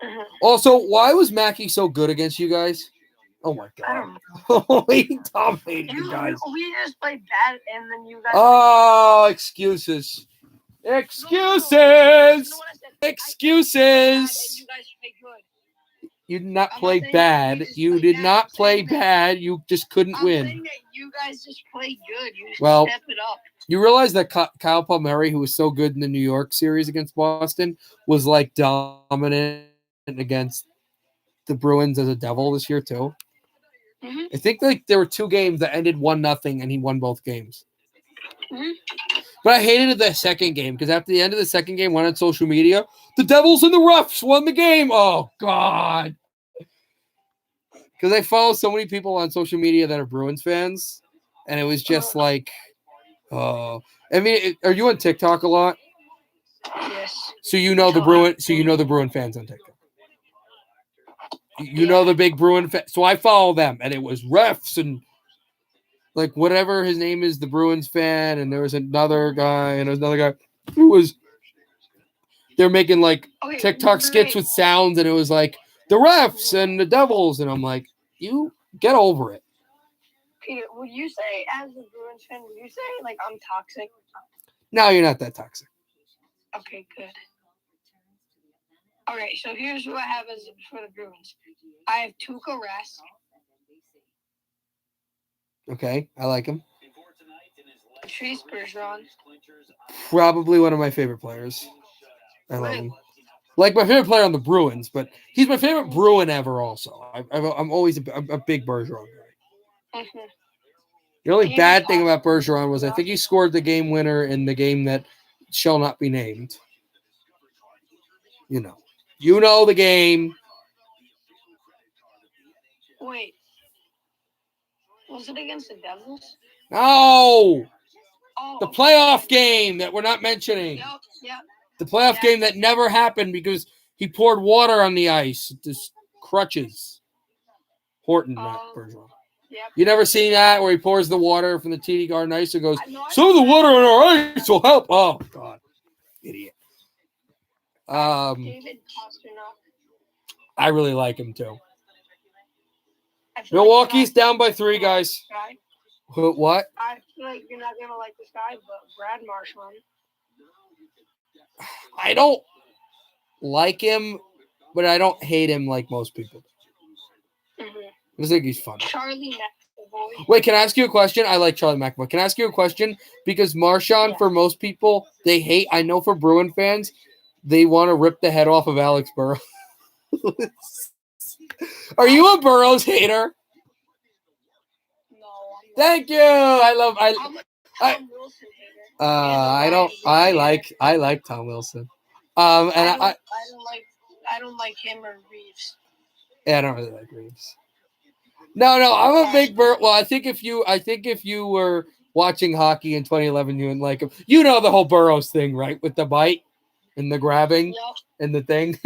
Mm-hmm. Also, why was Mackey so good against you guys? Oh my god! He dominated you guys. We just played bad, and then you guys. Oh, excuses! Excuses! Excuses! You did not play bad. You did not play bad. You just couldn't win. I'm saying that you guys just play good. You just step it up. You realize that Kyle Palmieri, who was so good in the New York series against Boston, was like dominant against the Bruins as a Devil this year too. Mm-hmm. I think like there were 2 games that ended 1-0, and he won both games. Mm-hmm. But I hated the second game because after the end of the second game, went on social media, the Devils and the Refs won the game. Oh God! Because I follow so many people on social media that are Bruins fans, and it was just like, oh. I mean, are you on TikTok a lot? Yes. So you know the Bruin fans on TikTok. You know the big Bruin fans. So I follow them, and it was refs and like whatever his name is, the Bruins fan, and there was another guy, and there was another guy who was. They're making like TikTok skits with sounds, and it was like the refs and the Devils, and I'm like, you get over it. Peter, would you say, as a Bruins fan, would you say like I'm toxic? No, you're not that toxic. Okay, good. All right, so here's who I have as for the Bruins. I have Tuukka Rask. Okay, I like him. Patrice Bergeron. Probably one of my favorite players. I love him. Like my favorite player on the Bruins, but he's my favorite Bruin ever. Also, I'm always a big Bergeron guy. Mm-hmm. The only bad thing about Bergeron was I think he scored the game winner in the game that shall not be named. You know the game. Wait, was it against the Devils? No, the playoff game that we're not mentioning. Yep. The playoff game that never happened because he poured water on the ice. Just crutches. Horton, not Bergeron. Yep. You never seen that where he pours the water from the TD Garden ice and goes, some of the water on our ice will help. Oh, God. Idiot. David Pastrnak. I really like him too. I feel like Milwaukee's you're down by not 3, gonna like guys. this guy. What? I feel like you're not gonna like this guy, but Brad Marchand. I don't like him, but I don't hate him like most people. Mm-hmm. I just think he's funny. Charlie McAvoy. Wait, can I ask you a question? I like Charlie McAvoy. Can I ask you a question? Because Marchand, Yeah. for most people, they hate. I know for Bruin fans, they want to rip the head off of Alex Burrows. Are you a Burrows hater? No. Thank you. I love. I'm a Tom Wilson hater. I like Tom Wilson. And I don't like him or Reeves. Yeah, I don't really like Reeves. No, I'm a big Burrow. Well, I think if you were watching hockey in 2011, you would like him. You know the whole Burrows thing, right? With the bite and the grabbing and the thing.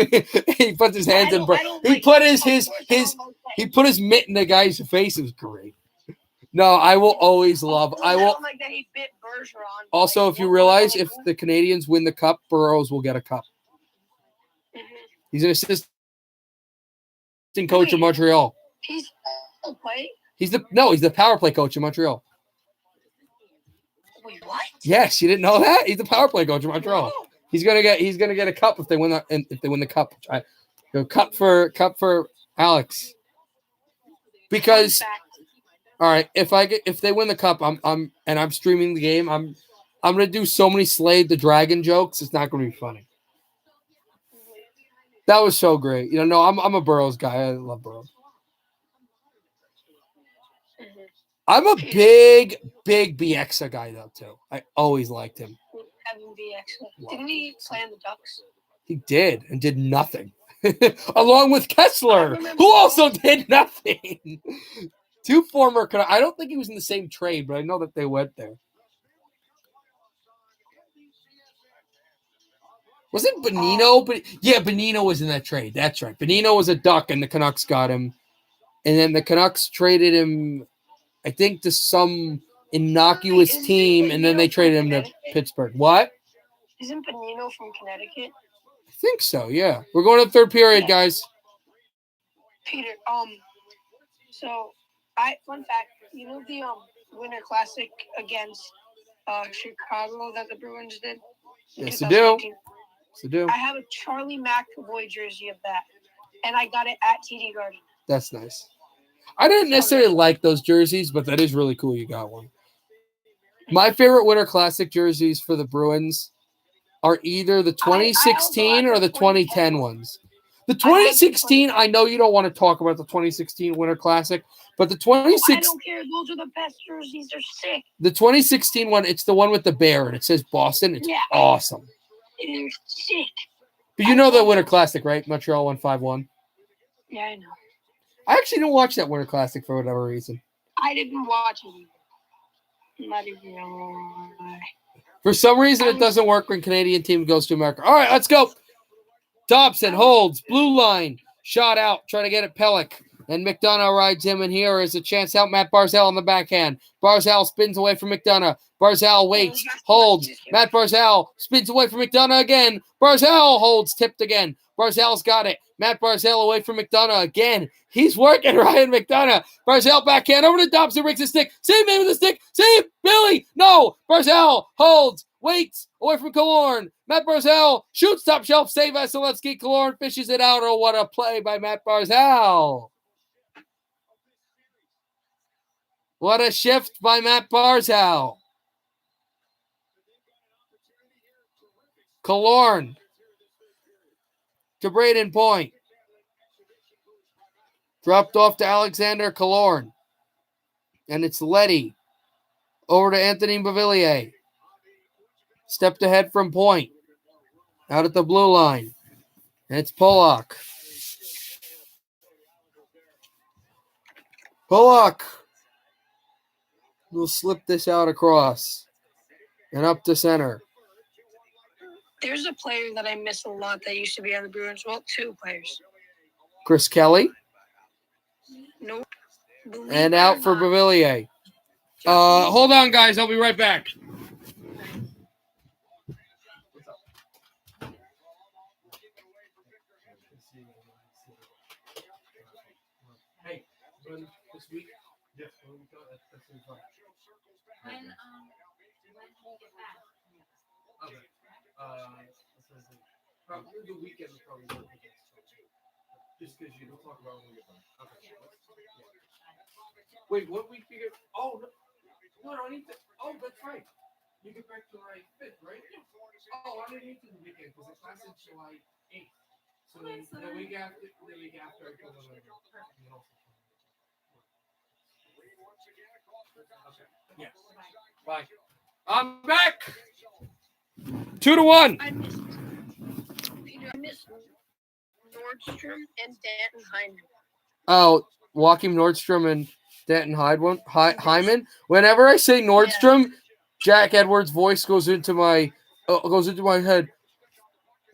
He puts his hands in. He put he put his mitt in the guy's face. It was great. No, I will always love. I will. don't like that he bit Bergeron. Also, if you realize, if the Canadians win the cup, Burrows will get a cup. He's an assistant coach of Montreal. He's play. He's the power play coach in Montreal. Wait, what? Yes, you didn't know that? He's the power play coach in Montreal. No. He's gonna get a cup if they win the cup. Cup for Alex. Because all right, if they win the cup, I'm streaming the game. I'm gonna do so many Slade the Dragon jokes. It's not gonna be funny. That was so great. No, I'm a Burrows guy. I love Burrows. I'm a big Bieksa guy though too. I always liked him. Evan Bieksa. Didn't he play in the Ducks? He did and did nothing, along with Kessler, who also did nothing. Two former. I don't think he was in the same trade, but I know that they went there. Wasn't Bonino? But yeah, Bonino was in that trade. That's right. Bonino was a Duck, and the Canucks got him, and then the Canucks traded him, I think, to some innocuous team, and then they traded him to Pittsburgh. What? Isn't Bonino from Connecticut? I think so. Yeah, we're going to the third period, guys. Peter, so fun fact, the Winter Classic against Chicago that the Bruins did? Yes, I do. I have a Charlie McAvoy jersey of that, and I got it at TD Garden. That's nice. I didn't necessarily like those jerseys, but that is really cool you got one. My favorite Winter Classic jerseys for the Bruins are either the 2016 or the 2010 ones. The 2016, I know you don't want to talk about the 2016 Winter Classic, but the 2016... I don't care. Those are the best jerseys. They're sick. The 2016 one, it's the one with the bear, and it says Boston. It's awesome. They're sick. But you know the Winter Classic, right? Montreal won 5-1. Yeah, I know. I actually didn't watch that Winter Classic for whatever reason. I didn't watch it. Not even why. For some reason, it doesn't work when Canadian team goes to America. All right, let's go. Dobson holds, blue line, shot out, trying to get it Pellick. And McDonough rides him, and here is a chance out. Matt Barzal on the backhand. Barzal spins away from McDonough. Barzal waits, holds. Matt Barzal spins away from McDonough again. Barzal holds, tipped again. Barzal's got it. Matt Barzal away from McDonough again. He's working Ryan McDonough. Barzal backhand over to Dobson, breaks the stick. Save me with the stick. Save Billy. No. Barzal holds, waits away from Killorn. Matt Barzal shoots top shelf. Save Vasilevsky. Killorn fishes it out. Oh, what a play by Matt Barzal. What a shift by Matt Barzal. Killorn to Braden Point. Dropped off to Alexander Killorn. And it's Leddy. Over to Anthony Beauvillier. Stepped ahead from Point. Out at the blue line. And it's Pollock. Pollock will slip this out across. And up to center. There's a player that I miss a lot that used to be on the Bruins. Well, two players. Chris Kelly. Nope. And out for Beauvillier. Hold on, guys. I'll be right back. Probably the weekend will probably work against Chelsea. Just because you don't talk about when we get back. Okay. Wait, what week do you get? Oh, no, I need to. Oh, that's right. You get back July 5th, right? Oh, I didn't need to the weekend because the class is July 8th. So then the week after I go to the. Okay. Yes. Bye. I'm back. 2-1. I missed Nordstrom and Danton Hyman. Oh, Joachim Nordstrom and Danton Hyman. Whenever I say Nordstrom, Jack Edwards' voice goes into my head.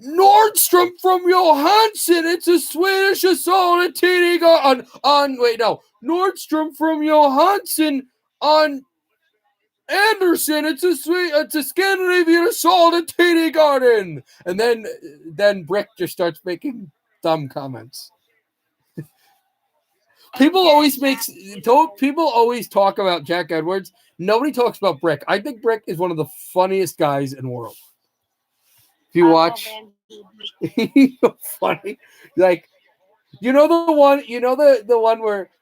Nordstrom from Johansson. It's a Swedish assault tidning on. Wait, no. Nordstrom from Johansson on Anderson. It's a Scandinavian assault at TD Garden. And then Brick just starts making dumb comments. People always talk about Jack Edwards. Nobody talks about Brick. I think Brick is one of the funniest guys in the world. If you watch, he's so funny. Like, you know the one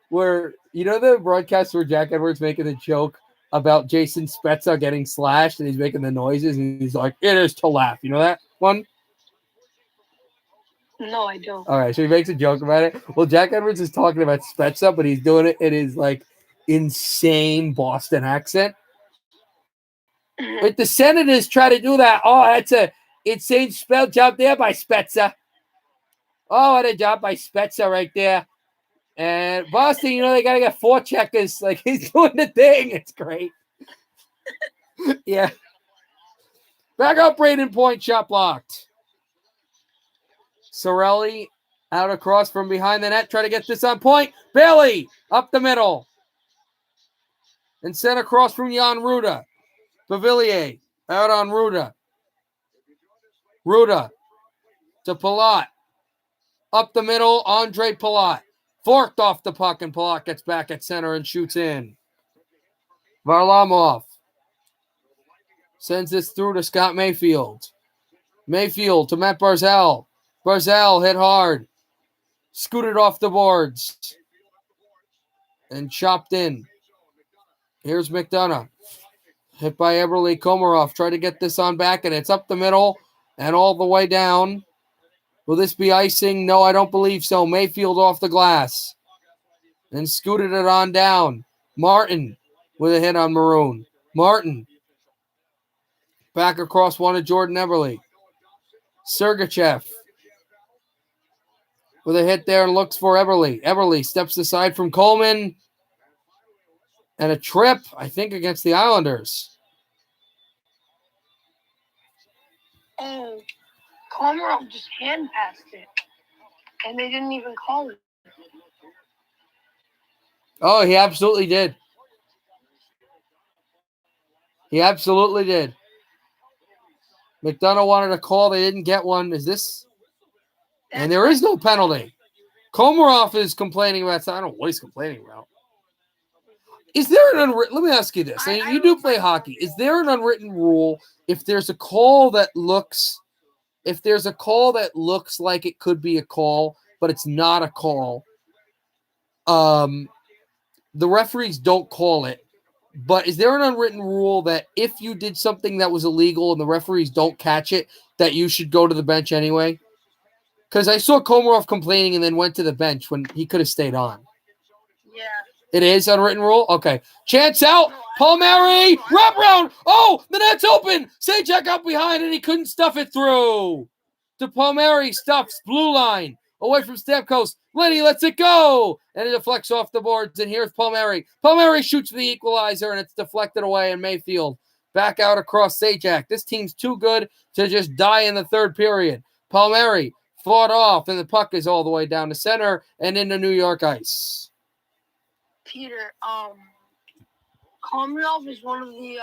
where the broadcast where Jack Edwards making the joke about Jason Spezza getting slashed and he's making the noises and he's like, "It is to laugh." You know that one? No, I don't. All right, so he makes a joke about it. Well, Jack Edwards is talking about Spezza, but he's doing it in his like insane Boston accent. If the Senators try to do that, that's a insane spell job there by Spezza. Oh, what a job by Spezza right there. And Boston, they got to get 4 checkers. Like, he's doing the thing. It's great. Yeah. Back up, Braden Point, shot blocked. Sorelli out across from behind the net. Try to get this on point. Bailey up the middle. And sent across from Jan Ruda. Pavillier out on Ruda. Ruda to Palat. Up the middle, Andre Palat. Forked off the puck, and Palat gets back at center and shoots in. Varlamov sends this through to Scott Mayfield. Mayfield to Matt Barzal. Barzal hit hard. Scooted off the boards. And chopped in. Here's McDonough. Hit by Eberle Komarov. Try to get this on back, and it's up the middle and all the way down. Will this be icing? No, I don't believe so. Mayfield off the glass. And scooted it on down. Martin with a hit on Maroon. Martin. Back across one to Jordan Eberle. Sergachev. With a hit there and looks for Eberle. Eberle steps aside from Coleman. And a trip, I think, against the Islanders. Oh, Komarov just hand passed it. And they didn't even call it. Oh, he absolutely did. He absolutely did. McDonough wanted a call. They didn't get one. Is this? And there is no penalty. Komarov is complaining about. I don't know what he's complaining about. Is there an unwritten? Let me ask you this. And you do play hockey. Is there an unwritten rule if there's a call that looks like it could be a call, but it's not a call? The referees don't call it. But is there an unwritten rule that if you did something that was illegal and the referees don't catch it, that you should go to the bench anyway? Because I saw Komarov complaining and then went to the bench when he could have stayed on. Yeah. It is unwritten rule? Okay. Chance out. Palmieri. Wrap around. Oh, the net's open. Sajak out behind and he couldn't stuff it through. To Palmieri. Stuffs. Blue line. Away from Stamkos. Lenny lets it go. And it deflects off the boards. And here's Palmieri. Palmieri shoots for the equalizer and it's deflected away in Mayfield. Back out across Sajak. This team's too good to just die in the third period. Palmieri fought off and the puck is all the way down to center and into New York ice. Peter, Komarov is one of the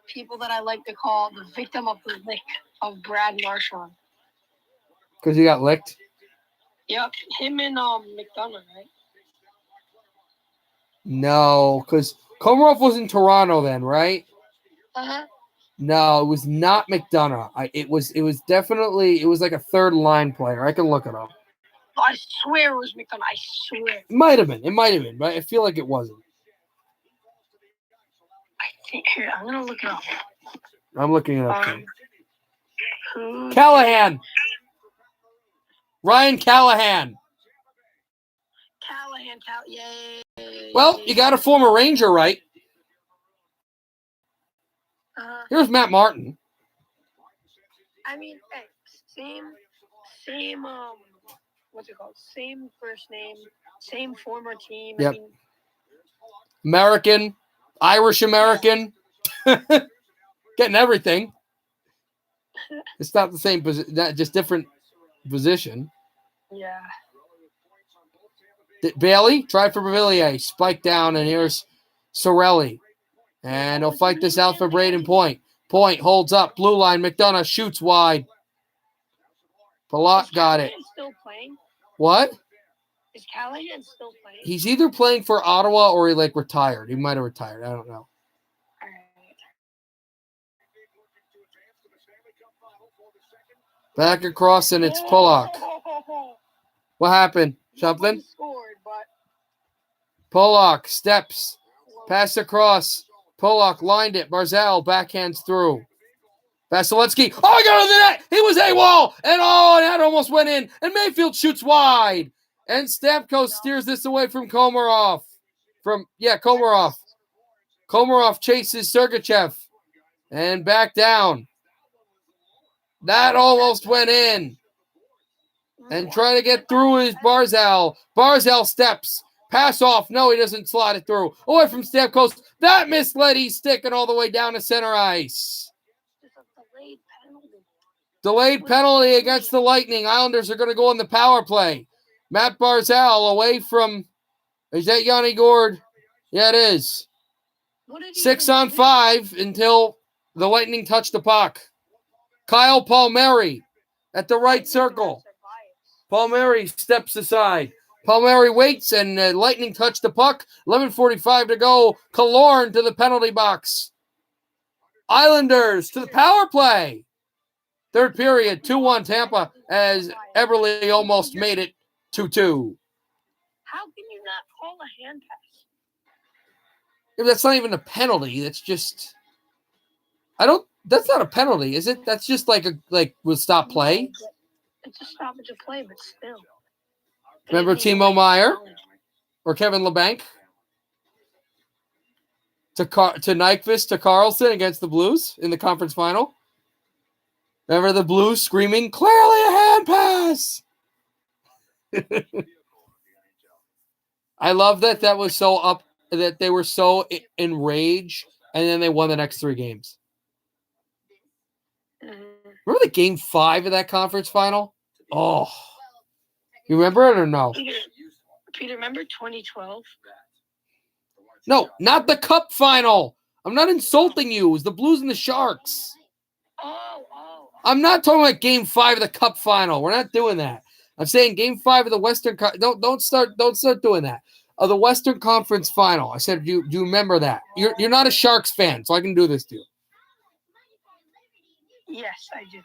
people that I like to call the victim of the lick of Brad Marchand. Because he got licked? Yep, him and McDonough, right? No, because Komarov was in Toronto then, right? Uh-huh. No, it was not McDonough. It was definitely like a third line player. I can look it up. I swear it was McDonough. I swear. It might have been, but I feel like it wasn't. I think here. I'm gonna look it up. I'm looking it up too. Who? Callahan. Ryan Callahan. Yay. Well, you got a former Ranger, right? Here's Matt Martin. I mean, hey, same, what's it called? Same first name, same former team. Yep. I mean, American, Irish American, getting everything. It's not the same position, just different position. yeah. Bailey, try for Bavillier, spike down, and here's Sorelli. And he'll fight this out for Braden Point. Point holds up, blue line, McDonough shoots wide. Palat got it. Still playing? What? Is Callahan still playing? He's either playing for Ottawa or he retired. He might have retired. I don't know. Back across, and it's Pollock. What happened? Something? Pollock steps. Pass across. Pollock lined it. Barzal backhands through. Vasilevsky. Oh, he got under the net. He was AWOL. And that almost went in. And Mayfield shoots wide. And Stamkos steers this away from Komarov. Komarov. Komarov chases Sergachev. And back down. That almost went in. And trying to get through is Barzal. Barzal steps. Pass off. No, he doesn't slide it through. Away from Stamkos. That misled. He's sticking all the way down to center ice. Delayed penalty against the Lightning. Islanders are going to go on the power play. Matt Barzal away from... Is that Yanni Gord? Yeah, it is. 6-on-5 until the Lightning touch the puck. Kyle Palmieri at the right circle. Palmieri steps aside. Palmieri waits, and Lightning touch the puck. 11:45 to go. Killorn to the penalty box. Islanders to the power play. Third period, 2-1 Tampa, as Eberle almost made it 2-2. How can you not call a hand pass? That's not even a penalty. That's just... That's not a penalty, is it? That's just with stop play. It's a stoppage of play, but still. Remember Timo Meyer or Kevin LeBanc to Nyquist to Carlson against the Blues in the conference final? Remember the Blues screaming, "Clearly a hand pass!" I love that was so up, that they were so enraged, and then they won the next 3 games. Remember the game 5 of that conference final? Oh. You remember it or no? Peter, remember 2012? No, not the cup final. I'm not insulting you. It was the Blues and the Sharks. I'm not talking about game 5 of the cup final. We're not doing that. I'm saying game 5 of the Western don't start doing that. Of the Western Conference final. I said, do you remember that? You're not a Sharks fan, so I can do this to you. Yes, I do.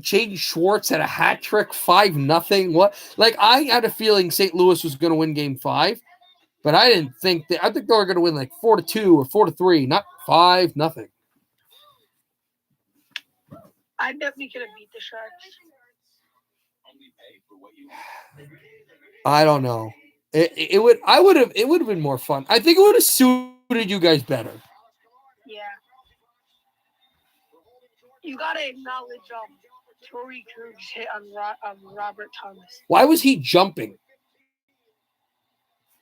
Jaden Schwartz had a hat trick, 5-0. What? I had a feeling St. Louis was going to win game 5, but I didn't think that. I think they were going to win 4-2 or 4-3, not 5-0. I bet we could have beat the Sharks. I don't know. It would have been more fun. I think it would have suited you guys better. Yeah. You gotta acknowledge Torrey Krug's hit on Robert Thomas. Why was he jumping?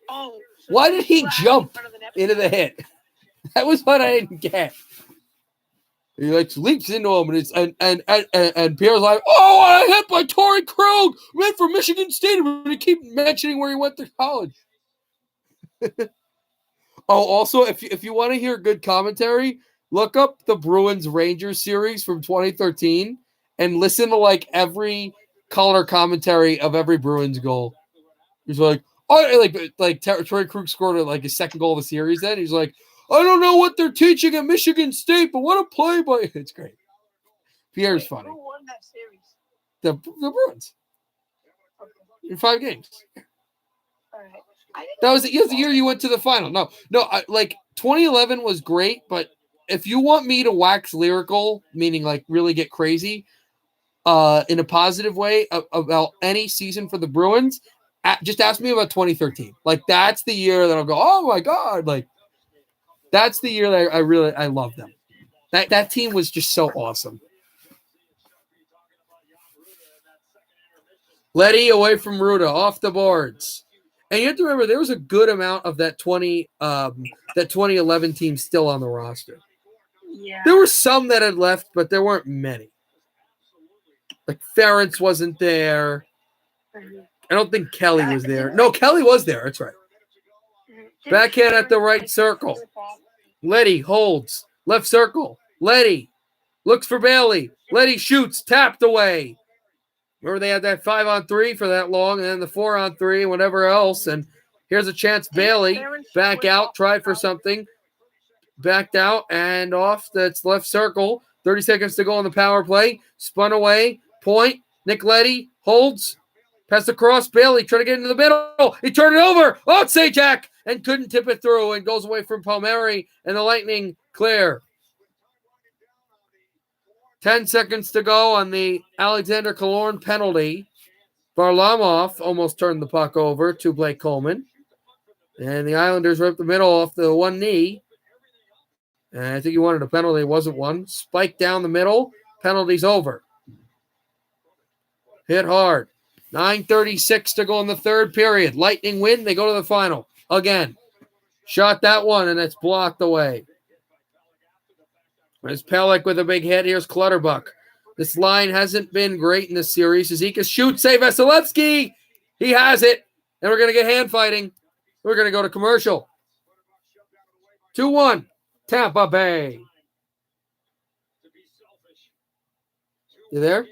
Oh. So why did he jump into the hit? That was what I didn't get. He leaps into him, and Pierre's like, "Oh, I hit by Torrey Krug, ran for Michigan State." And he keep mentioning where he went to college. Oh, also, if you want to hear good commentary, look up the Bruins Rangers series from 2013 and listen to every color commentary of every Bruins goal. He's like, oh, Torrey Krug scored his second goal of the series. Then he's like, I don't know what they're teaching at Michigan State, but what a play by it's great. Pierre's funny. Who won that series? The Bruins in 5 games. All right. That was the year you went to the final. No, 2011 was great, but if you want me to wax lyrical, meaning like really get crazy, in a positive way about any season for the Bruins, just ask me about 2013. Like that's the year that I'll go, oh my god! Like that's the year that I love them. That team was just so awesome. Letty away from Ruda, off the boards. And you have to remember there was a good amount of that 2011 team still on the roster. Yeah. There were some that had left, but there weren't many. Like Ferentz wasn't there. I don't think Kelly was there. No, Kelly was there. That's right. Backhand at the right circle. Letty holds. Left circle. Letty looks for Bailey. Letty shoots. Tapped away. Remember they had that 5-on-3 for that long, and then the 4-on-3 and whatever else. And here's a chance. Bailey back out, tried for something, backed out and off. That's left circle. 30 seconds to go on the power play. Spun away. Point. Nick Letty holds. Pass across. Bailey trying to get into the middle. He turned it over. Oh, it's Sajak and couldn't tip it through and goes away from Palmieri and the Lightning clear. 10 seconds to go on the Alexander Killorn penalty. Varlamov almost turned the puck over to Blake Coleman. And the Islanders ripped the middle off the one knee. And I think he wanted a penalty. It wasn't one. Spike down the middle. Penalty's over. Hit hard. 9:36 to go in the third period. Lightning win. They go to the final. Again. Shot that one, and it's blocked away. There's Pelech with a big hit. Here's Clutterbuck. This line hasn't been great in this series. Zika shoots. Save Vasilevsky. He has it. And we're going to get hand fighting. We're going to go to commercial. 2-1. Tampa Bay. You there? Yeah.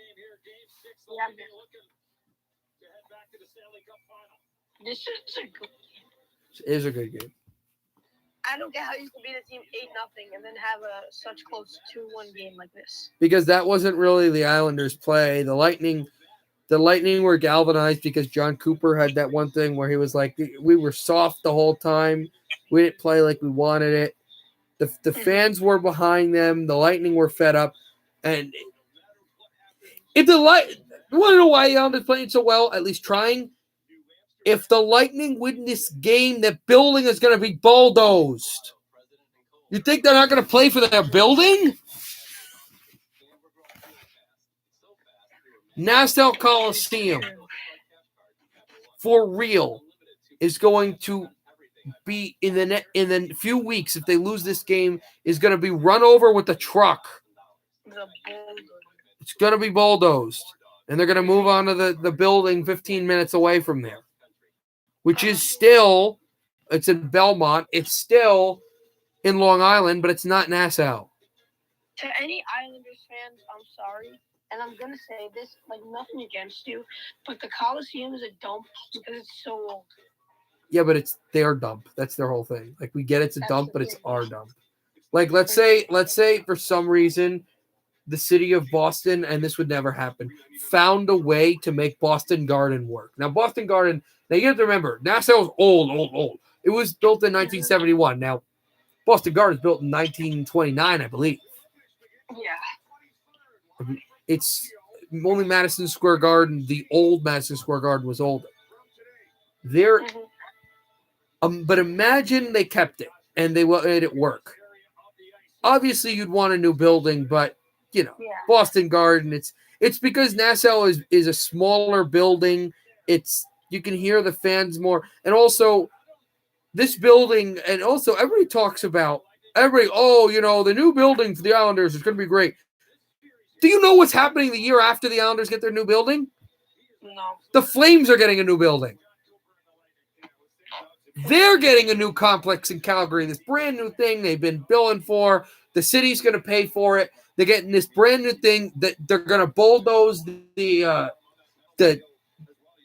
This is a good game. It is a good game. I don't get how you can beat a team 8-0 and then have a such close 2-1 game like this. Because that wasn't really the Islanders' play. The Lightning were galvanized because John Cooper had that one thing where he was like, we were soft the whole time. We didn't play like we wanted it. The fans were behind them. The Lightning were fed up. And if you want to know why the Islanders playing so well, at least trying, if the Lightning win this game, the building is going to be bulldozed. You think they're not going to play for their building? Nassau Coliseum, for real, is going to be in the few weeks, if they lose this game, is going to be run over with a truck. It's going to be bulldozed. And they're going to move on to the building 15 minutes away from there. Which is still, it's in Belmont. It's still in Long Island, but it's not Nassau. To any Islanders fans, I'm sorry. And I'm going to say this, like nothing against you, but the Coliseum is a dump because it's so old. Yeah, but it's their dump. That's their whole thing. Like, we get it's a dump, but it's our dump. Like, let's say for some reason, the city of Boston, and this would never happen, found a way to make Boston Garden work. Now, Boston Garden, now you have to remember, Nassau is old. It was built in 1971. Now, Boston Garden was built in 1929, I believe. Yeah. It's only Madison Square Garden, the old Madison Square Garden was older. But imagine they kept it and they made it work. Obviously, you'd want a new building, but Boston Garden, it's because Nassau is a smaller building. You can hear the fans more. And also, this building, and also everybody talks about, the new building for the Islanders is going to be great. Do you know what's happening the year after the Islanders get their new building? No. The Flames are getting a new building. They're getting a new complex in Calgary, this brand new thing they've been billing for. The city's going to pay for it. They're getting this brand new thing that they're going to bulldoze the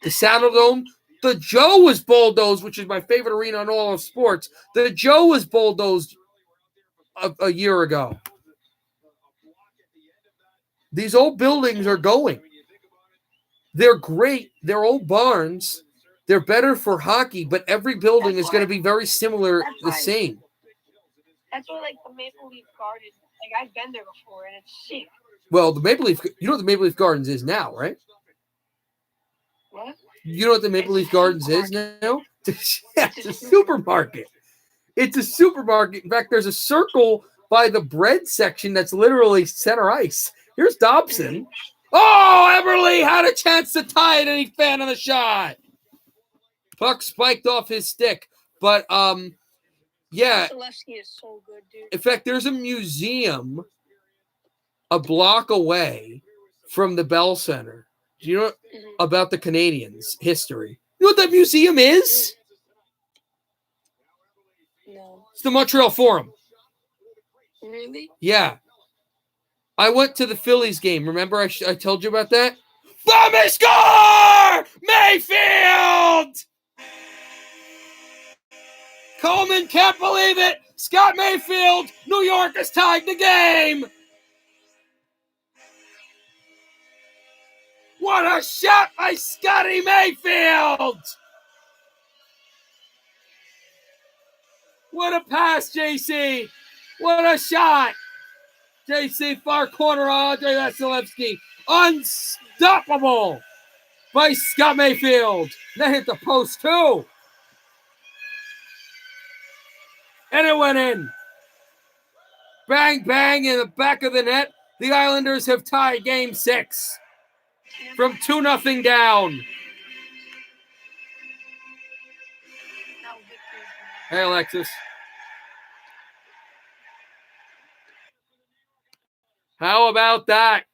Saddle Dome. The Joe was bulldozed, which is my favorite arena in all of sports. The Joe was bulldozed a year ago. These old buildings are going. They're great. They're old barns. They're better for hockey, but every building is going to be very similar, the same. That's why, like, the Maple Leaf Garden, like, I've been there before, and it's sick. Well, the Maple Leaf, you know what the Maple Leaf Gardens is now, right? What? You know what the Maple Leaf Gardens is now? Yeah, it's a supermarket. It's a supermarket. In fact, there's a circle by the bread section that's literally center ice. Here's Dobson. Oh, Eberle had a chance to tie it, and he fan on the shot. Puck spiked off his stick. But, yeah. Vasilevsky is so good, dude. In fact, there's a museum a block away from the Bell Center. Do you know about the Canadiens' history? You know what that museum is? No. It's the Montreal Forum. Really? Yeah. I went to the Phillies game. Remember I told you about that? Bomber score! Mayfield! Coleman can't believe it. Scott Mayfield. New York has tied the game. What a shot by Scotty Mayfield! What a pass, JC. What a shot. JC far corner, Andre Vasilevsky. Unstoppable by Scott Mayfield. That hit the post, too. And it went in. Bang, bang in the back of the net. The Islanders have tied game 6 from 2-0 down. Hey, Alexis. How about that?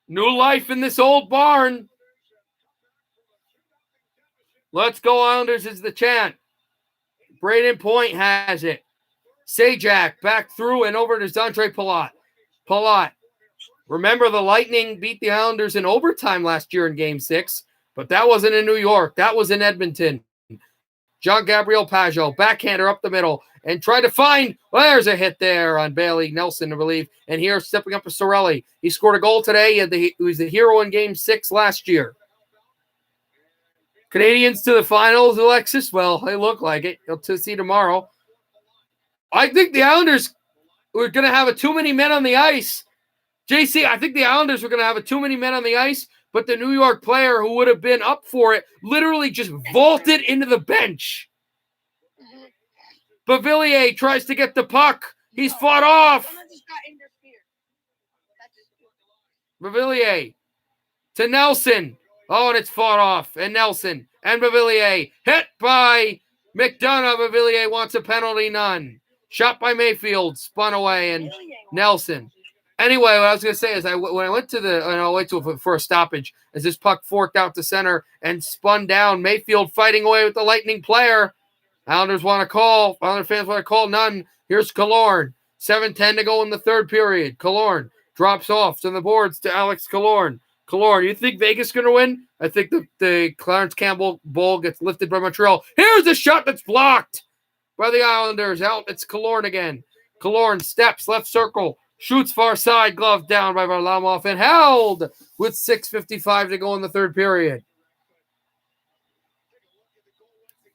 New life in this old barn. Let's go Islanders is the chant. Braden Point has it. Sajak back through and over to Zandre Palat. Palat. Remember the Lightning beat the Islanders in overtime last year in Game 6, but that wasn't in New York. That was in Edmonton. John Gabriel Pajot, backhander up the middle, and tried to find, well, there's a hit there on Bailey Nelson, I believe. And here, stepping up to Sorelli. He scored a goal today. He was the hero in Game 6 last year. Canadians to the finals, Alexis? Well, they look like it. You'll see tomorrow. I think the Islanders were going to have a too many men on the ice. JC, I think the Islanders were going to have a too many men on the ice, but the New York player who would have been up for it literally just vaulted into the bench. Bavillier tries to get the puck. He's fought off. Bavillier to Nelson. Oh, and it's fought off. And Nelson and Bavillier hit by McDonough. Bavillier wants a penalty, none. Shot by Mayfield, spun away, and Nelson. Anyway, what I was going to say is when I went to for a stoppage, as this puck forked out to center and spun down, Mayfield fighting away with the Lightning player. Islanders want to call. Islander fans want to call. None. Here's Killorn. 7:10 to go in the third period. Killorn drops off to the boards to Alex Killorn. Killorn, you think Vegas is going to win? I think the Clarence Campbell ball gets lifted by Montreal. Here's a shot that's blocked by the Islanders. Out. It's Killorn again. Killorn steps left circle. Shoots far side, glove down by Varlamov and held with 6:55 to go in the third period.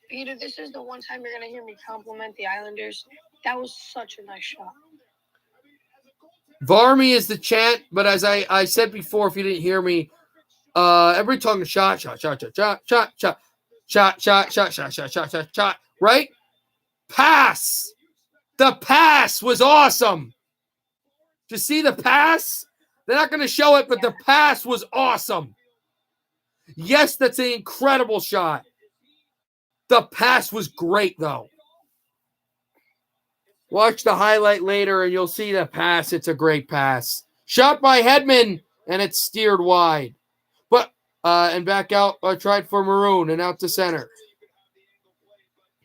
Peter, this is the one time you're going to hear me compliment the Islanders. That was such a nice shot. Varmy is the chant, but as I said before, if you didn't hear me, everybody talking shot, right? Pass. The pass was awesome. To see the pass, they're not going to show it, but the pass was awesome. Yes, that's an incredible shot. The pass was great, though. Watch the highlight later, and you'll see the pass. It's a great pass. Shot by Hedman, and it's steered wide. But and back out, tried for Maroon, and out to center.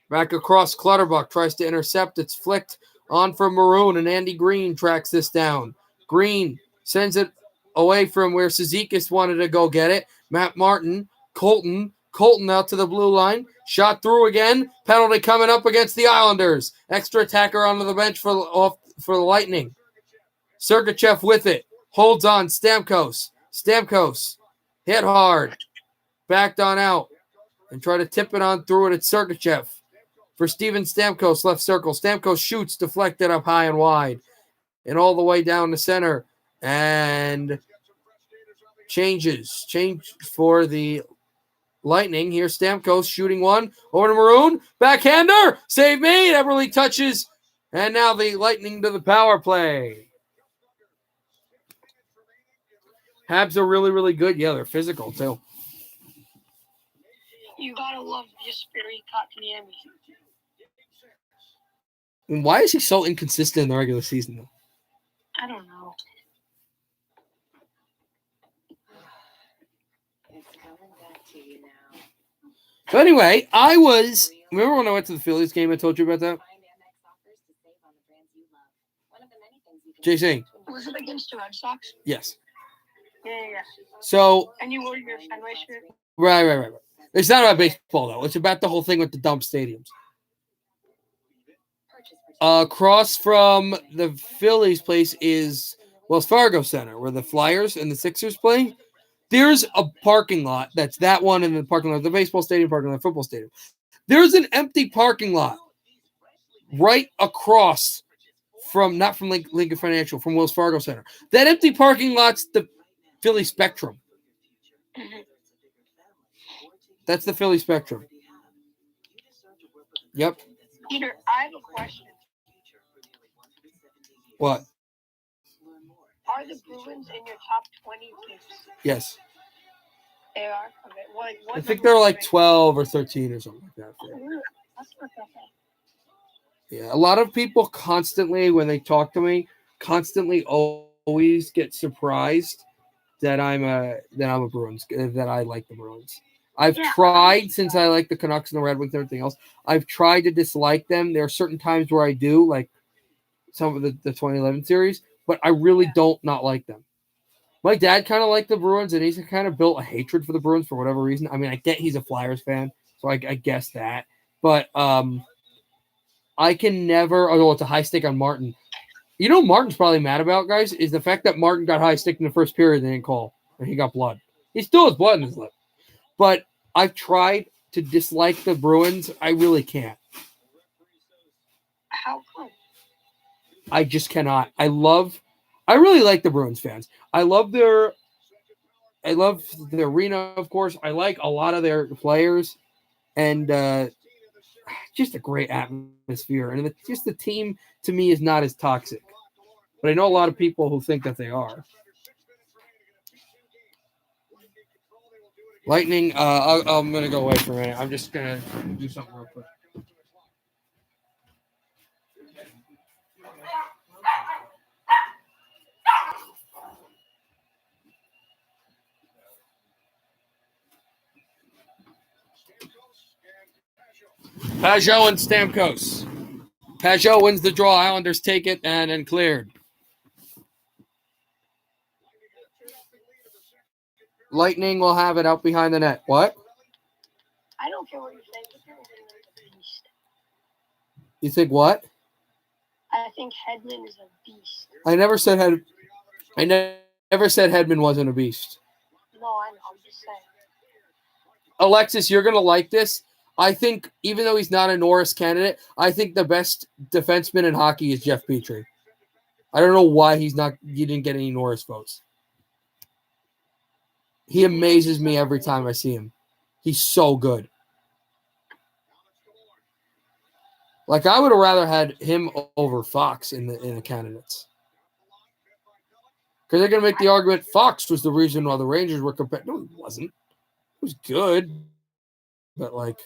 Back across, Clutterbuck tries to intercept. It's flicked on from Maroon, and Andy Green tracks this down. Green sends it away from where Cizikas wanted to go get it. Matt Martin, Colton out to the blue line. Shot through again. Penalty coming up against the Islanders. Extra attacker onto the bench for for the Lightning. Sergachev with it. Holds on. Stamkos. Stamkos. Hit hard. Backed on out. And try to tip it on through it at Sergachev. For Steven Stamkos, left circle. Stamkos shoots, deflected up high and wide. And all the way down the center. And changes. Change for the Lightning. Here's Stamkos shooting one. Over to Maroon. Backhander. Save made. Everly touches. And now the Lightning to the power play. Habs are really, really good. Yeah, they're physical, too. You gotta love Jesperi Kotkaniemi. And why is he so inconsistent in the regular season, though? I don't know. It's coming back to you now. But anyway, remember when I went to the Phillies game? I told you about that. JC. Was it against the Red Sox? Yes. Yeah. So. And you wore your Fenway shirt? Right. It's not about baseball, though. It's about the whole thing with the dump stadiums. Across from the Phillies place is Wells Fargo Center, where the Flyers and the Sixers play. There's a parking lot. That's that one in the parking lot, the baseball stadium, parking lot, football stadium. There's an empty parking lot right across from, not from Lincoln Financial, from Wells Fargo Center. That empty parking lot's the Philly Spectrum. That's the Philly Spectrum. Yep. Peter, I have a question. What? Are the Bruins in your top 20 teams? Yes. They are? Okay. What I think they're like 12 or 13 or something like that. That's not that bad. Yeah, a lot of people constantly, when they talk to me, always get surprised that I'm a Bruins, that I like the Bruins. I've tried, since I like the Canucks and the Red Wings and everything else, I've tried to dislike them. There are certain times where I do, like some of the 2011 series, but I really don't not like them. My dad kind of liked the Bruins, and he's kind of built a hatred for the Bruins for whatever reason. I mean, I get he's a Flyers fan, so I guess that. But I can never – although it's a high stick on Martin. You know Martin's probably mad about, guys, is the fact that Martin got high stick in the first period and they didn't call, and he got blood. He still has blood in his lip. But I've tried to dislike the Bruins. I really can't. How come? I just cannot. I really like the Bruins fans. I love the arena, of course. I like a lot of their players, and just a great atmosphere. And just the team, to me, is not as toxic. But I know a lot of people who think that they are. Lightning, I'm going to go away for a minute. I'm just going to do something real quick. Pajot and Stamkos. Pajot wins the draw. Islanders take it and then cleared. Lightning will have it out behind the net. What? I don't care what you think. You think what? I think Hedman is a beast. I never said Hedman wasn't a beast. No, I know. I'm just saying. Alexis, you're going to like this. I think, even though he's not a Norris candidate, I think the best defenseman in hockey is Jeff Petrie. I don't know why he didn't get any Norris votes. He amazes me every time I see him. He's so good. Like, I would have rather had him over Fox in the candidates. Because they're going to make the argument Fox was the reason why the Rangers were competitive. No, he wasn't. He was good. But, like,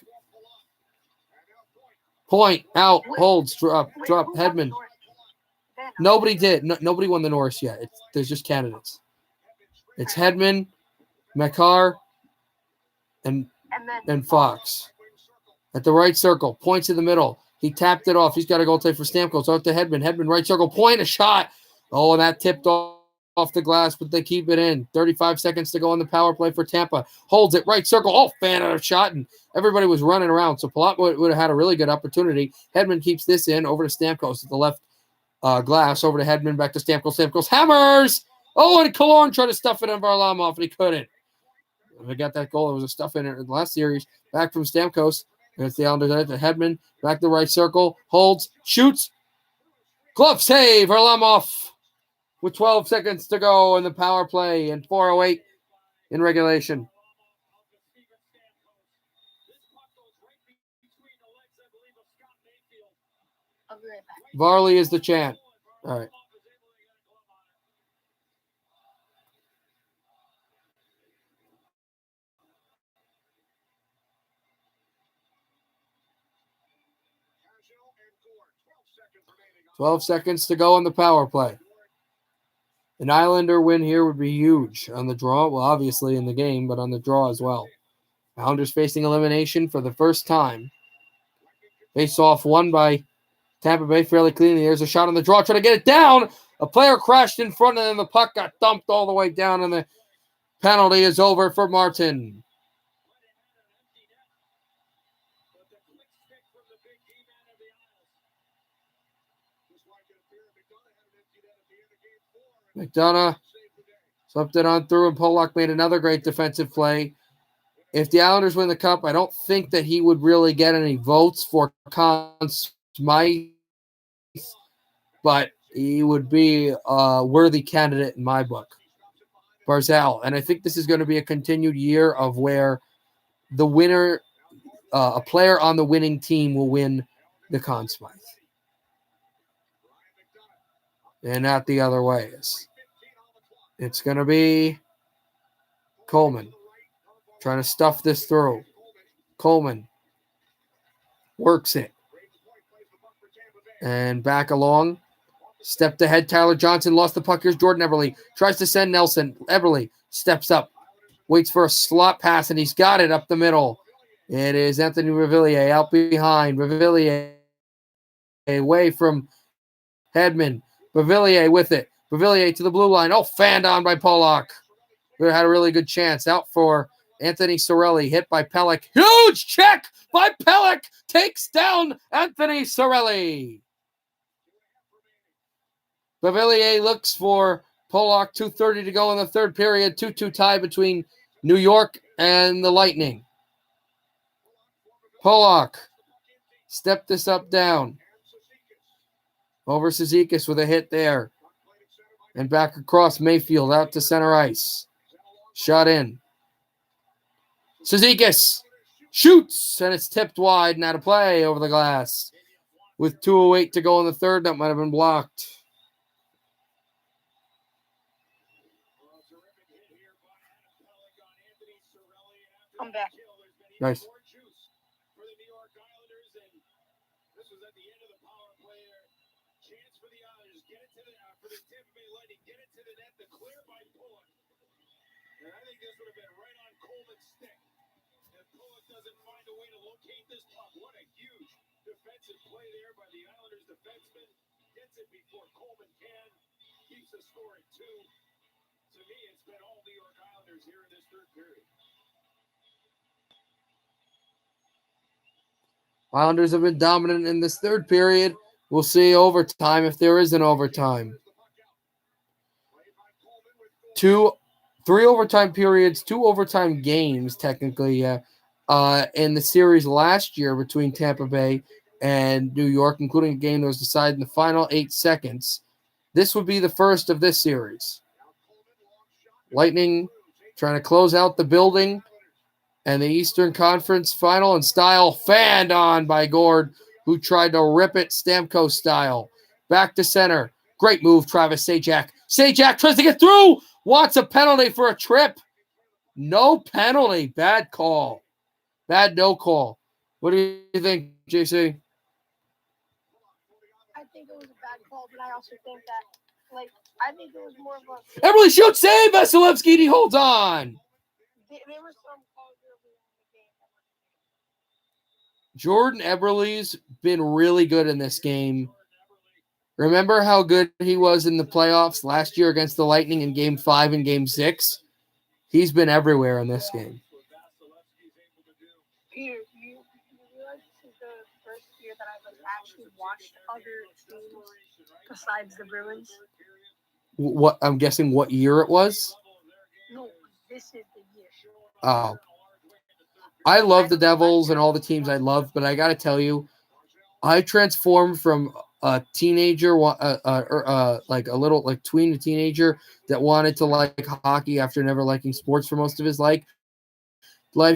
point, out, holds, drop, Hedman. Nobody did. Nobody won the Norris yet. There's just candidates. It's Hedman, Makar, and Fox. At the right circle. Points in the middle. He tapped it off. He's got to go take for Stamkos. Out to Hedman. Hedman, right circle. Point, a shot. Oh, and that tipped off the glass, but they keep it in. 35 seconds to go on the power play for Tampa. Holds it, right circle. Oh, fan out of shot, and everybody was running around. So Palat would have had a really good opportunity. Hedman keeps this in over to Stamkos at the left glass over to Hedman, back to Stamkos. Stamkos hammers! Oh, and Killorn tried to stuff it in Varlamov, and he couldn't. They got that goal. There was a stuff in it in the last series. Back from Stamkos. There's the Islanders to Hedman. Back to the right circle. Holds. Shoots. Glove save. Varlamov with 12 seconds to go in the power play and 4:08 in regulation. I'll be right back. Varley is the chant. All right. "12 seconds to go on the power play. An Islander win here would be huge on the draw. Well, obviously in the game, but on the draw as well. Islanders facing elimination for the first time. Face off won by Tampa Bay fairly cleanly. There's a shot on the draw, trying to get it down. A player crashed in front, and then the puck got dumped all the way down, and the penalty is over for Martin. McDonough swept it on through, and Polak made another great defensive play. If the Islanders win the Cup, I don't think that he would really get any votes for Conn Smythe, but he would be a worthy candidate in my book. Barzal. And I think this is going to be a continued year of where the winner, a player on the winning team will win the Conn Smythe. And not the other ways. It's going to be Coleman trying to stuff this through. Coleman works it. And back along. Stepped ahead. Tyler Johnson lost the puck. Here's Jordan Eberle. Tries to send Nelson. Eberle steps up. Waits for a slot pass, and he's got it up the middle. It is Anthony Revillier out behind. Revillier away from Hedman. Revillier with it. Revillier to the blue line. Oh, fanned on by Polak. We had a really good chance. Out for Anthony Cirelli. Hit by Pelech. Huge check by Pelech. Takes down Anthony Cirelli. Revillier looks for Polak. 2:30 to go in the third period. 2-2 tie between New York and the Lightning. Polak stepped this up down. Over Cizikas with a hit there. And back across Mayfield out to center ice. Shot in. Cizikas shoots, and it's tipped wide and out of play over the glass. With 2:08 to go in the third, that might have been blocked. I'm back. Nice. Defensive play there by the Islanders defenseman. Gets it before Coleman can. Keeps the score at 2. To me, it's been all New York Islanders here in this third period. Islanders have been dominant in this third period. We'll see overtime if there is an overtime. 3 overtime periods, 2 overtime games, technically, in the series last year between Tampa Bay and New York, including a game that was decided in the final 8 seconds. This would be the first of this series. Lightning trying to close out the building and the Eastern Conference final in style, fanned on by Gord, who tried to rip it Stamkos style. Back to center. Great move, Travis Sajak. Sajak tries to get through. Wants a penalty for a trip. No penalty. Bad call. Bad no call. What do you think, JC? I think it was a bad call, but I also think that, I think it was more of a... Eberle shoots, save Vasilevsky, and he holds on. There were some calls earlier in the game. Jordan Eberle's been really good in this game. Remember how good he was in the playoffs last year against the Lightning in Game 5 and Game 6? He's been everywhere in this game. Peter, you realize this is the first year that I've actually watched other teams besides the Bruins. What I'm guessing what year it was? No, this is the year. Oh. I love the Devils and all the teams I love, but I got to tell you, I transformed from a teenager, like a little, like tween to teenager that wanted to like hockey after never liking sports for most of his life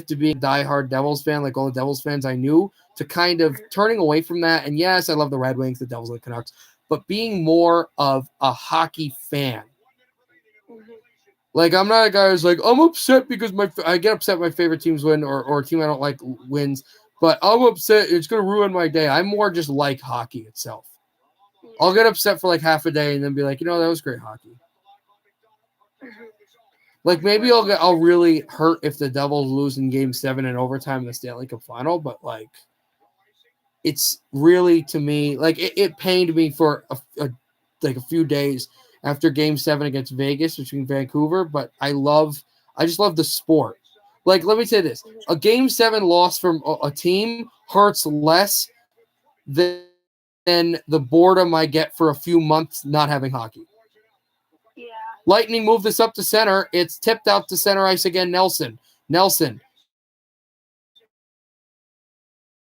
to being a diehard Devils fan, like all the Devils fans I knew, to kind of turning away from that. And yes, I love the Red Wings, the Devils, and the Canucks, but being more of a hockey fan. Like, I'm not a guy who's like, I'm upset because I get upset my favorite teams win or a team I don't like wins, but I'm upset. It's going to ruin my day. I'm more just like hockey itself. I'll get upset for like half a day and then be like, that was great hockey. Like, maybe I'll really hurt if the Devils lose in Game 7 in overtime in the Stanley Cup Final, but like, it's really, to me, like it pained me for a few days after Game 7 against Vegas between Vancouver, but I just love the sport. Like, let me say this: a Game 7 loss from a team hurts less than the boredom I get for a few months not having hockey. Yeah. Lightning moved this up to center. It's tipped out to center ice again. Nelson.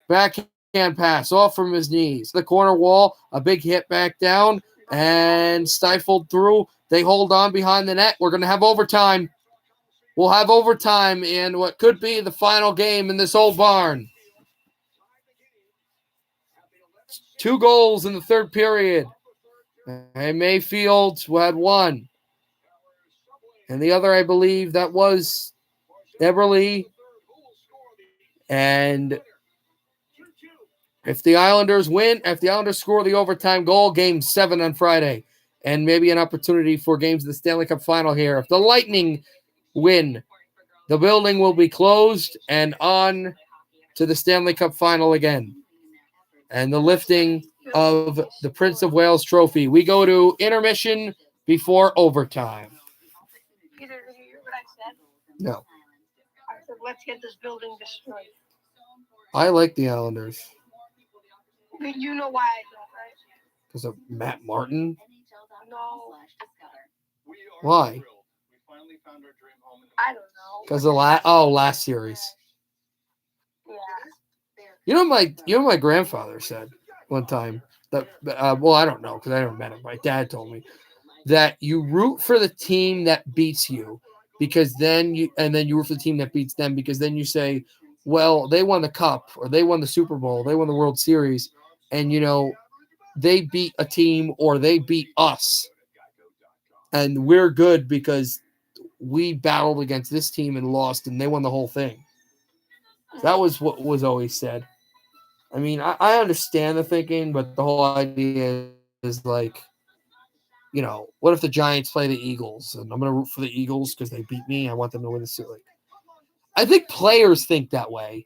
Backhand pass off from his knees. The corner wall, a big hit back down and stifled through. They hold on behind the net. We're going to have overtime. We'll have overtime in what could be the final game in this old barn. 2 goals in the third period. And Mayfield had one. And the other, I believe, that was Eberle. And if the Islanders score the overtime goal, Game 7 on Friday, and maybe an opportunity for games of the Stanley Cup Final here. If the Lightning win, the building will be closed and on to the Stanley Cup Final again. And the lifting of the Prince of Wales trophy. We go to intermission before overtime. Peter, did you hear what I said? No. I said, let's get this building destroyed. I like the Islanders. But you know why I don't, right? Because of Matt Martin? No. Why? I don't know. Because of last series. Yeah. You know what my grandfather said one time that I don't know because I never met him. My dad told me that you root for the team that beats you because then you root for the team that beats them because then you say, well, they won the cup or they won the Super Bowl, they won the World Series, and they beat a team or they beat us, and we're good because we battled against this team and lost, and they won the whole thing. That was what was always said. I mean, I understand the thinking, but the whole idea is like, what if the Giants play the Eagles and I'm going to root for the Eagles because they beat me? I want them to win the series. I think players think that way,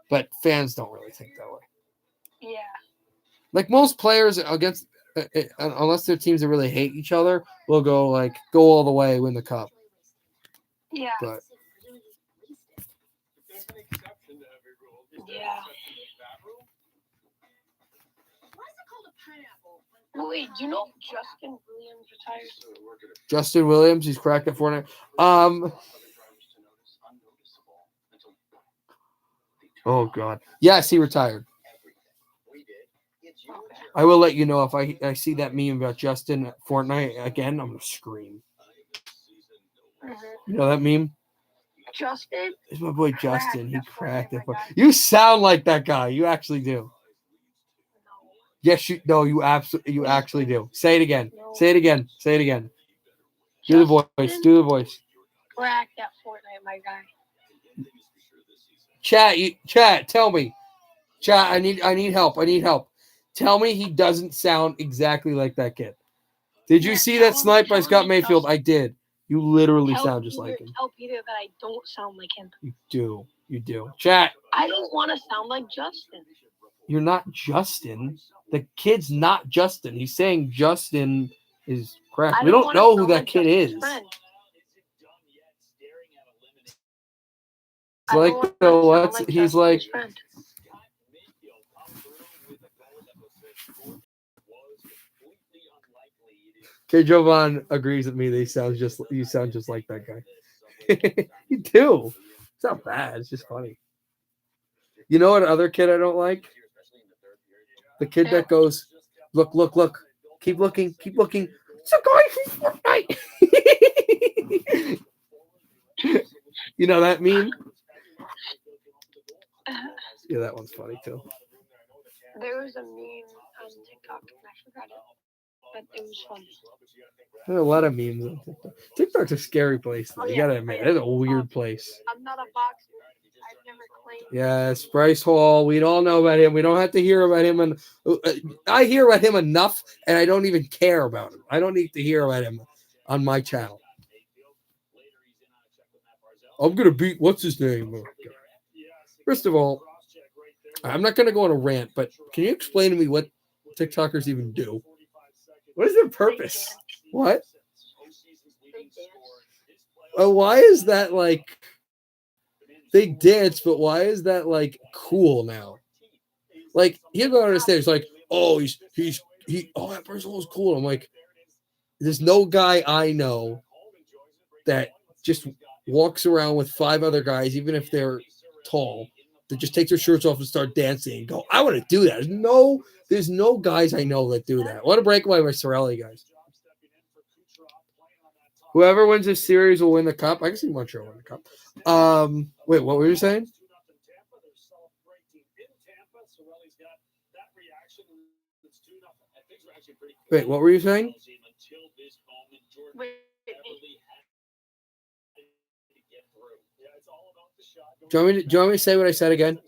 but fans don't really think that way. Yeah. Like most players against, unless they're teams that really hate each other, will go all the way, win the cup. Yeah. But yeah. Wait, do you know Justin Williams retired? Justin Williams, he's cracked at Fortnite. Oh God. Yes, he retired. I will let you know if I see that meme about Justin at Fortnite again. I'm gonna scream. You know that meme? Justin? It's my boy Justin. He cracked it. You sound like that guy. You actually do. Yes, you actually do. Say it again. Say it again. Say it again. Do the voice. Do the voice. Crack that Fortnite, my guy. Chat, tell me. Chat, I need help. I need help. Tell me he doesn't sound exactly like that kid. Did you see that snipe by Scott Mayfield? I did. You literally sound just like him. Tell Peter that I don't sound like him. You do. You do. Chat. I don't want to sound like Justin. You're not Justin. The kid's not Justin. He's saying Justin is correct. We don't know who that kid is. He's like. Kid Jovan agrees with me. You sound just like that guy. You do. It's not bad. It's just funny. You know what other kid I don't like? The kid that goes, look, look, look, keep looking, keep looking. It's a guy from Fortnite. You know that meme? Yeah, that one's funny too. There was a meme on TikTok, and I forgot it, but it was funny. There's a lot of memes on TikTok. TikTok's a scary place, though. You gotta admit, it's a weird place. I'm not a boxer. I've never claimed. Yes, Bryce Hall. We all know about him. We don't have to hear about him. And I hear about him enough, and I don't even care about him. I don't need to hear about him on my channel. I'm gonna beat what's his name. First of all, I'm not gonna go on a rant, but can you explain to me what TikTokers even do? What is their purpose? What? Why is that like? They dance, but why is that like cool now? Like he'll go on the stage, like, oh, that person was cool. I'm like, there's no guy I know that just walks around with 5 other guys, even if they're tall, that just take their shirts off and start dancing and go, I want to do that. There's no guys I know that do that. I want to break away my Sorelli guys. Whoever wins this series will win the cup. I can see Montreal win the cup. Wait, what were you saying? Wait, what were you saying? Wait, Do you want me to say what I said again?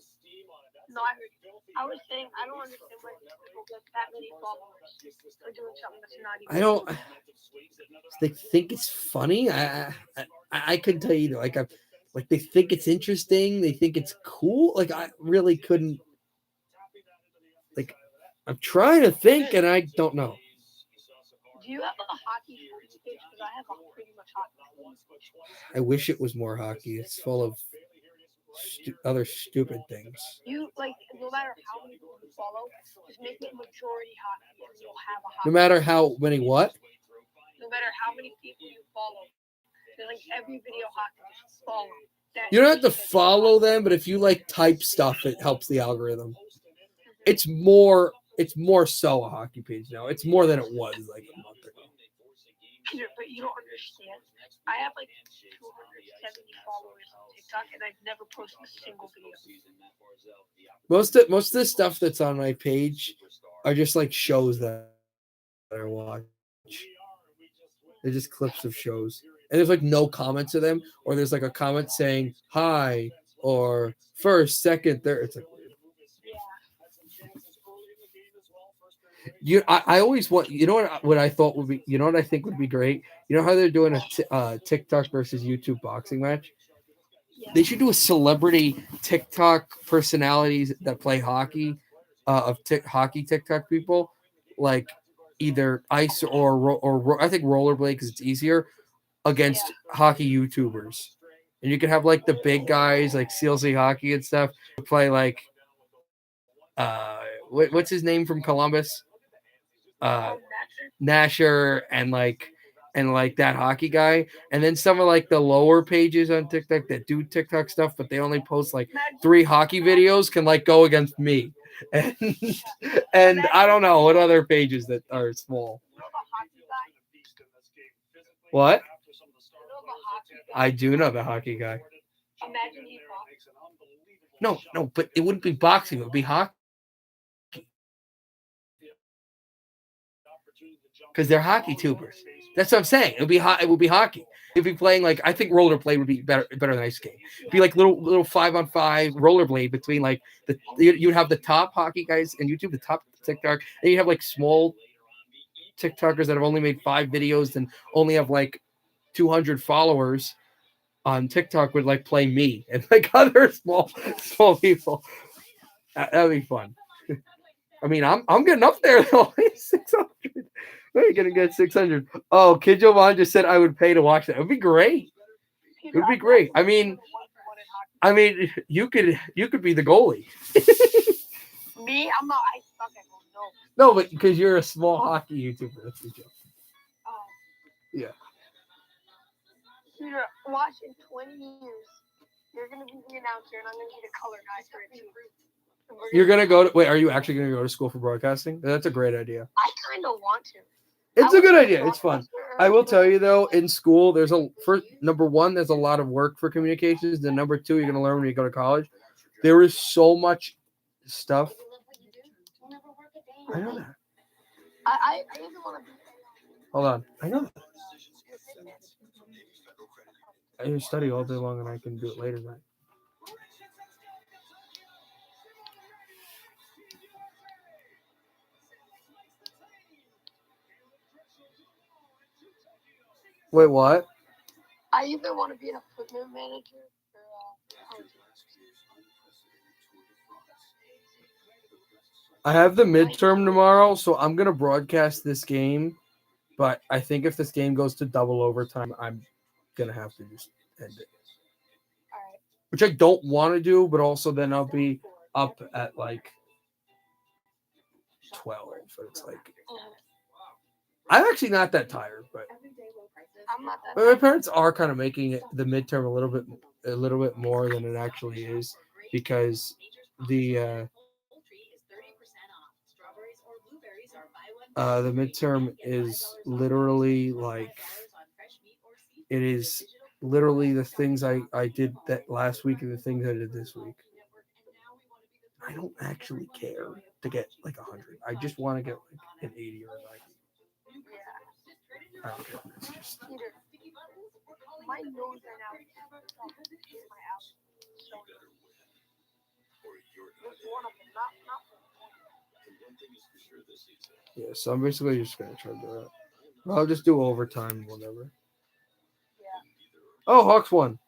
no, I heard you. I was saying I don't understand why people get that many followers for doing something that's not even. I don't. They think it's funny. I couldn't tell you. Like they think it's interesting. They think it's cool. Like I really couldn't. Like I'm trying to think, and I don't know. Do you have a hockey page? Because I have pretty much hockey. I wish it was more hockey. It's full of other stupid things. You like no matter how many people you follow, just make it majority hockey, and you'll have a hockey. No matter how many what? No matter how many people you follow, like every video hockey, just follow. You don't have to follow them, but if you like type stuff, it helps the algorithm. It's more so a hockey page now. It's more than it was like a month ago. But you don't understand. I have like 270 followers on TikTok, and I've never posted a single video. Most of the stuff that's on my page are just like shows that I watch. They're just clips of shows, and there's like no comments of them, or there's like a comment saying hi or first, second, third. It's like I always want. You know what I thought would be. You know what I think would be great. You know how they're doing a TikTok versus YouTube boxing match. They should do a celebrity TikTok personalities that play hockey, hockey TikTok people, like either ice or I think rollerblade because it's easier against hockey YouTubers, and you can have like the big guys like CLC Hockey and stuff play like what's his name from Columbus, Nasher and that hockey guy, and then some of like the lower pages on TikTok that do TikTok stuff, but they only post like 3 hockey videos can like go against me, and I don't know what other pages that are small. What? I do know the hockey guy. No, but it wouldn't be boxing; it would be hockey. Because they're hockey tubers. That's what I'm saying. It would be hockey. It'd be playing like I think rollerblade would be better than ice skate. It'd be like little 5-on-5 rollerblade between like you'd have the top hockey guys in YouTube, the top TikTok, and you have like small TikTokers that have only made 5 videos and only have like 200 followers on TikTok would like play me and like other small people. That'd be fun. I mean, I'm getting up there though. 600. We're gonna get 600. Oh, Kid Jovan just said I would pay to watch that. It would be great. It would be great. I mean, you could be the goalie. Me, I'm not. I suck at goalie. No, but because you're a small hockey YouTuber, that's the joke. Yeah. Peter, watch in 20 years. You're gonna be the announcer, and I'm gonna be the color guy for it too. And we're You're gonna go to wait. Are you actually gonna go to school for broadcasting? That's a great idea. I kind of want to. It's a good idea. It's fun. I will tell you though, in school, there's number one, there's a lot of work for communications. Then number two, you're gonna learn when you go to college. There is so much stuff. I know that. I even want to be. Hold on. I know that. I can study all day long and I can do it later tonight. Wait, what? I either want to be an equipment manager or I have the midterm tomorrow, so I'm gonna broadcast this game. But I think if this game goes to double overtime, I'm gonna have to just end it. Which I don't want to do, but also then I'll be up at like 12. But it's like I'm actually not that tired, but I'm not that. but my parents are kind of making it the midterm a little bit more than it actually is because the midterm is literally like it is literally the things I did that last week and the things I did this week. I don't actually care to get like 100. I just want to get like an 80 or a 90. I don't care. It's just Peter, my nose right now is my out. So, just one of them, not yeah. So I'm basically just gonna try to do it. I'll just do overtime, whatever. Oh, Hawks won.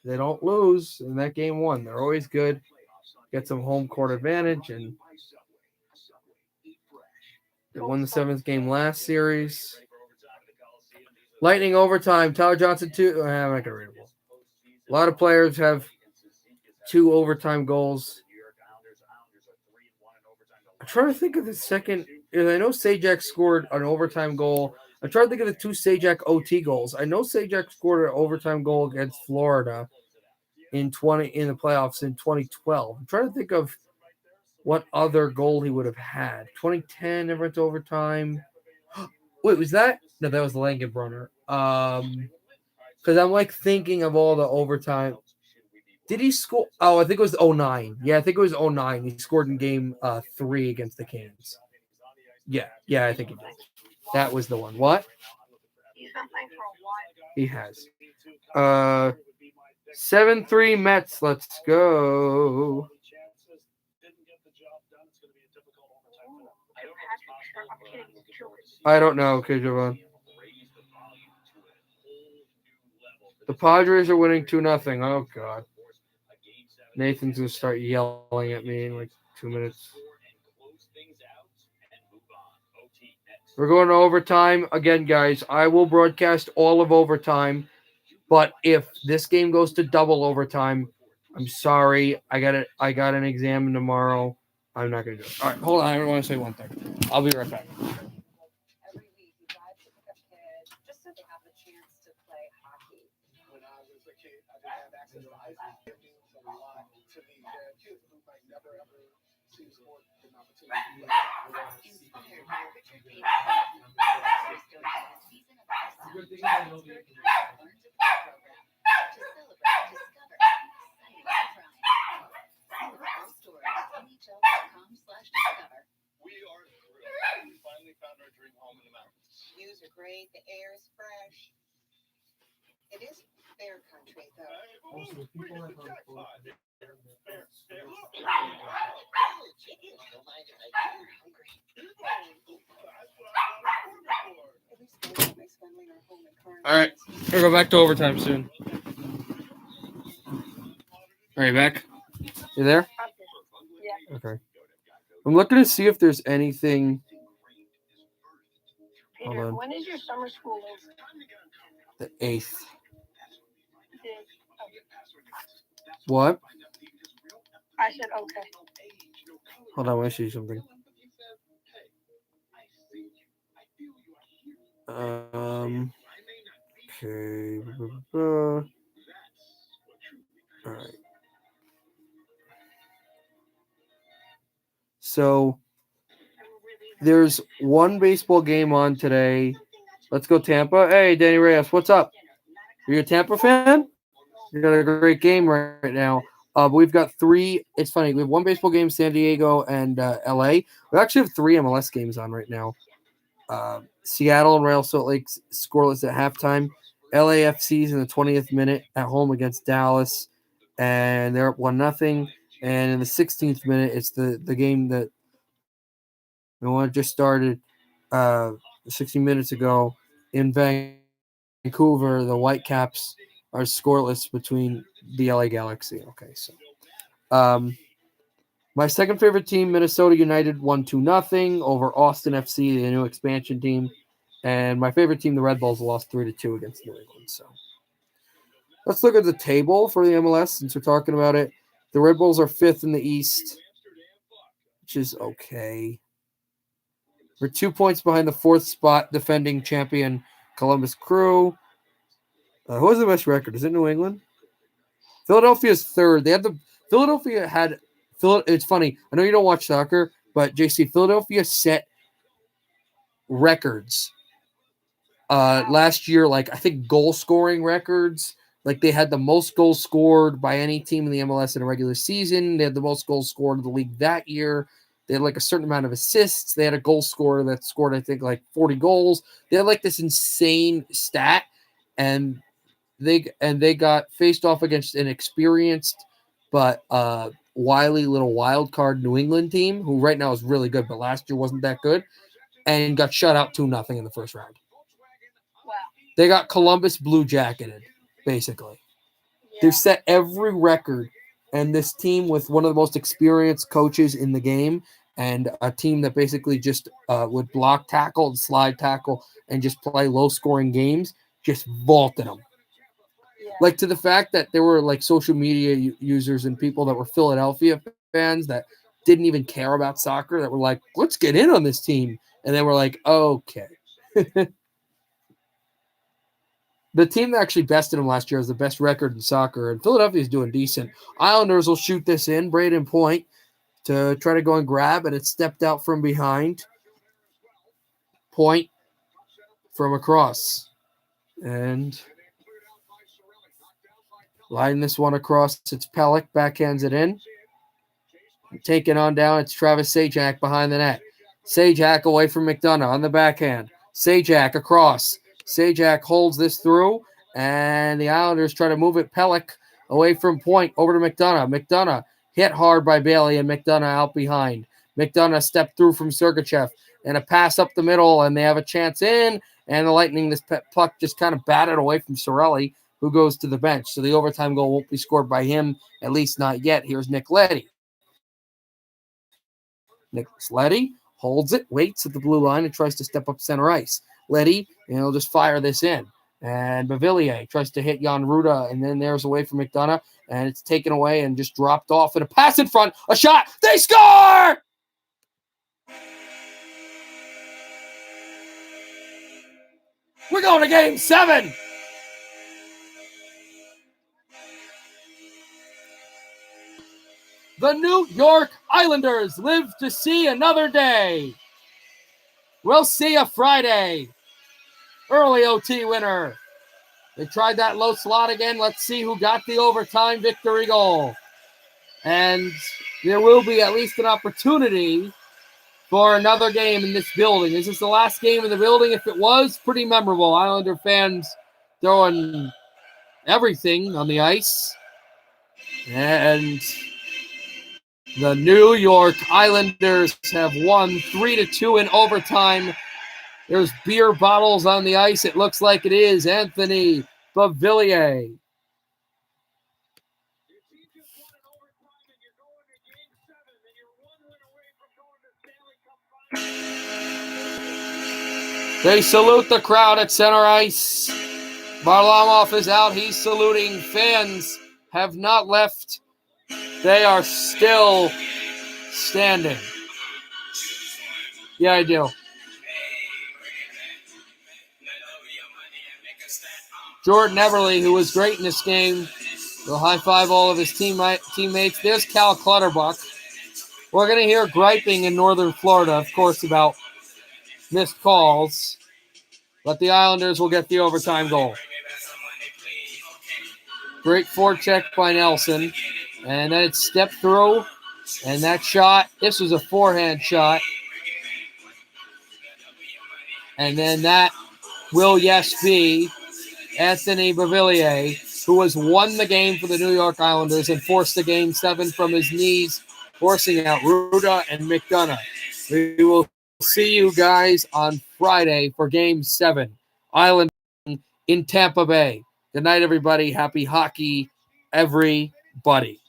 They don't lose in that game one. They're always good. Get some home court advantage, and they won the 7th game last series. Lightning overtime. Tyler Johnson, 2. I'm not going to read them all. A lot of players have 2 overtime goals. I'm trying to think of the second. I know Sajak scored an overtime goal. I'm trying to think of the 2 Sajak OT goals. I know Sajak scored an overtime goal against Florida in the playoffs in 2012. I'm trying to think of what other goal he would have had. 2010 never went to overtime. Wait, was that? No, that was Langenbrunner. Because I'm like thinking of all the overtime. Did he score? Oh, I think it was 09. Yeah, I think it was 09. He scored in game 3 against the Canes. Yeah, I think he did. That was the one. What? He's been playing for a while. He has. 7-3 Mets. Let's go. I don't know, Kijavon. The Padres are winning 2-0. Oh God. Nathan's gonna start yelling at me in like 2 minutes. We're going to overtime again, guys. I will broadcast all of overtime, but if this game goes to double overtime, I'm sorry. I got an exam tomorrow. I'm not gonna do it. All right, hold on. I want to say one thing. I'll be right back. Every week you drive to pick up kids just so they have the chance to play hockey. When I was a kid, I didn't have access to ice. It means a lot to me. There are kids who might never ever see the sport an opportunity to play. Inspired by Richard Payne's commitment, Officers donated a season of ice time to the Pittsburgh Learn to Play program to celebrate, discover, and exciting surprise. See the full story at NHL.com/discover. We are thrilled. We finally found our dream home in the mountains. Views are great, the air is fresh. It is bear country, though. We hit the jackpot. Bear. Chicken. Don't mind if I do. That's what I wanted for. At least they don't make spending our home in Carnes. All right, we'll go back to overtime soon. Are you back? You there? Yeah. Okay. I'm looking to see if there's anything. Hold Peter, on. when is your summer school over? The 8th. What? I said okay. Hold on, I want to see something. Okay. All right. So there's one baseball game on today. Let's go Tampa. Hey, Danny Reyes, what's up? Are you a Tampa fan? You got a great game right now. But we've got three. It's funny. We have one baseball game, San Diego and LA. We actually have three MLS games on right now. Seattle and Real Salt Lake scoreless at halftime. LAFC's in the 20th minute at home against Dallas, and they're up 1-0. And in the 16th minute, it's the game that the one just started 60 minutes ago in Vancouver. The Whitecaps are scoreless between the LA Galaxy. Okay, so my second favorite team, Minnesota United, won 2-0 over Austin FC, the new expansion team. And my favorite team, the Red Bulls, lost 3-2 against New England. So let's look at the table for the MLS since we're talking about it. The Red Bulls are fifth in the East, which is okay. We're 2 points behind the fourth spot defending champion Columbus Crew. Who has the best record? Is it New England? Philadelphia's third. Philadelphia had. It's funny. I know you don't watch soccer, but JC, Philadelphia set records last year. Like I think goal scoring records. Like they had the most goals scored by any team in the MLS in a regular season. They had the most goals scored in the league that year. They had like a certain amount of assists. They had a goal scorer that scored, I think, like 40 goals. They had like this insane stat, and they got faced off against an experienced but wily little wild card New England team, who right now is really good, but last year wasn't that good, and got shut out 2-0 in the first round. Wow. They got Columbus blue jacketed, basically. Yeah. They've set every record, and this team with one of the most experienced coaches in the game and a team that basically just would block tackle and slide tackle and just play low-scoring games, just vaulted them. Yeah. Like to the fact that there were like social media users and people that were Philadelphia fans that didn't even care about soccer that were like, let's get in on this team. And they were like, okay. The team that actually bested them last year has the best record in soccer, and Philadelphia is doing decent. Islanders will shoot this in, Braden Point, to try to go and grab, and it stepped out from behind. Point from across. And line this one across. It's Pellick, backhands it in. Taking on down, it's Travis Sajak behind the net. Sajak away from McDonough on the backhand. Sajak across. Sajak holds this through, and the Islanders try to move it. Pellick away from Point over to McDonough. McDonough hit hard by Bailey, and McDonough out behind. McDonough stepped through from Sergachev, and a pass up the middle, and they have a chance in, and the Lightning, this puck just kind of batted away from Sorelli, who goes to the bench. So the overtime goal won't be scored by him, at least not yet. Here's Nick Leddy. Nick Leddy holds it, waits at the blue line, and tries to step up center ice. Leddy, he'll just fire this in. And Bavillier tries to hit Jan Ruda, and then there's away from McDonough, and it's taken away and just dropped off. And a pass in front, a shot, they score! We're going to game 7. The New York Islanders live to see another day. We'll see you Friday. Early OT winner. They tried that low slot again. Let's see who got the overtime victory goal. And there will be at least an opportunity for another game in this building. Is this the last game in the building? If it was, pretty memorable. Islander fans throwing everything on the ice. And the New York Islanders have won 3-2 in overtime. There's beer bottles on the ice. It looks like it is Anthony Bavillier. They salute the crowd at center ice. Varlamov is out. He's saluting. Fans have not left. They are still standing. Yeah, I do. Jordan Everly, who was great in this game. We'll high-five all of his teammates. There's Cal Clutterbuck. We're going to hear griping in northern Florida, of course, about missed calls. But the Islanders will get the overtime goal. Great forecheck by Nelson. And then it's stepped through. And that shot, this was a forehand shot. And then that will, yes, be Anthony Beauvillier, who has won the game for the New York Islanders and forced the Game 7 from his knees, forcing out Ruda and McDonough. We will see you guys on Friday for Game 7. Island in Tampa Bay. Good night, everybody. Happy hockey, everybody.